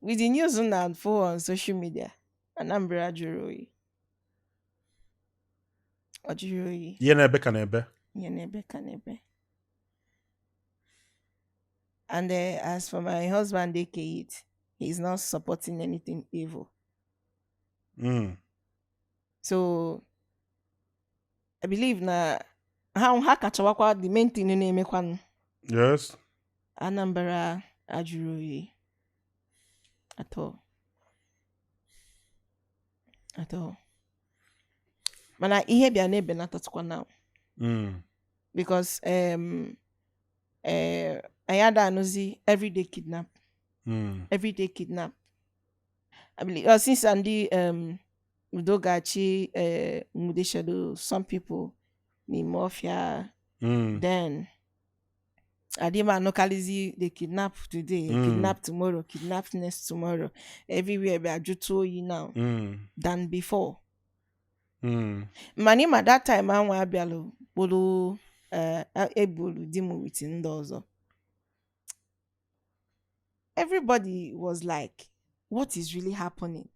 with the news now for on social media, Anambra juru oyi. Ojuru oyi. Yenebe kanebe. Yenebe kanebe. And as for my husband, Eke Hit, he's not supporting anything evil. So I believe na how kachawakwa the main thing in emekwan. Yes. Anambra ajuru oyi. At all. Mana ihe bia nebe na tatukwa now. Because ayada anuzi everyday kidnap. Everyday kidnap. I believe since Andy Udogachi Mudeshedo, some people ni mafia then Adima Nokalizi, they kidnap today, kidnap tomorrow, kidnap next tomorrow. Everywhere we are jutoyi now than before. Manima that time I want to bolo able dimu with indoors. Everybody was like, what is really happening?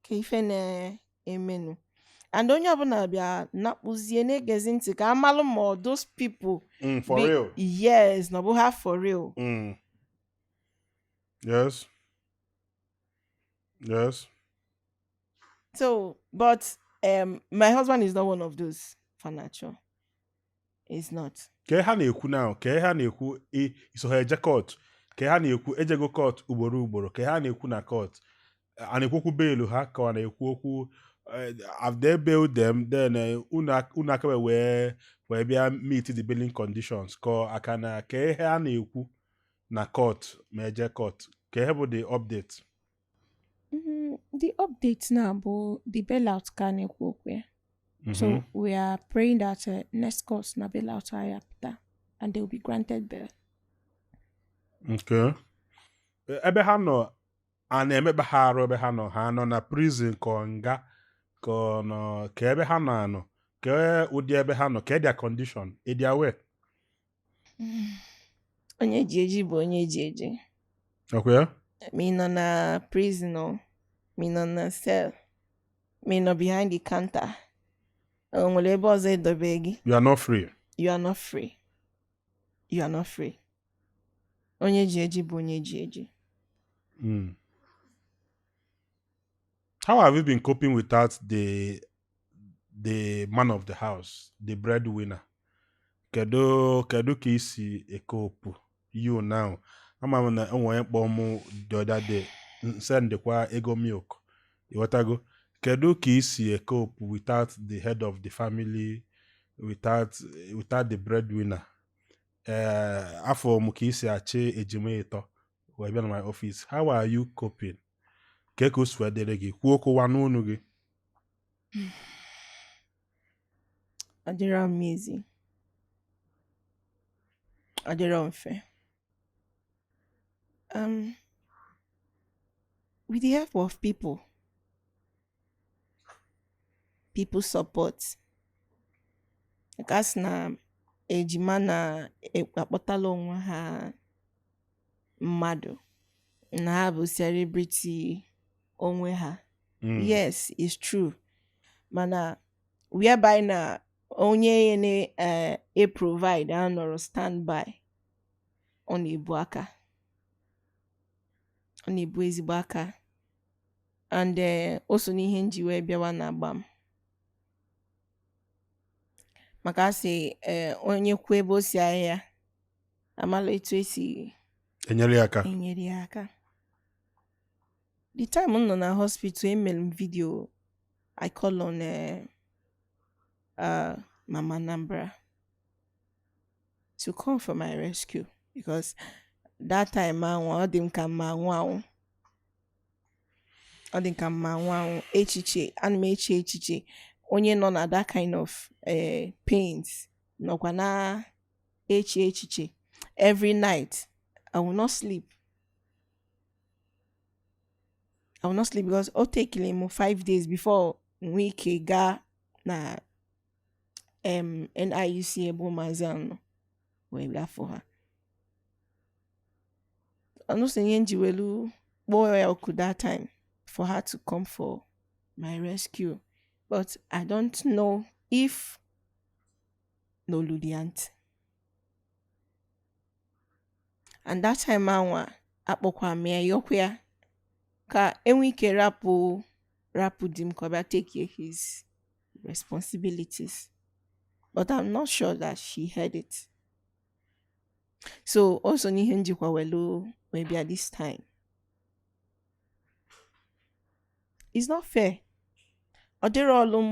Keifene emenu. And onye ọbụla bịa nakpụzie na-egezi ntị ka amalụ ma those people For real. Yes, na bụ ha for real. Yes. Yes. So, but my husband is not one of those financial. He's not. Ka ha na-ekwu now, ka ha na-ekwu iso ha eje court, ka ha na-ekwu ejego court ugboro ka ha na-ekwu na court. A na-ekwokwu bailu ha ka ọ na-ekwu okwu have they bailed them, then unu akabe wee bịa meet the bailing conditions ka aka na ka ha na-ekwu na court ma eje court ka bụ the update. The update now bụ the bailout ka na-ekwu okwu ya. So we are praying that next course na bailout ayapụta and they will be granted bail. Okay. Ebe ha nọ a na-emekpa ha arụ, ebe ha nọ na prison ka nga ka ebe ha nọ ka ụdị ebe ha nọ ka their condition their way. Onye ji eji bụ onye ji eji. Okay. Me nọ na prison o, me nọ na cell, me nọ behind the counter. Nwere ebe ọzọ edobe gị. You are not free. You are not free. You are not free. Onye ji eji bụ onye ji eji. How have you been coping without the man of the house, the breadwinner? Kedu ka isi ekopu you now? Ama na onwe kpọ mụ the other day sendekwa ego milk. Iwatago. Kedu ka isi ekopu without the head of the family, without the breadwinner? Afọ mụ ka isi achị ejime ịtọ wee bịa na my office. How are you coping? Ka o si dere gị kwuo okwu n'onu gị. Adịrọ m easy. Adịrọ mfe. With the help of people support. Because na ejima na akpọtala onwe ha mmadụ na ha bụ celebrity onwe ha. Yes, it's true. Mana whereby na onye na provide anọrọ standby ọ na-ebu aka. Ọ na-ebu ezigbo aka. And also n'ihe nji wee bịawa na agba m. Maka asị onye kwu ebe o si ahịa amala etu esi enyere ya aka. The time m nọ na hospital emere m video I call on Mama Anambra to come for my rescue because that time ọ dị m ka mma anwụ. Ọ dị ka mma anwụ echiche ana m echiche onye nọ na that kind of pains nọkwa na echiche every night. I will not sleep because o take him 5 days before we ga na NIUC ebe mazan wee bịa for her. Ano senye njiwelu kpọọ ya oku that time for her to come for my rescue. But I don't know if no Ludiant. And that time anwa akpọkwa me yokwa ka enwe ike rapu dim ka bịa take his responsibilities. But I'm not sure that she heard it. So also n'ihe njikwa welu maybe at this time. It's not fair. Ọ dịrọ ọlụ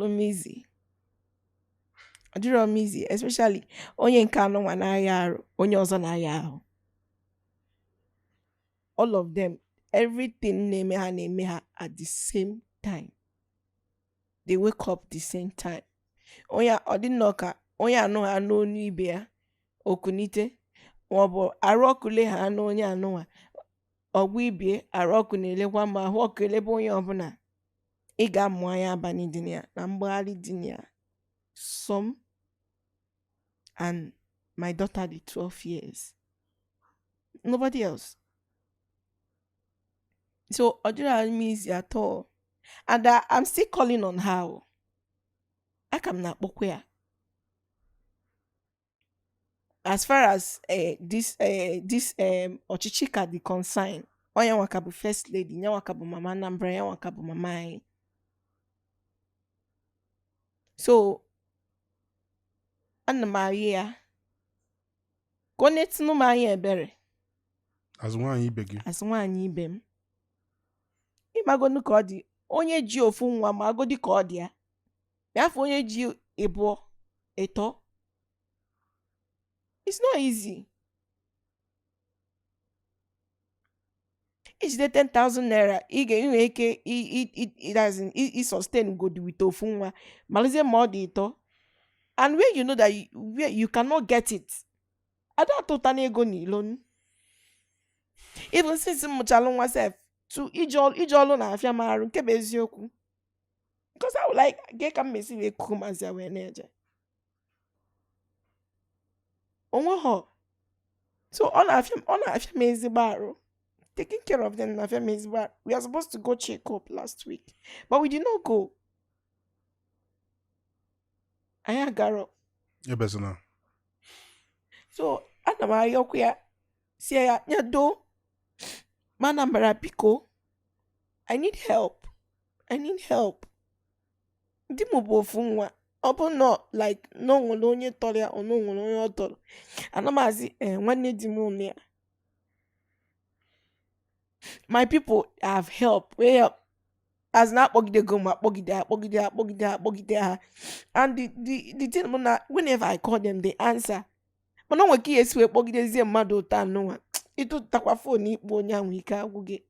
m easy. Ọ dịrọ m easy, especially onye nke anọ nwa na-aya arụ, onye ọzọ na-aya ahụ. All of them, everything na-eme ha at the same time. They wake up the same time. Onye ọ dị nnọọ ka onye anụ ha n'onu ibe ya okunite maọbụ arụ ọkụ le ha n'onye anụnwa ọgwụ ibie arụ ọkụ na-elekwa ma ahụ ọkụ elebe onye ọbụla ị ga-amụ anya abalị dị ya na mgbagharị dị ya. Some and my daughter the 12 years. Nobody else. So Odira means at all. And I'm still calling on her. I can not bokwea. As far as this Ochichika the consign, Oya wakabu first lady, nya wakabu mama Anambra, nya wakabu mama anyị. So ana m ayị ya ka ọ na-etinu m anya ebere As nwaanyị ibe gị. as nwaanyị ibe m. Ịmagonu ka ọ dị onye ji ofu nwa ma agodi ka ọ dị ya. Bịafụ onye ji ịbụọ ịtọ. It's not easy. Ijide 10,000 naira ị ga-enwe ike I sustain good with ofu nwa malizie ma ọ dị ịtọ. And when you know that you cannot get it, I don't totally ego n'ilo. Even since mụchalụ nwa sef to ije ọlụ na afịa marụ nke bụ eziokwu. Because I would like get ka mmesi wee kuku mazi wee na-eje. Onwe ho. So ọ na-afịa m ezigbo arụ. Taking care of them na afịa m ezigbo arụ. We are supposed to go check up last week, but we did not go. Anyị agara. Ebezina. So ana m ayọkwa ya si ya nyado mana mbara biko. I need help. Ndị m bụ ofu nwa. Ọ bụ nọ like no nwere onye tọrọ ya, ono nwere onye ọ tọrọ. Ana m asị nwanne di m ụnụ ya. My people have helped. We help. As na akpọgide go ma akpọgide ha. And the thing na whenever I call them they answer. Mana onwe ka esi wee kpọgidezie mmadụ ụta anụnwa. Ịtụ takwa phone ikpo onye ahụ ike agwụ gị.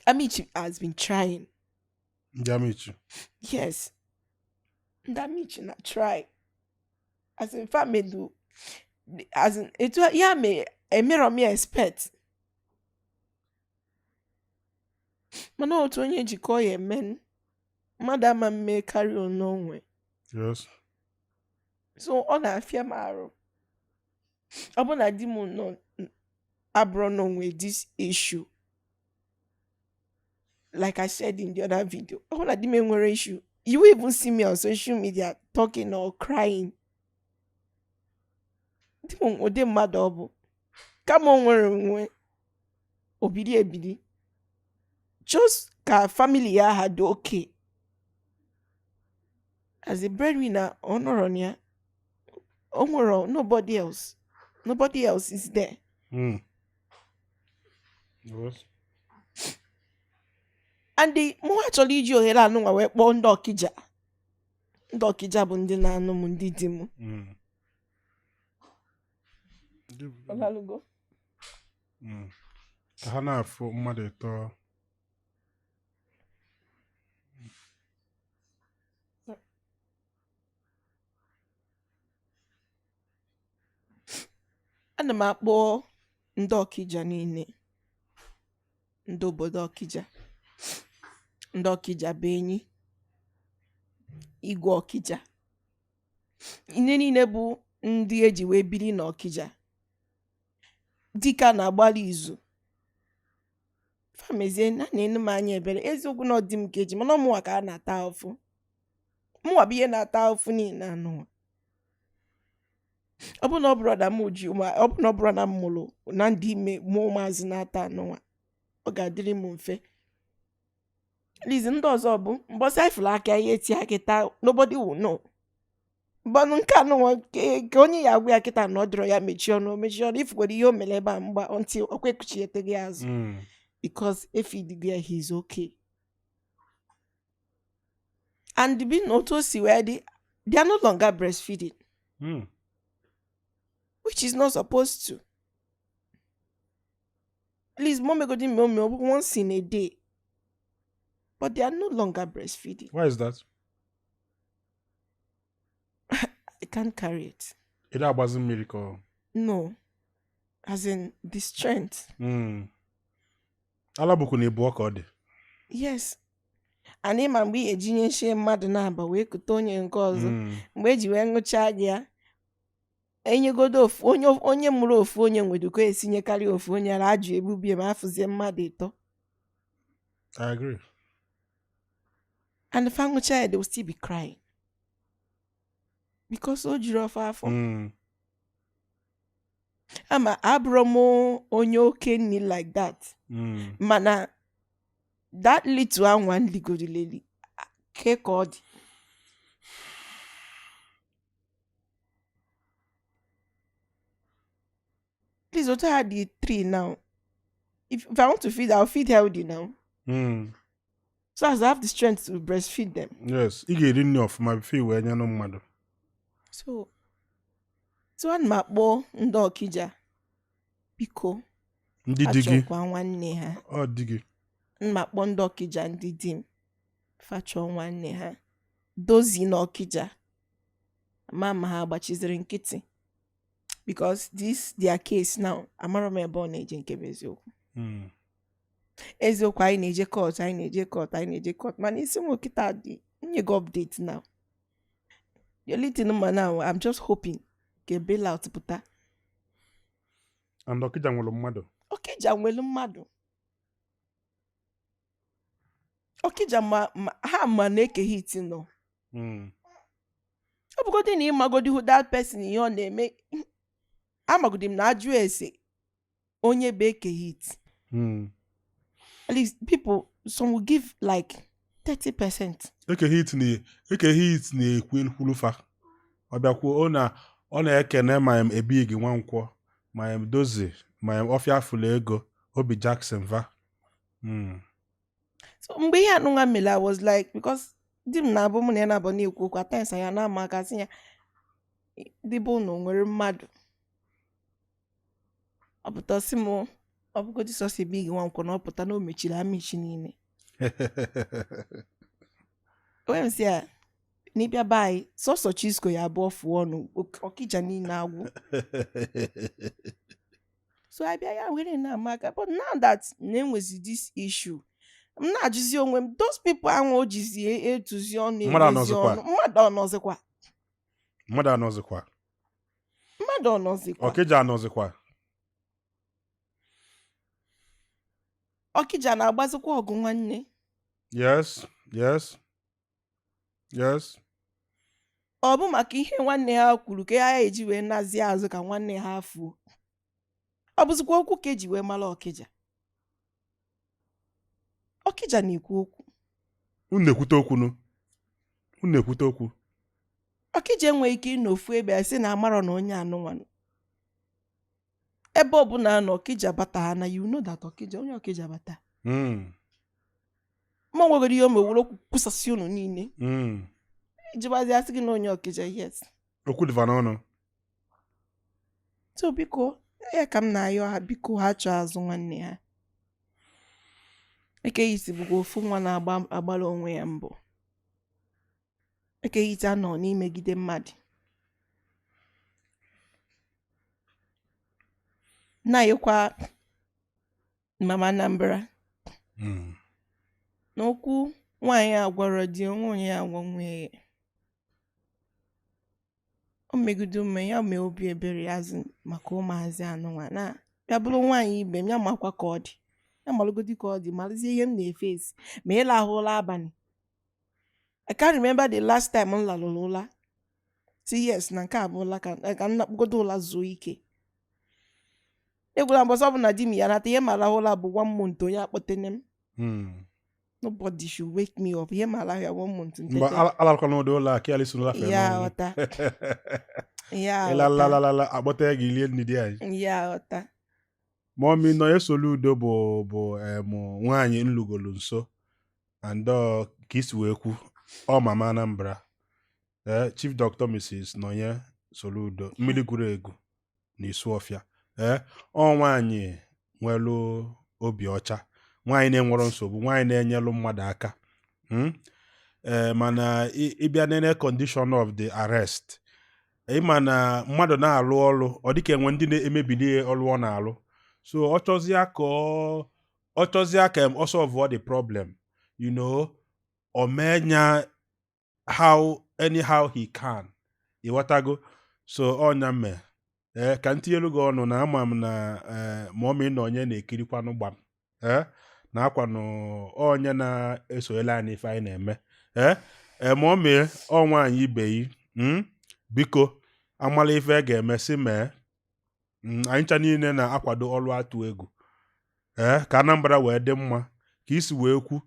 Amichi has been trying. Amichi. Yes. Amichi na try. As in fact me do. As in it ya me emero me expect. Mana otu onye jikọ ya emen. Mmadụ ama mme carry on n'onwe. Yes. So ọ na-afịa m arụ. Ọ bụ na di m nọ abụrụ n'onwe this issue. Like I said in the other video, ọ bụ na di m enwere issue. You will even see me on social media talking or crying. Di m ode mmadụ ọ bụ. Kama o nwere onwe obidi ebidi. Just ka family ya had okay. As a breadwinner, Onuorah, nobody else is there. Yes. And the more actually iji ohere anụnwa wee kpọọ ndị Okija. Ndị Okija bụ ndị na-anụ m ndị di m. Olalugo. Ka ha na-afụ mmadụ ịtọ. Ana m akpọ ndị Okija niile. Ndị obodo Okija. Ndị Okija bụ enyi. Igwe Okija. Ihe niile bụ ndị eji wee biri na Okija. Dịka na-agbalị izu. Famezie na enu m anya ebere. Eziokwu na ọ dị m ka eji mana ọmụnwa ka a na-ata ahụfụ. Mụnwa bụ ihe na-ata ahụfụ niile anụnwa. Ọ bụ na ọ bụrụ na m ji ọ bụ na ọ bụrụ na m mụrụ na ndị ime mụ maazị na-ata anụnwa. Ọ ga-adịrị m mfe. Liz ndị ọzọ bụ mbọsị ifụlụ aka ihe eti akịta nobody will know. Mbanụ nke anụnwa ka onye ya agwa ya kịta na ọ dịrọ ya mechie ọnụ ifugoro ihe o mere ebe a mgba until ọkwa ekuchiete gị azụ. Because if he there he's okay. And being otu si wee dị, they are no longer breastfeeding. Which is not supposed to. At least mom go once in a day. But they are no longer breastfeeding. Why is that? I can't carry it. It wasn't miracle. No. As in the strength. Alabuku na ebu ọka ọ dị. Yes. And ịma mgbe ejinye mmadụ na-aba wee kute onye nke ọzọ. Mgbe eji wee ṅụchaa gị ya. enyegodo ofu onye mụrụ ofu onye nweduko esinyekarị ofu onye ara ajụ ebubie ma afụzie mmadụ ịtọ. I agree. And the family child, they will still be crying. Because o jiri ofe afọ. Ama abromo onye okenni like that. Mana that little one ligodileli kekodi. Please, what are the three now? If I want to feed, I'll feed healthy now. So as I have the strength to breastfeed them. Yes, you get enough my feel when you're no mother. So one makbo ndo Okija biko achọkwa nwanne ha. Oh, digi. Makbo ndo Okija ndị dim fachọ nwanne ha. Dozi na Okija. Mama ha agbachiziri nkịtị. Because this their case now, amara m ebe ọ na-eje nke bụ eziokwu. Eziokwu anyị na-eje court, mana isi m okịta dị nye go update now. The only thing now, I'm just hoping ke bailout pụta. And Okija nwere mmadụ. Okija nwere mmadụ. Okija ha na Eke Hit nọ. Ọ bụgodị na ịmagodi who that person ihe ọ na-eme. Amagodi m na ajụ ese onye bụ Eke Hit. At least people, some will give like 30%. Eke Hit na-ekwu nkwulufa. Ọ bịakwuo ọ na-ekene ma em Ebig Nwankwọ, ma em Dozie, ma em Ọfịa Afụlụ Ego, Obi Jackson va. So mgbe ihe anụnwa mere, I was like, because di m na-abụ m na ya na-abụ na-ekwu okwu atens ya na-ama aka sị ya dị bụ na nwere mmadụ. Ọ pụta sị m ọ bụgodị sọsọ Ebig Nwankwọ na ọ pụta na o mechiri amichi niile. When si ya n'ịbịa bai sọsọ Chisco ya abụọ fụọ ọnụ Okija niile agwụ. So I bịa ya were na-ama aka, but now that na-enwezi this issue, m na-ajụzi onwe m, those people ahụ o jizi etuzi ọnụ emezi ọnụ. Mmadụ ọnọzikwa. Okija anọzikwa. Okija na-agbazikwa ọgụ nwanne. Yes. Ọ bụ maka ihe nwanne ha kwuru ka ya eji wee nazi azụ ka nwanne ha fuo. Ọ bụzikwa okwu ka eji wee mara Okija. Okija na-ekwu okwu. Unu na-ekwute okwu. Okija enweghị ike ịnọ ofu ebe a sị na amara na onye anụnwanụ. Ebe ọ bụ na Okija bata ha na you know that onye Okija bata. Ma nwegoro ihe o mewuru okwu kwụsasị unu niile. Ijibazi asị gị na onye Okija, yes. Okwu dịva n'ọnụ. So biko, ya ka m na-ayọ ha biko ha chọọ azụ nwanne ha. Eke Hit bụkwa ofu nwa na-agbara onwe ya mbọ. Eke Hit anọ n'imegide mmadụ. Na-ayọkwa Mama Anambra. N'okwu nwaanyị agwara di onwe ya agwa nwe ya. O megide ume ya mee obi ebere azụ maka ụmụazị anụnwa na ya bụrụ nwaanyị ibe m ya makwa ka ọ dị. Ya malụgodi ka ọ dị malụzie ihe m na-efesi ma ịla ahụla abalị. I can't remember the last time m lalụrụ ụla. Si yes na nke abụla ka m nakpugodo ụla zuo ike. Egwula mbọsọ bụ na di m ya nata ihe mara ụla bụ 1 month onye akpọtene m. Nobody should wake me up. Ihe mara ya 1 month. Mba alalụkwa n'ụdị ụlọ ka alisi n'ụla fe. Ya ọta. La akpọta gị ilie ndị anyị. Ya ọta. Mommy no Soludo bụ nwaanyị nlugolu nso and ka isi wee kwu ọ Mama Anambra. Chief Dr. Mrs. Nonye Soludo mmiri gụrụ egwu na Isuọfịa. Ọ nwaanyị nwelu obi ọcha, nwaanyị na-enwero nsogbu, nwaanyị na-enyelu mmadụ aka. Mana ịbịa nene condition of the arrest, ịma na mmadụ na-alụ ọlụ ọ dịka enwe ndị na-emebili ọlụ ọ na-alụ. So ọ chọzịa ka ọ solve the problem, you know, o menya anyhow he can. Iwatago. So ọnya me ka ntinyelu gị ọnụ na ama m na ma ọ ma ị na onye na-ekirikwanụ gbam na akwanụ onye na-esonyela anyị ife anyị na-eme ma ọ mee ọ nwaanyị ibe yi biko amala ife ga-eme si mee anyị ncha niile na-akwado ọrụ atụ egwu ka Anambra wee dị mma ka isi wee kwu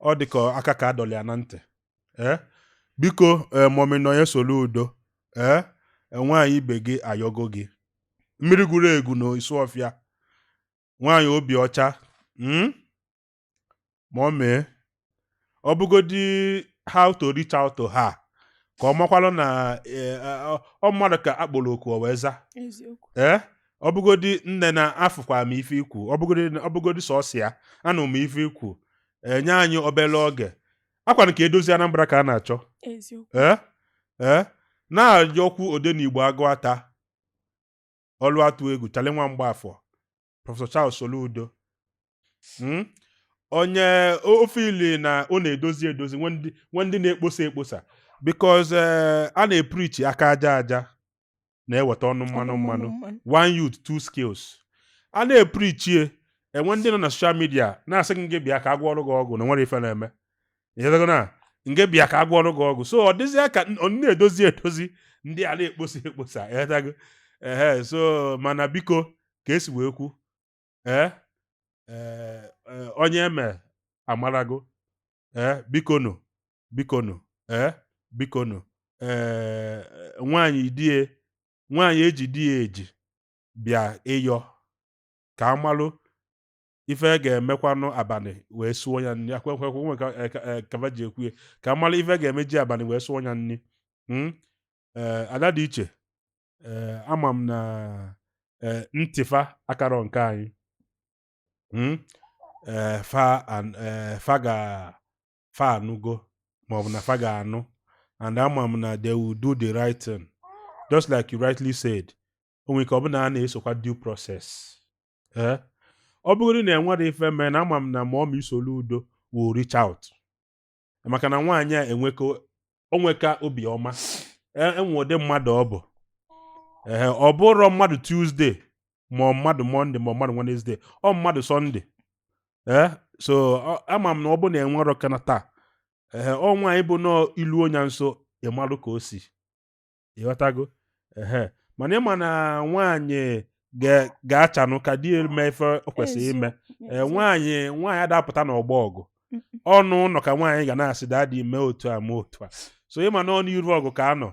ọ dị ka aka ka adọli ya na ntị biko mọmị na onye solu udo nwaanyị ibe gị ayọgo gị mmiri gụrụ egwu na Isuọfịa nwaanyị obi ọcha ma ọ mee ọ bụgodi how to reach out to her ka ọ makwalụ na ọ mmadụ ka akpọrọ oku o wee za ọ bụgodi nne na afụkwa m ife ikwu ọ bụgodi sọsọ ya anụ m ife ikwu nye anyị obere oge akwanụ ka edozi Anambra ka a na-achọ na-ajọkwu Odenigbo Agụata ọlụ atụ egwu chale nwa Mgbafọ Prọfesọ Charles Soludo onye ofe ili na ọ na-edozi nwe ndị na-ekposa because a na-eprichi aka aja na-eweta ọnụ mmanụ one youth two skills a na-eprichie enwe ndị nọ na social media na-asị gị bịa ka agwọ ọrụ gị ọgwụ na nwere ife na-eme na nge bịa ka agwọ ọrụ gị ọgwụ so ọ dịzịa ka ọ na-edozi ndị a na-ekposa ehetago so mana biko ka esi wee kwu onye eme amarago bikonu nwaanyị eji di ya eji bịa ịyọ ka amalụ ife ga-emekwanụ abalị wee sụọ ya nri kava ji ekwu ka amalụ ife ga-emeji abalị wee sụọ ya nri Adadicha ama m na ntifa akara nke anyị fa anụgo maọbụ na fa ga-anụ and ama m na they will do the right thing just like you rightly said o nwere ka ọ bụ na a na-esokwa due process ọ bụrụ na enwere ife mee na ama m na ma ọ ma Soludo will reach out maka na nwaanyị a onweka obiọma enwe ụdị mmadụ ọ bụ ọ bụrụ mmadụ Tuesday ma mmadụ Monday ma mmadụ Wednesday ọ mmadụ Sunday so ama m na ọ bụ na enwero kana taa ọ nwaanyị bụ nọ ilu onye nso ịmarụ ka o si ịghọtago mana ịma na nwaanyị ga-achanụ ka di eme ife o kwesịrị ime nwaanyị adapụta n'ọgbọ ọgụ ọnụ ụlọ ka nwaanyị ga na-asị dadị mee otu a mee otu a so ịma na ọnụ iru ọgụ ka anọ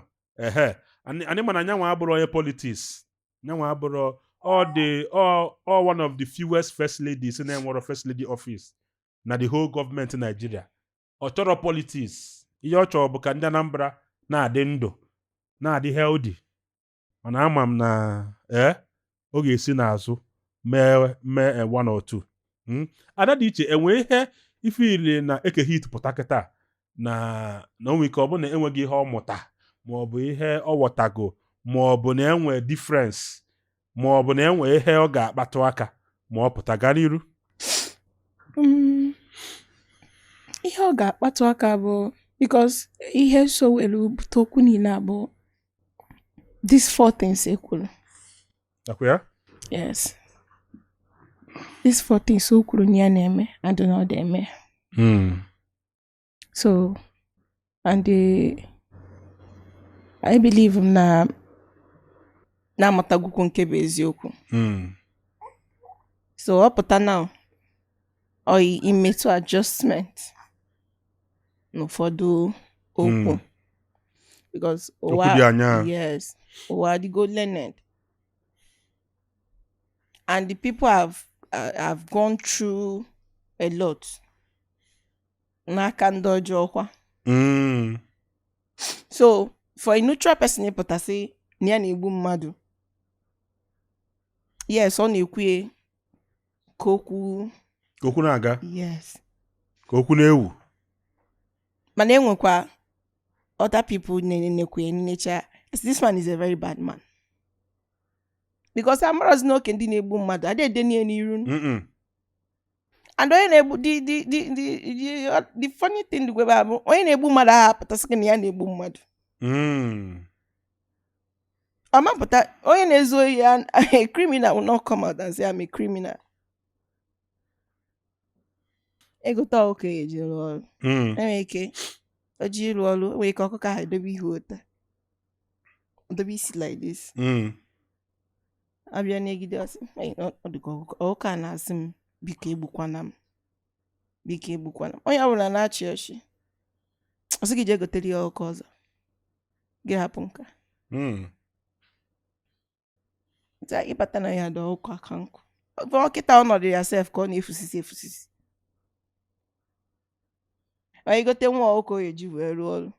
anyị ma na nyanwa abụrụ onye politiks nyanwa abụrụ one of the fewest first ladies na-enwero first lady office na the whole government Nigeria ọ chọrọ politiks ihe ọ chọrọ bụ ka ndị Anambra na-adị ndụ na-adị healthy mana ama m na ọ ga-esi n'azụ mee one or two Adadicha enwe ihe ife ile na Eke Hit pụta kịta na onwe ike ọ bụ na enweghị ihe ọ mụta maọbụ ihe ọ ghọtago maọbụ na enwe difference maọbụ na enwe ihe ọ ga-akpatụ aka ma ọ pụta gaa n'iru ihe ọ ga-akpatụ aka bụ because ihe so were bute okwu niile abụ these four things ekwuru. Yes. These four things o kwuru na ya na-eme and na ọ na-eme. So and I believe na amụtagwukwu nke bụ eziokwu. So ọ pụta now ọ imetụ adjustment n'ụfọdụ okwu because yes ụwa adịgo learned and the people have gone through a lot n'aka ndị ọjọọ kwa. So for a neutral person ịpụta sị na ya na-egbu mmadụ yes ọ na-ekwu ka okwu na-aga yes ka okwu na-ewu mana enwekwa other people na-ekwu nature this man is a very bad man because amarozi na oke ndị na-egbu mmadụ adịde n'iru and onye na-egbu the funny thing bụ onye na-egbu mmadụ ahụ apụtasị na ya na-egbu mmadụ Amapụta onye na-ezu ohi ya a criminal will not come out and say I'm a criminal. Egota ọkụkọ eji rụọ ọrụ. Enwere ike o ji rụọ ọrụ enwere ike ọkụkọ ahụ edobe ihe ụta. Edobe isi like this. Abịa n'egide ọsị ọ dịka ọkụkọ a na-asị m biko egbukwana m. Biko egbukwana m. Onye ọbụla na-achị ọchị. Ọ sị gị jee gotere ya ọkụkọ ọzọ. Gị hapụ nka. Ịbata na ya dọọ ụkọ aka nkụ. Ọkịta ọnọdụ ya sef ka ọ na-efusisi. Onye gote nwa ọkụkọ eji wee rụọ ọrụ.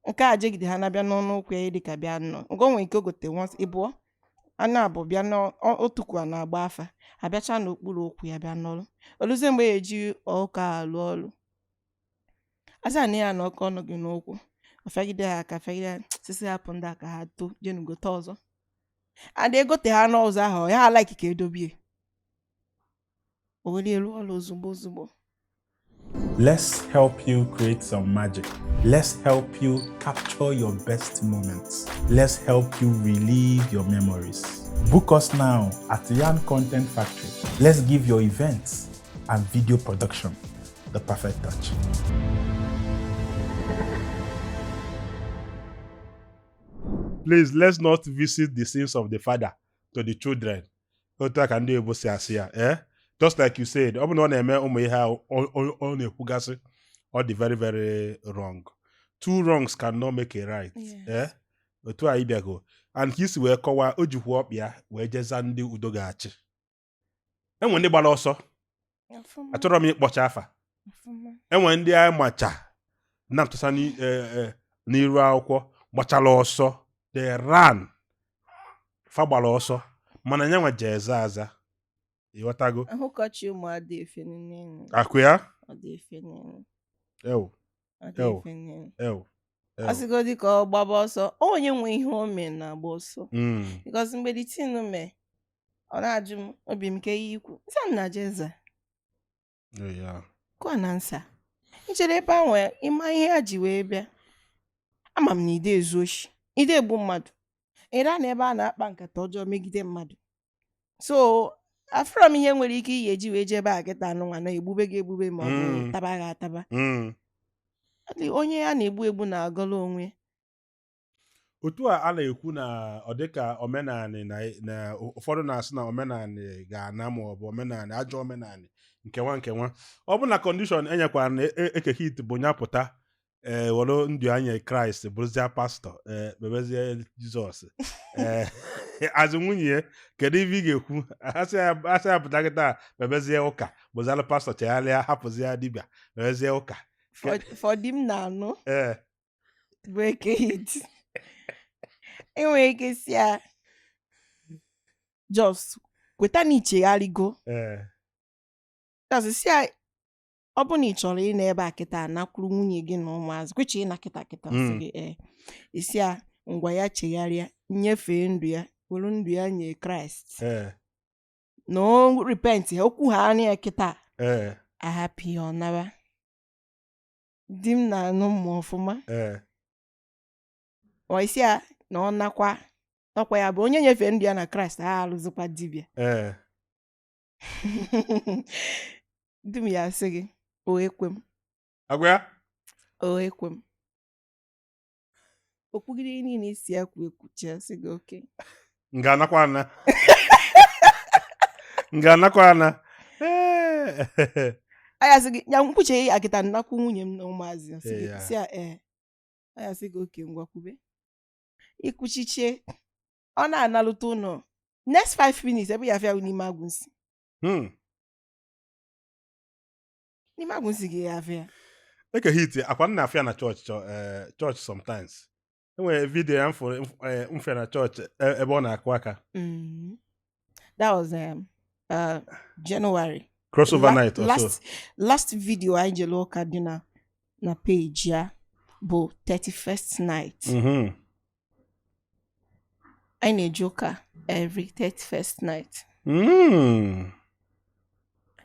Nke a jegide ha na-abịa n'ọnụ ụkwụ ya dịka bịa nnọọ. Nke o nwere ike o gote ịbụọ. Anụ abụ bịa n'otukwu na-agba afa. Abịacha n'okpuru okwu ya bịa n'ọrụ. Oluzie mgbe ya eji ọkụkọ alụ ọrụ. Asa na ya na ọkụkọ ọnụ gị n'okwu. Ọfagide ha aka fagide ha sisi hapụ ndị aka ha too jenu gote ọzọ. Ada egote ha n'ọzọ ahụ ya ala ikike edobie. O were elu ọrụ ozugbo. Let's help you create some magic. Let's help you capture your best moments. Let's help you relive your memories. Book us now at Yarn Content Factory. Let's give your events and video production the perfect touch. Please, let's not visit the sins of the father to the children. Otu ka ndị Igbo si asị ya, just like you said, ọ bụ na ọ na-eme ụmụ ihe ọ na-ekwugasị, ọ dị very very wrong. Two wrongs cannot make a right. Otu a ịbịago. And ka isi wee kọwaa o jikwa ọkpị ya wee jeza ndị udo ga-achị. Enwe ndị gbara ọsọ. Achọrọ m ịkpọcha afa. Enwe ndị anyị macha na-atụsa n'iru akwụkwọ gbachala ọsọ. They ran. Fa gbara ọsọ. Mana nyanwa jeze aza. Ịghọtago? Ahụkọchi ụmụada efe nene. Akụ ya? Ọ dị efe nene. Ew. Asịgo dịka ọ gbaba ọsọ. Onye nwe ihe o mee na-agba ọsọ. Because mgbe dị tinu mee, ọ na-ajụ m obi m ke ihe ikwu. Nsa m na jeza. Kwa na nsa. Nchere ebe ahụ ịma ihe a ji wee bịa. Ama m na ide ezu oshi. Ide egbu mmadụ. Ịra na ebe a na-akpa nkata ọjọọ megide mmadụ. So, afọrọ m ihe nwere ike iyi eji wee jebe akịta anụnwa na egbube gị egbube ma ọ bụ taba gị ataba. Onye a na-egbu na-agọla onwe. Otu a na-ekwu na ọ dịka omenanị na ụfọdụ na-asị na omenanị ga-ana ma ọ bụ omenanị ajọ omenanị nkewa. Ọ bụ na kọndishọn enyekwara na Eke Hit bụ nyapụta were ndụ anya Kraịst bụrụzie pastọ bebezie Jizọs. Azụ nwunye kedu ibe ị ga-ekwu asị ya pụta kịta bebezie ụka bụzalụ pastọ chegharịa hapụzie dibịa bebezie ụka. Fọdụ m na-anụ bụ Eke Hit. Enwere ike si ya just kweta na ichegharịgo. Si ya ọ bụ na ị chọrọ ị na ebe a kịta nakwuru nwunye gị na ụmụazị kweche ị na kịta sị gị isi ya ngwa ya chegharịa nyefee ndụ ya were ndụ ya nye Kraịst no repent okwu ha anya ya kịta ahapụ ya ọ nara. Di m na-anụ m ọfụma ọ isi ya na ọ nakwa ya bụ onye nyefee ndụ ya na Kraịst ha alụzikwa dibịa. Di m ya sị gị o ekwe m. Agwa ya? O ekwe m. Okwugide niile isi ya ekwuchi ya sị gị oke. Nga ana. Aya sị gị ya nkwuche ya akịta nnakwu nwunye m na ụmụazị si ya aya sị gị oke ngwakwube. Ikwuchiche ọ na-analụta ụlọ next 5 minutes ebe ya afịa n'ime agwụnsị. N'ime agwụnsị gị ya afịa. Eke Hit akwa nna afịa na church sometimes. Enwere video ya mfe na church ebe ọ na-akụ aka. That was January. Crossover night also. Last video I jelo ụka dị na page ya bụ 31st night. I na-eje ụka every 31st night.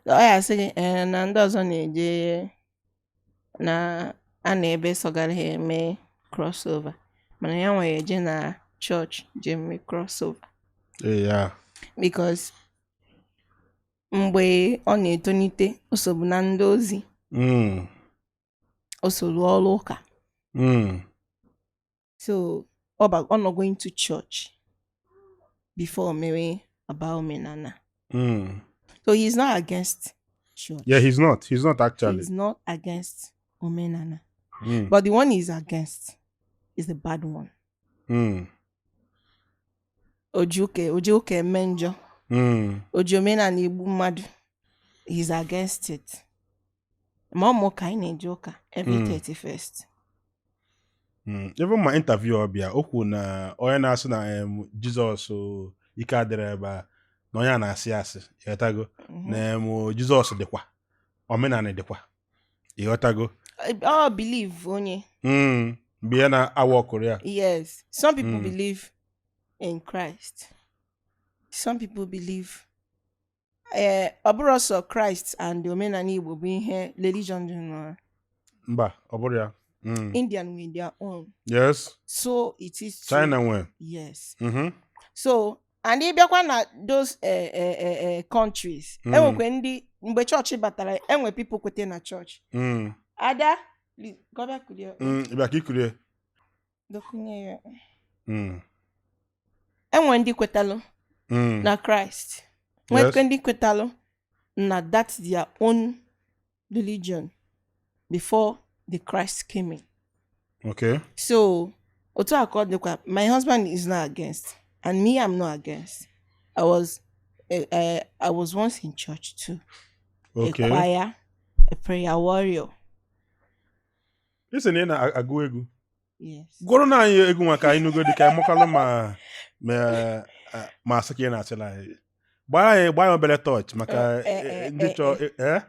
Ọ ya sị gị na ndị ọzọ na-eje na a na-ebe sọgara ha eme crossover mana ya nwere eje na church jeme crossover Yeah. because mgbe ọ na-etonite o sobu na ndị ozi o so rụọ ọrụ ụka so ọ nọ going to church before mewe about omenala so he's not against church. Yeah, he's not actually. He's not against omenala but the one he's against is the bad one. Oji ụka eme njọ oji omenala igbu mmadụ. He's against it. Ma ọmụ ka anyị na-eje ụka every 31st. Even my interview ọbịa okwu na onye na-asị na Jizọs ike adịrị ebe a na onye a na-asị asị ịghọtago na Jizọs dịkwa omenala dịkwa ịghọtago Oh, believe onye. Mgbe ya na-awa Korea. Yes, some people believe in Christ. Some people believe ọ bụrụ ọsọ Christ and the omenala Igbo bụ ihe religion dị na Mba, ọ bụrụ ya. Indian with their own. Yes. So it is true. China nwe. Yes. So and ịbịakwa na those countries enwekwe ndị mgbe chọọchị batara enwe people kwete na church. Ada go back to the Ịbịa ka ikurie. dokunye ya. Enwe ndị kwetalụ na Christ. Nwekwe ndị kwetalụ na that's their own religion before the Christ came in. Okay. So otu akọ dịkwa my husband is not against and me I'm not against. I was once in church too. Okay. A choir, a prayer warrior. Isi na ị na-agụ egwu. Yes. Gụrụ na anyị egwu maka anyị nugo dịka ịmụkalụ ma asị ka ị na-achịla anyị. Gbaa anyị obere touch maka ndị chọọ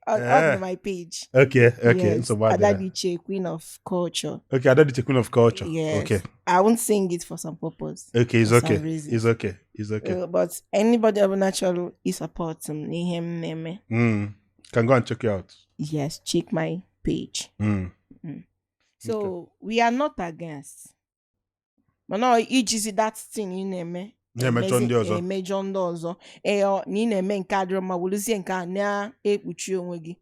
On my page. Okay. Yes. So bad. Adadicha, Queen of Culture. Okay, Adadicha, Queen of Culture. Yes. Okay. I won't sing it for some purpose. Okay, it's for okay. some reason. It's okay. It's okay. But anybody of natural is support him. Can go and check you out. Yes, check my page. So we are not against. But no, each is that thing in eme. Emejọ ndị ọzọ. Emejọ ndị ọzọ. Na ị na-eme nke adịrọ ma wuluzie nke a na-ekpuchi onwe gị.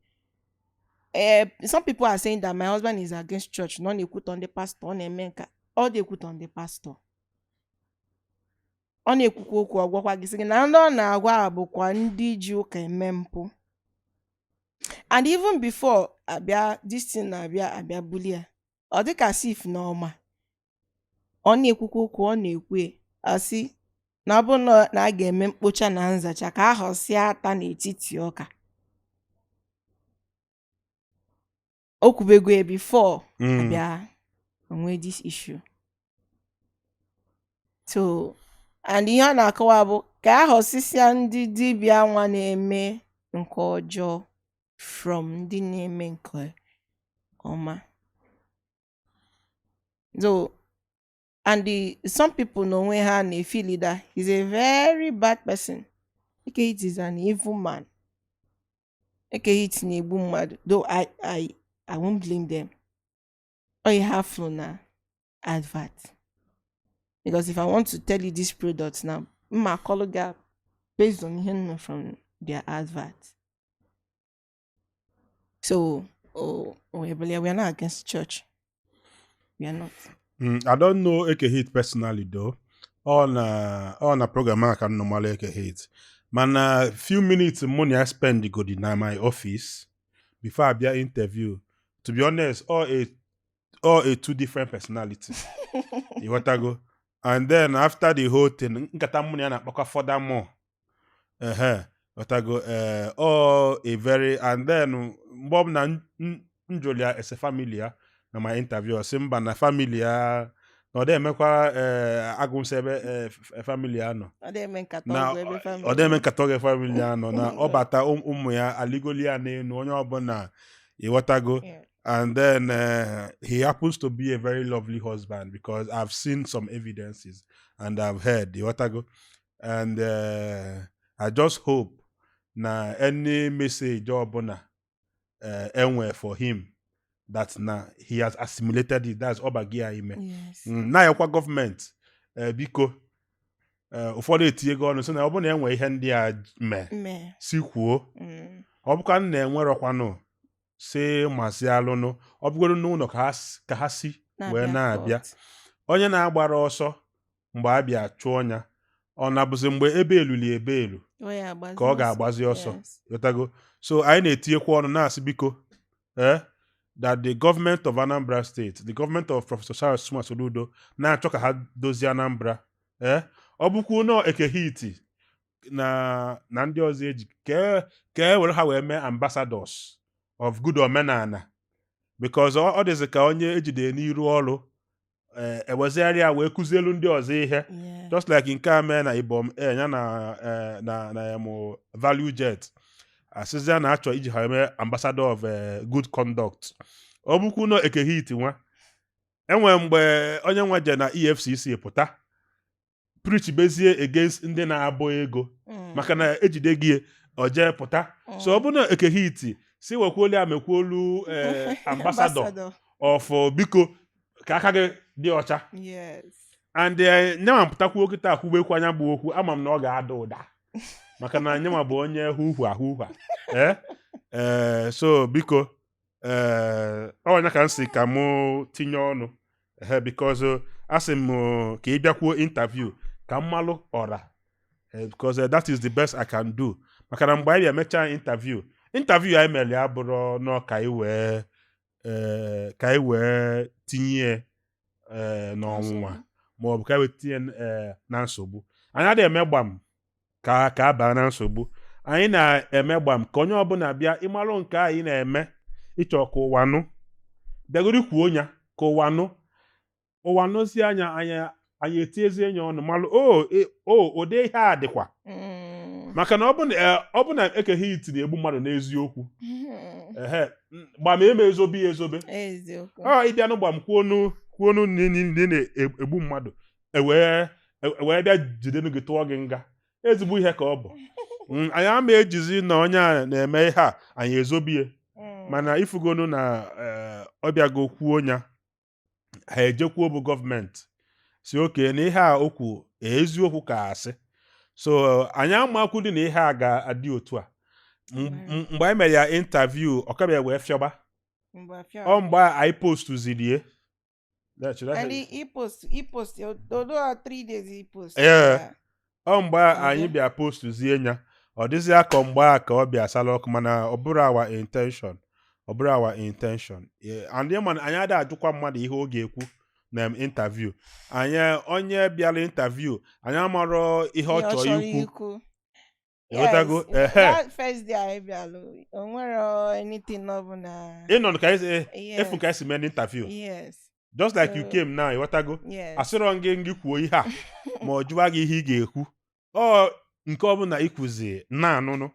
Some people are saying that my husband is against church. No, na-ekwut on the pastor. Ọ na-eme nke ọ na-ekwut on the pastor. Ọ na-ekwukwa okwu ọgwakwa gị sị gị na ndị ọ na-agwa bụkwa ndị ji ụka eme mpụ. And even before abịa this thing abịa bulia. Ọ dịka sif n'ọma. Ọ na-ekwukwa okwu ọ na-ekwe asị na ọ bụ na a ga-eme mkpocha na nzacha ka a họsịa ata n'etiti ọka. O kwubego before abịa onwe this issue. So and ihe ọ na-akọwa bụ ka a họsịsịa ndị dibịa nwa na-eme nke ọjọọ from ndị na-eme nke ọma. So and some people know when he feel that he's a very bad person. Eke Hit is an evil man. Eke Hit na egbu mmadụ. Though I won't blame them. All you have flow na advert. Because if I want to tell you this product now, my color gap based on him from their advert. So we are not against church. We are not. I don't know Eke Hit personally though. On a program I can normally Eke Hit. Man, few minutes money I spend go in my office before I be an interview. To be honest, all a two different personalities. You want to go? And then after the whole thing, nkata money and I furthermore. What I go? All a very and then Bob na Njolia as a familiar. Na my interview simba na familia no dey mekwa agum sebe familia no Ọ dị nkatọ familia no na ọbata ụmụ ya aligolia na enu onye ọbụla iwatago and then he happens to be a very lovely husband because I've seen some evidences and I've heard iwatago and I just hope na any message ọbụla enwe for him that now he has assimilated it. That's Obagia ime. Yes. Now your government biko ụfọdụ etinyego ọnụ sị na ọ bụ na enwe ihe ndị a si kwuo ọ bụkwa na enwerọkwanụ si masị alụnụ ọ bụgoro n'ụlọ ka ha si wee na-abịa onye na-agbara ọsọ mgbe a bịa chụọ ọnya ọ na-abụzi mgbe ebe eluli ebe elu ka ọ ga-agbazi ọsọ yotago so anyị na-etinyekwa ọnụ na-asị biko that the government of Anambra State, the government of Professor Charles Soludo na-achọ ka ha dozie Anambra ọ bụkwa na Eke Hit na ndị ọzọ eji ka e were ha wee mee ambassadors of good omenala because ọ dịzị ka onye ejide n'iru ọrụ ewezigharị ya wee kụzielu ndị ọzọ ihe just like nke a mee na Ibom ya na value jet asịzịa na-achọ iji ha eme ambassador of good conduct ọ bụkwa na Eke Hit nwa enwe mgbe onye nwe je na EFCC pụta preach bezie against ndị na-abụ ego maka na ejide gị oje pụta so ọ bụ na Eke Hit si wekwolu ya mekwolu ambassador of biko ka aka gị dị ọcha and nyanwa pụtakwu okịta akwụgbekwu anya bụ okwu ama m na ọ ga-ada ụda maka na nyanwa bụ onye hụhwa so biko ọnya ka m si ka mụ tinye ọnụ because asị m ka ị bịakwuo interview ka mmalụ ọra because that is the best I can do maka na mgbe anyị bịa mechaa interview anyị mere ya bụrụ nọ ka anyị wee tinye n'ọnwụnwa maọbụ ka anyị wee tinye na nsogbu anyị adịghị eme gbam ka a baa na nsogbu anyị na-eme gbam ka onye ọbụla bịa ịmalụ nke anyị na-eme ịchọ ka ụwanụ bịagoro kwuo ya ka ụwanụzi anya anyị etiezi enye ọnụ malụ ode ihe a dịkwa maka na ọ bụ na Eke Hit na-egbu mmadụ n'eziokwu gbam ezobe ya ezobe ịbịanụ gbam kwuonu na-egbu mmadụ ewee bịa jidenu gị tụọ gị nga ezigbo ihe ka ọ bụ anyị ama ejizi na onye a na-eme ihe a anyị ezobie mana ifugonu na ọbịago kwuo ya ha ejekwuo bụ gọọmenti si oke na ihe a okwu eziokwu ka asị so anyị amakwu dị na ihe a ga-adị otu a mgbe anyị mere ya interview ọkabịa wee fịọba ọ mgbe anyị postuzirie ọ mgbe anyị bịa postuzie ya ọ dịzị aka mgbe a ka ọ bịa sala ọkụ mana ọ bụrụ our intention and anyị adịghị ajụkwa mmadụ ihe ọ ga-ekwu na interview anyị onye bịara interview anyị amarọ ihe ọ chọrọ ikwu Yes, that first day I bịalụ o nwere anything ọbụla ịnọ ka efu ka esi mee interview just like you came now ịghọtago asịrọ gị kwuo ihe a ma ọ jụwa gị ihe ị ga-ekwu ọ nke ọbụla ikwuzi na-anụnụ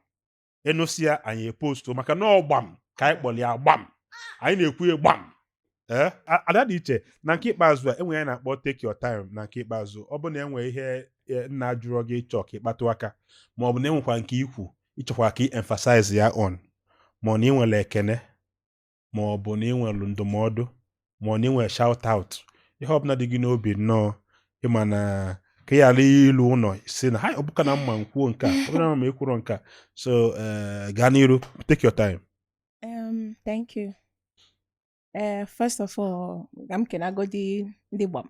enụsịa anyị epostu maka na ọgbam ka anyị kpọrọ ya gbam anyị na-ekwu gbam Adadicha na nke ikpeazụ a enwe ya na-akpọ take your time na nke ikpeazụ ọ bụ na enwe ihe nna jụrụ gị ịchọ ka ịkpatụ aka ma ọ bụ na enwekwa nke ikwu ịchọkwa ka ị emphasize ya on ma ọ na ịnwere ekene ma ọ bụ na ịnwere ndụmọdụ ma ọ na ịnwere shout out ihe ọbụla dị gị n'obi nnọọ ịma na ka ya ala ilu ụlọ si na ha ọ bụka na mma nkwuo nke a ọ bụla ma ekwuro nke a so gaa n'iru take your time. Thank you. First of all, I'm kenagodi ndị gbam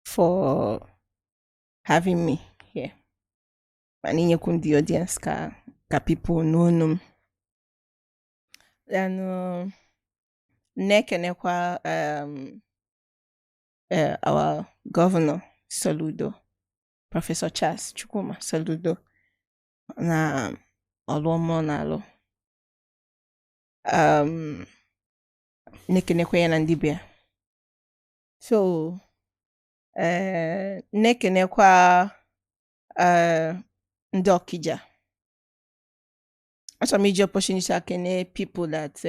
for having me here. And inyekwu the audience ka people know. And nekenekwa our governor Soludo, Professor Charles Chukwuma Soludo na ọlụọma na alụ. Nekenekwa ya na ndị bịa. So nekenekwa ndị Okija. Achọrọ m iji opportunity akene people that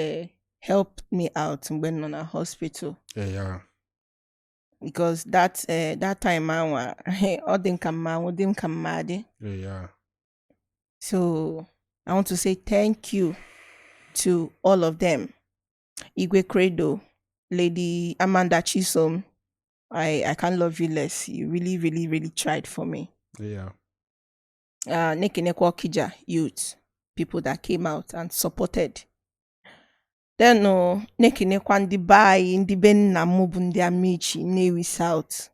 helped me out mgbe nọ na hospital. Yeah. Because that time ọ dị nka mma, ọ dị nka mma dị. Yeah. So I want to say thank you to all of them. Igwe Credo, Lady Amanda Chisom, I can't love you less. You really, really, really tried for me. Yeah. Nekinekwa Okija youth, people that came out and supported. Then no Nekinekwa ndi bai ndi ben na mubu ndi amici Newi South.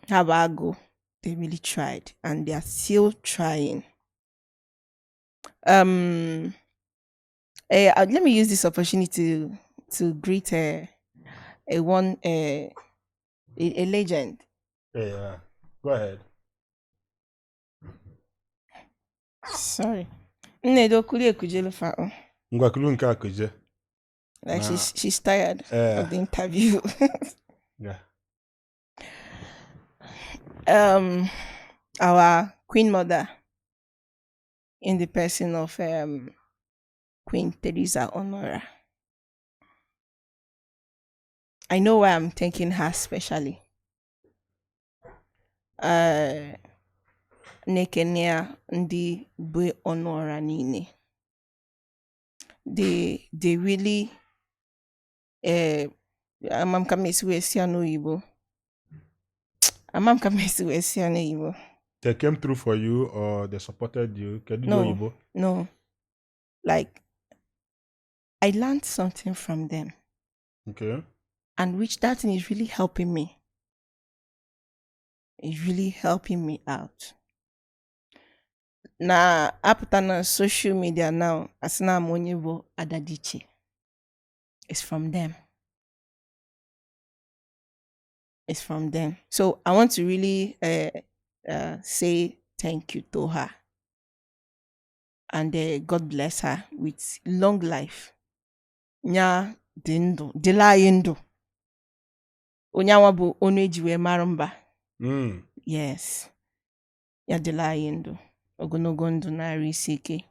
Habago, they really tried and they are still trying. Let me use this opportunity to greet a legend. Yeah. Go ahead. Sorry. Nnedo Kulie Kujelu fa. Ngwakulu nke akuje. Like she's tired of the interview. Yeah. Our Queen Mother, in the person of Queen Theresa Onuorah. I know why I'm thanking her specially. Nekenia ndi Bwe Onuorah nini. They really amam kamesi wesiano Igbo. Amam kamesi wesiano Igbo. They came through for you or they supported you? No. Like, I learned something from them. Okay. And which that thing is really helping me. It's really helping me out. Na apụta na social media now, asina amonye bo Adadicha. It's from them. It's from them. So I want to really say thank you to her. And God bless her with long life. Nya dindo, dilayendo. Onyawa bu onu ejiwe maramba. Yes. Ya dilayendo. Ogonogo ndụ narị isi ike.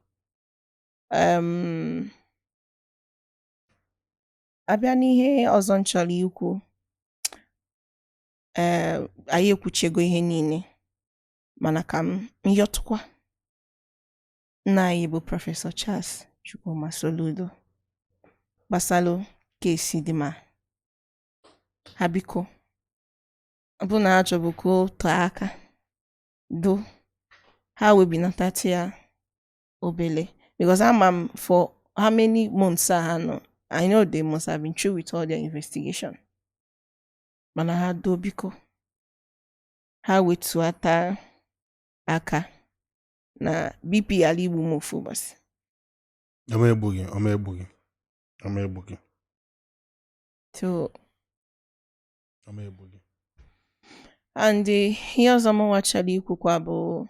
Abịa n'ihe ọzọ nchọrọ ikwu. Anyị ekwuchego ihe niile. Mana ka m nyọtụkwa. Nna anyị bụ Prọfesọ Charles Chukwuma Soludo. Gbasalụ kesi dị ma. Ha biko. Ọ bụ na achọbụ ka o tọọ aka. Do. How will be not that here, obele? Because I'm for how many months I know they must have been through with all their investigation. Mana ha do biko. Ha wait to ata aka na BP ali bumofu bas. Amebugi. So Amebugi. and here's a more actually kukwabo.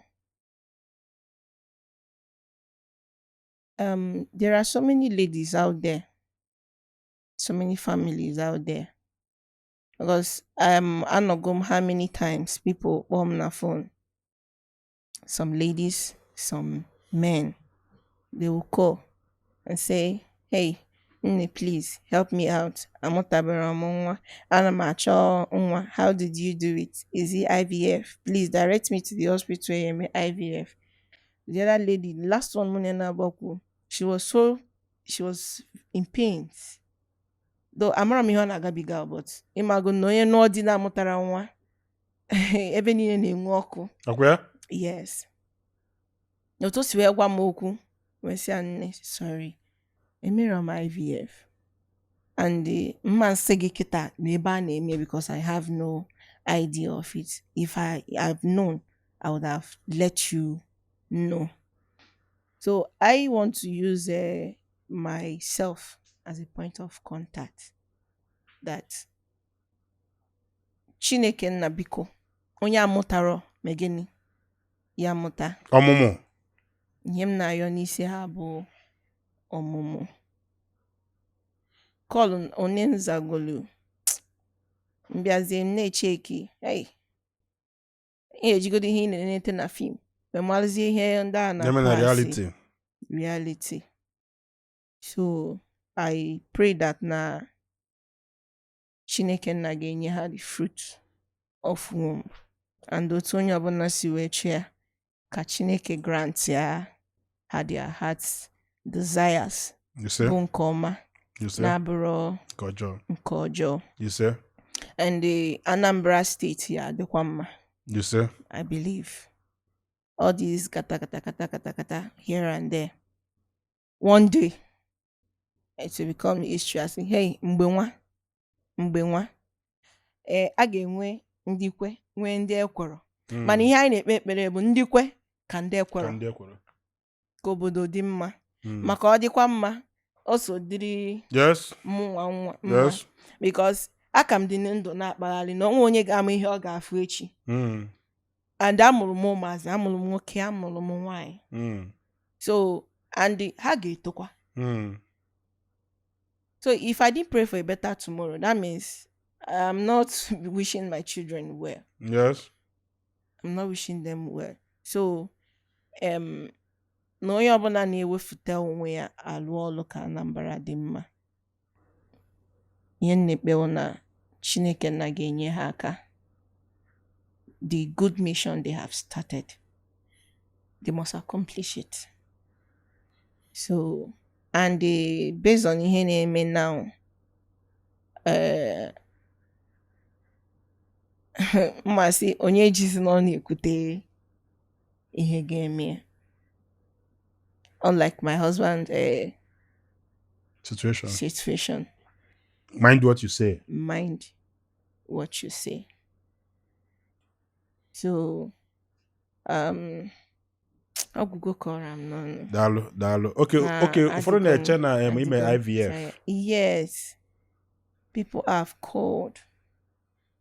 There are so many ladies out there, so many families out there. Because I know how many times people on my phone. Some ladies, some men, they will call and say, "Hey, please help me out. I'm not How did you do it? Is it IVF? Please direct me to the hospital IVF." The other lady, the last one, she was in pains. Though amara mi hona gabiga, but imago no ye no di na mutara nwa. Ebe niile na-enwe ọkụ. Okay. Yes. No to siwe gwa m okwu. We say sorry. Emere my IVF. And the man say kita na ebe a na-eme because I have no idea of it. If I have known, I would have let you know. So I want to use myself as a point of contact. That Chineke nna biko onye amụtaro megeni ya mụta. Ọmụmụ. Ihe m na-ayọ n'isi ha bụ ọmụmụ. Call onye nzagolu. Mbiazie m na-echeki. Hey. Ihe jigodi ihe na-enete na film. Memalizie ihe ndị a na reality. So I pray that na Chineke nna ga-enye ha the fruit of womb. And otu onye ọbụla si wee chee ka Chineke grant ya ha their hearts desires. You say? Bụ nke ọma. You say? Na-abụrụ nke ọjọọ. nke ọjọọ. You say? and the Anambra State here, the Kwama, You see? I believe. All these kata here and there. One day, it will become history. I say, hey, mgbenwa. A ga-enwe ndị kwe, nwee ndị ekworo. Mana ihe anyị na-ekpe ekpere bụ ndị kwe ka ndị ekworo. Ka obodo dị mma. Maka ọ dịkwa mma, o so dịrị mụnwa mma. Yes. Because aka m dị ndụ na-akpagharị na onwe onye ga-ama ihe ọ ga-afụ echi. And amụrụ m ụmụazị, amụrụ m nwoke, amụrụ m nwaanyị. So, and ha ga-etokwa. So if I didn't pray for a better tomorrow, that means I'm not wishing my children well. Yes. I'm not wishing them well. So, na onye ọbụla na-ewefute onwe ya alụ ọlụ ka Anambra dị mma. Ihe nnekpewo na Chineke na ga-enye ha aka. The good mission they have started, they must accomplish it. So, and based on ihe na-eme now, mmasị onye jizi na ọ na-ekwute ihe ga-eme. Unlike my husband situation. Mind what you say. Mind what you say. So, ọgwụgwọ kọrọ m n'ọnụ. Daalụ. Okay. Ụfọdụ na-eche na ime IVF. Yes. People have called.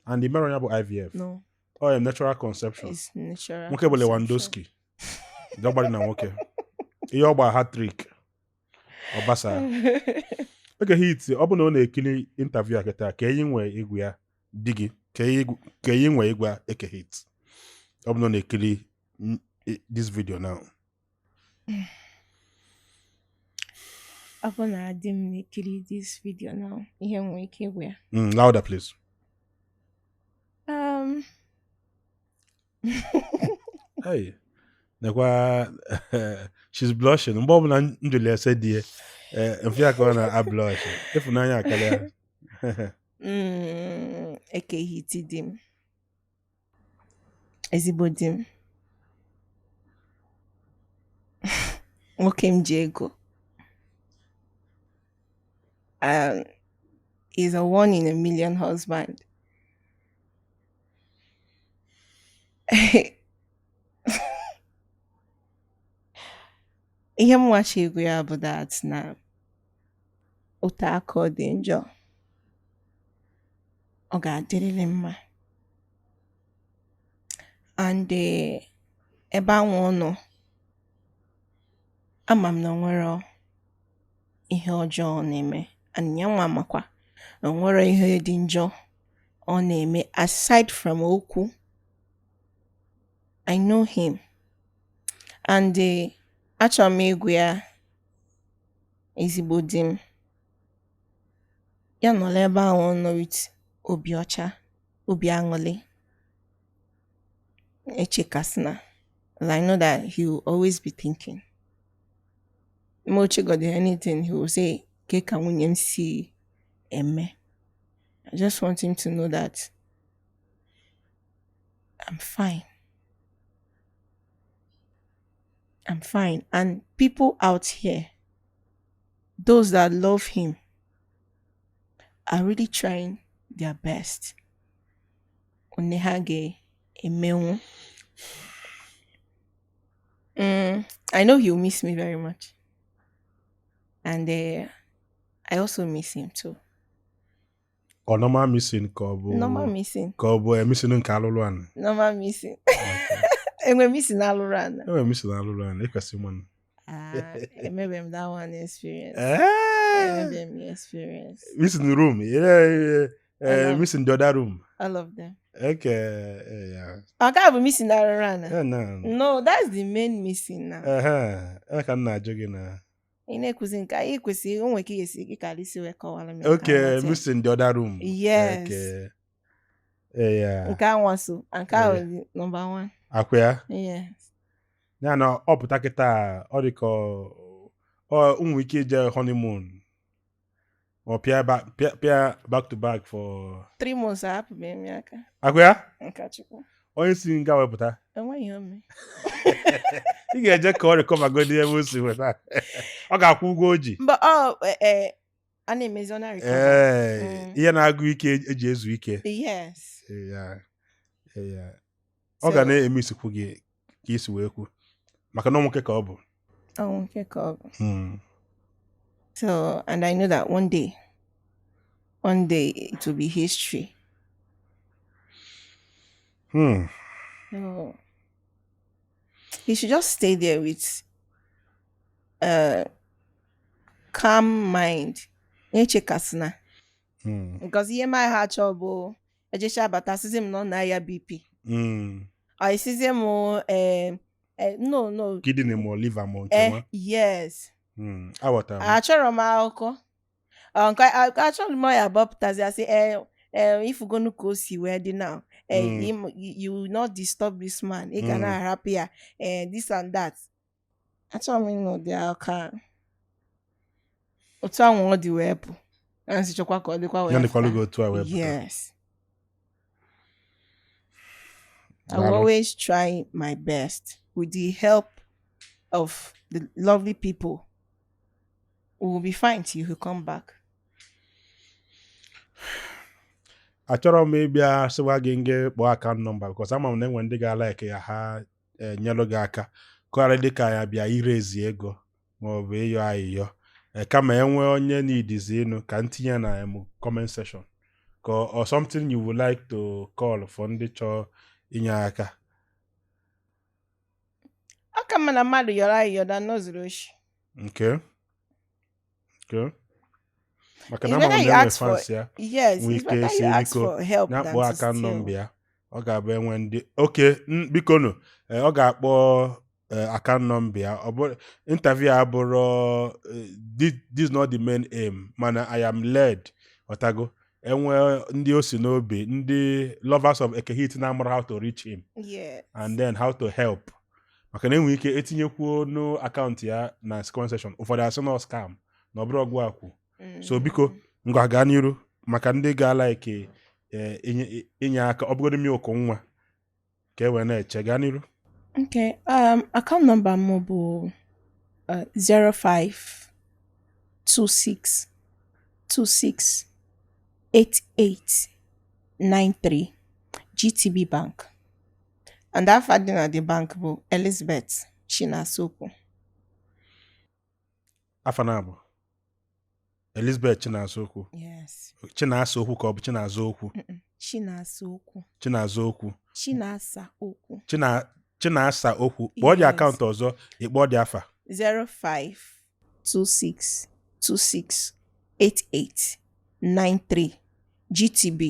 And the marriage bụ IVF. No. Oh, natural conception. It's natural. Nwoke bụ Lewandowski. Dọgbadị na nwoke. Ihe ọgba hat-trick. Ọbasa. Eke Hit, ọ bụ na ọ na-ekiri interview a kịta ka enyi nwee egwu ya di gị ka enyi nwee egwu ya Eke Hit. Ọ bụ na ọ na-ekiri this video now. Ọ bụ na adị m na-ekiri this video now. Ihe nwee ike egwu ya. Louder please. Hey. Nekwa she's blushing. Mgbe ọ bụla njuli ese di ya mfe ya ka ọ na-ablush. Ịfụnanya akarịa. Eke Hit di m. Ezigbo di m. Nwoke m ji ego. He's a 1 in a million husband. Ihe m wachi egwu ya bụ that na otu aka ọ dị njọ, ọ ga-adịrịrị mma. And ebe anwa ọ nọ, ama m na nwere ihe ọjọọ ọ na-eme. And ya nwa makwa na nwere ihe dị njọ ọ na-eme aside from okwu. I know him. And achọrọ m egwu ya ezigbo di m. Ya nọrọ ebe ahụ ọ nọ with obi ọcha, obi aṅụrị. Echekasịna. I know that he will always be thinking. Mochi got anything, he will say, ke ka nwunye m si eme. I just want him to know that I'm fine. I'm fine. And people out here, those that love him, are really trying their best. Onehage emewu. I know he'll miss me very much. And I also miss him too. Or normal missing ka ọ bụ Normal missing. Ka ọ bụ missing nke alụlụ anụ. Normal missing. Enwe missing alụrụ ana. Enwe missing alụlụ anụ. Ịkwesị mmanụ. Maybe I'm that one experience. Maybe I'm experience. Missing the room. Missing the other room. All of them. Okay. Yeah. I can't missing alụrụ ana. No. No, that's the main missing now. Ka m na-ajụ gị na. Ị na-ekwuzi nke anyị kwesịrị onwe ka esi gị ka isi wee kọwara m. Okay, missing the other room. Yes. Okay. Yeah. Nke anwa so, nke ahụ number 1. Akwa ya? Yes. Ya na ọ pụta kịta ọ dị ka ụmụ ike ije honeymoon. or pia back to back for 3 months hapụ m eme aka akwa ya nka chukwu onye si nga wepụta enweghị ome ị ga-eje ka ọ recover godi ebe o si weta ọ ga-akwụ ụgwọ oji but a na-emezi ọ na-recover ihe na-agụ ike eji ezu ike yes ọ ga na-eme isikwu gị ka isi wee kwu maka na nwoke ka ọ bụ nwoke ka ọ bụ so and I know that one day it will be history. So he should just stay there with calm mind. Echekasina. Because ihe ma ha chọbụ ejecha abata sizi m nọ na ya BP. I sizi m no kidney mo liver mo nke ma. Yes. Awọta. Achọrọ m akụkọ. Achọrọ m ya bọpụtazi asị if you go to go see where they now you will not disturb this man. He cannot happy this and that. Achọrọ m ịnọ dị aka. Otu anwụ ọ dị wepụ. Ansi chọkwa ka ọ dịkwa wepụ. Ndị kwalugo otu a wepụ. Yes. I will always try my best with the help of the lovely people. We will be fine till you come back. Achọrọ m ịbịa sịwa gị nge kpọọ account number because ama m na enwe ndị ga-alike ya ha nyelụ gị aka kọgharị dịka ya bịa irezi ego maọbụ ịyọ ayịyọ kama enwe onye n'idizi ịnụ ka ntinye na comment section or something you would like to call for ndị chọọ inye aka. Aka mana mmadụ yọrọ ayịyọ da nọzuru oshi. Okay. Maka na ama m na-enwe fans ya nwee ike si biko na-akpọ aka nọmba ya ọ ga-abụ enwe ndị biko nụ ọ ga-akpọ aka nọmba ya ọ bụ interview abụrụ this not the main aim mana I am led ọtago enwe ndị o si n'obi ndị lovers of Eke Hit na-amara how to reach him and then how to help maka na enwe ike etinyekwuo no akaụntụ ya na comment section ụfọdụ asị na scam na ọ bụrụ ọgwụ akwụ so biko ngwa gaa n'iru maka ndị ga-ala ike inye aka ọ bụgodị m ụkọ nwa ka e wee na-eche gaa n'iru. Okay, account number m bụ 0526268893 GTB Bank and afa dị na the bank bụ Elizabeth Chinasokwu. Afa na bụ Elizabeth Chinasokwu. Yes. Chinasokwu ka ọ bụ Chinazokwu? Chinasokwu. Chinazokwu. Chinasaokwu. Chinasaokwu. Kpọọ dị akaụntụ ọzọ ịkpọọ dị afa. 0526268893 GTB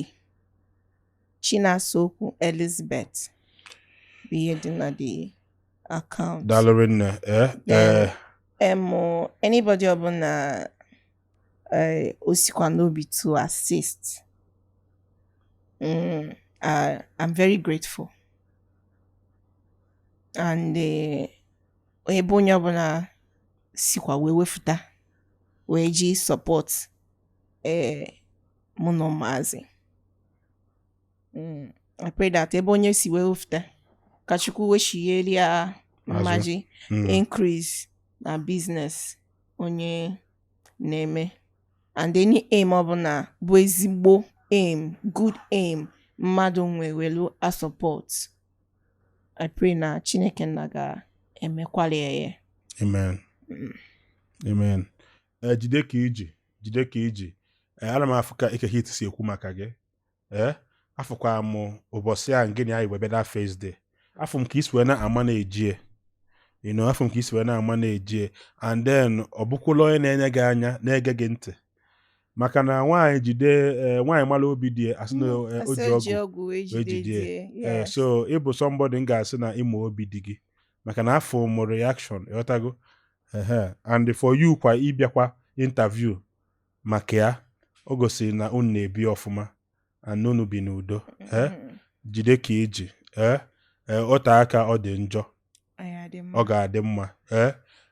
Chinasokwu Elizabeth. Be dị na the account. Daalụ nne. Anybody ọbụla osikwa n'obi to assist. I'm very grateful. And ebe onye ọbụla sikwa wee wefuta wee ji support mụ na ụmụazị. I pray that ebe onye si wee wefuta ka Chukwu weshigheri ya mmaji increase na business onye na-eme and any aim ọbụla bụ ezigbo aim, good aim mmadụ nwewelu a support. I pray na Chineke nna ga-emekwali ya. Amen. Amen. Jide ka iji. Ana m afụ ka Eke Hit si ekwu maka gị. Afụkwa m ụbọchị a ngịnị anyị webe that first day. Afụ m ka isi wee na-ama na-ejie. Afụ m ka isi wee na-ama na-ejie. And then ọ bụkwala onye na-enye gị anya na-ege gị ntị. Maka na nwaanyị mara obi dị asị na oji ọgwụ ejide. So ịbụ somebody m ga-asị na ịma obi dị gị maka na afọ m reaction ịghọtago and for you kwa ịbịakwa interview maka ya o gosiri na unu na-ebi ọfụma and unu bi n'udo. Jide ka iji ote aka ọ dị njọ ọ ga-adị mma.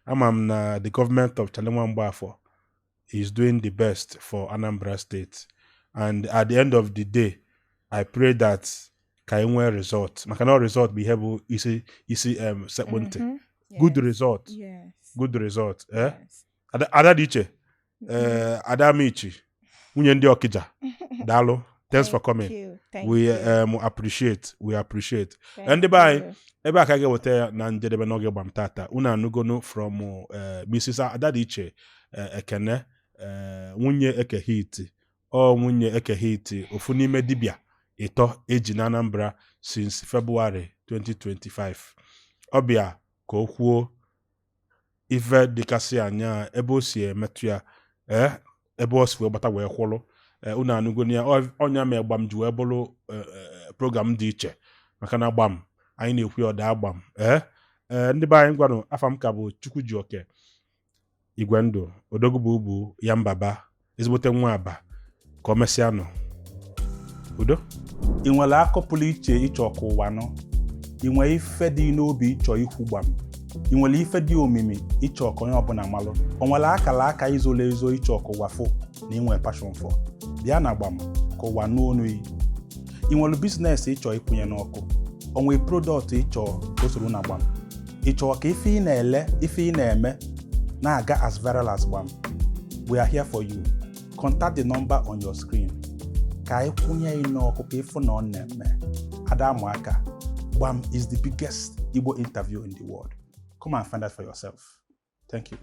Ama m na the government of Chalenwa Mgbafọ is doing the best for Anambra State. And at the end of the day, I pray that ka enwe result. Maka na result be able isi sekponte. Good result. Yes. Good result. Yes. Adadicha. Adamichi. Nwunye ndị Okija. Dalo. Thanks for coming. We appreciate. And by ebe aka ga-weta na njedebe n'oge gbam tata unu anụgonu from Mrs. Adadicha Ekene nwunye Eke Hit nwunye Eke Hit ofu n'ime dibia ịtọ eji na Anambra since February 2025 ọbịa ka o kwuo ife dịkasị anya ebe o si emetụ ya ebe o si wee gbata wee kwụrụ unu anụgonu ya ọnya ma gbam ji wee bụrụ program dị iche maka na gbam anyị na-ekwu ya ọda agbam ndị be anyị gwanụ afa m ka bụ Chukwujioke Igwe Ndụ odogwu bụ ya mbaba ezigbote nwa aba ka o mesịa nọ udo. ị nwere akọ pụrụ iche ịchọ ka ụwa nọ, ị nwere ife dị n'obi ịchọ ikwu gbam, ị nwere ife dị omimi ịchọ ka onye ọbụla malụ, o nwere akara aka izolo ezo ịchọ ka ụwa fụ na ị nwere passion for, bịa na gbam ka ụwa nụ onu yi. ị nwere biznes ịchọ ịkwụnye n'ọkụ, o nwere product ịchọ ka o soro na gbam, ịchọ ka ife ị na-ele ife ị na-eme na-aga as viral as gbam. We are here for you. Contact the number on your screen. Ka anyị kwụnye n'ọkụ ka ịfụ na ọ na-eme. Adamuaka, gbam is the biggest Igbo interview in the world. Come and find out for yourself. Thank you.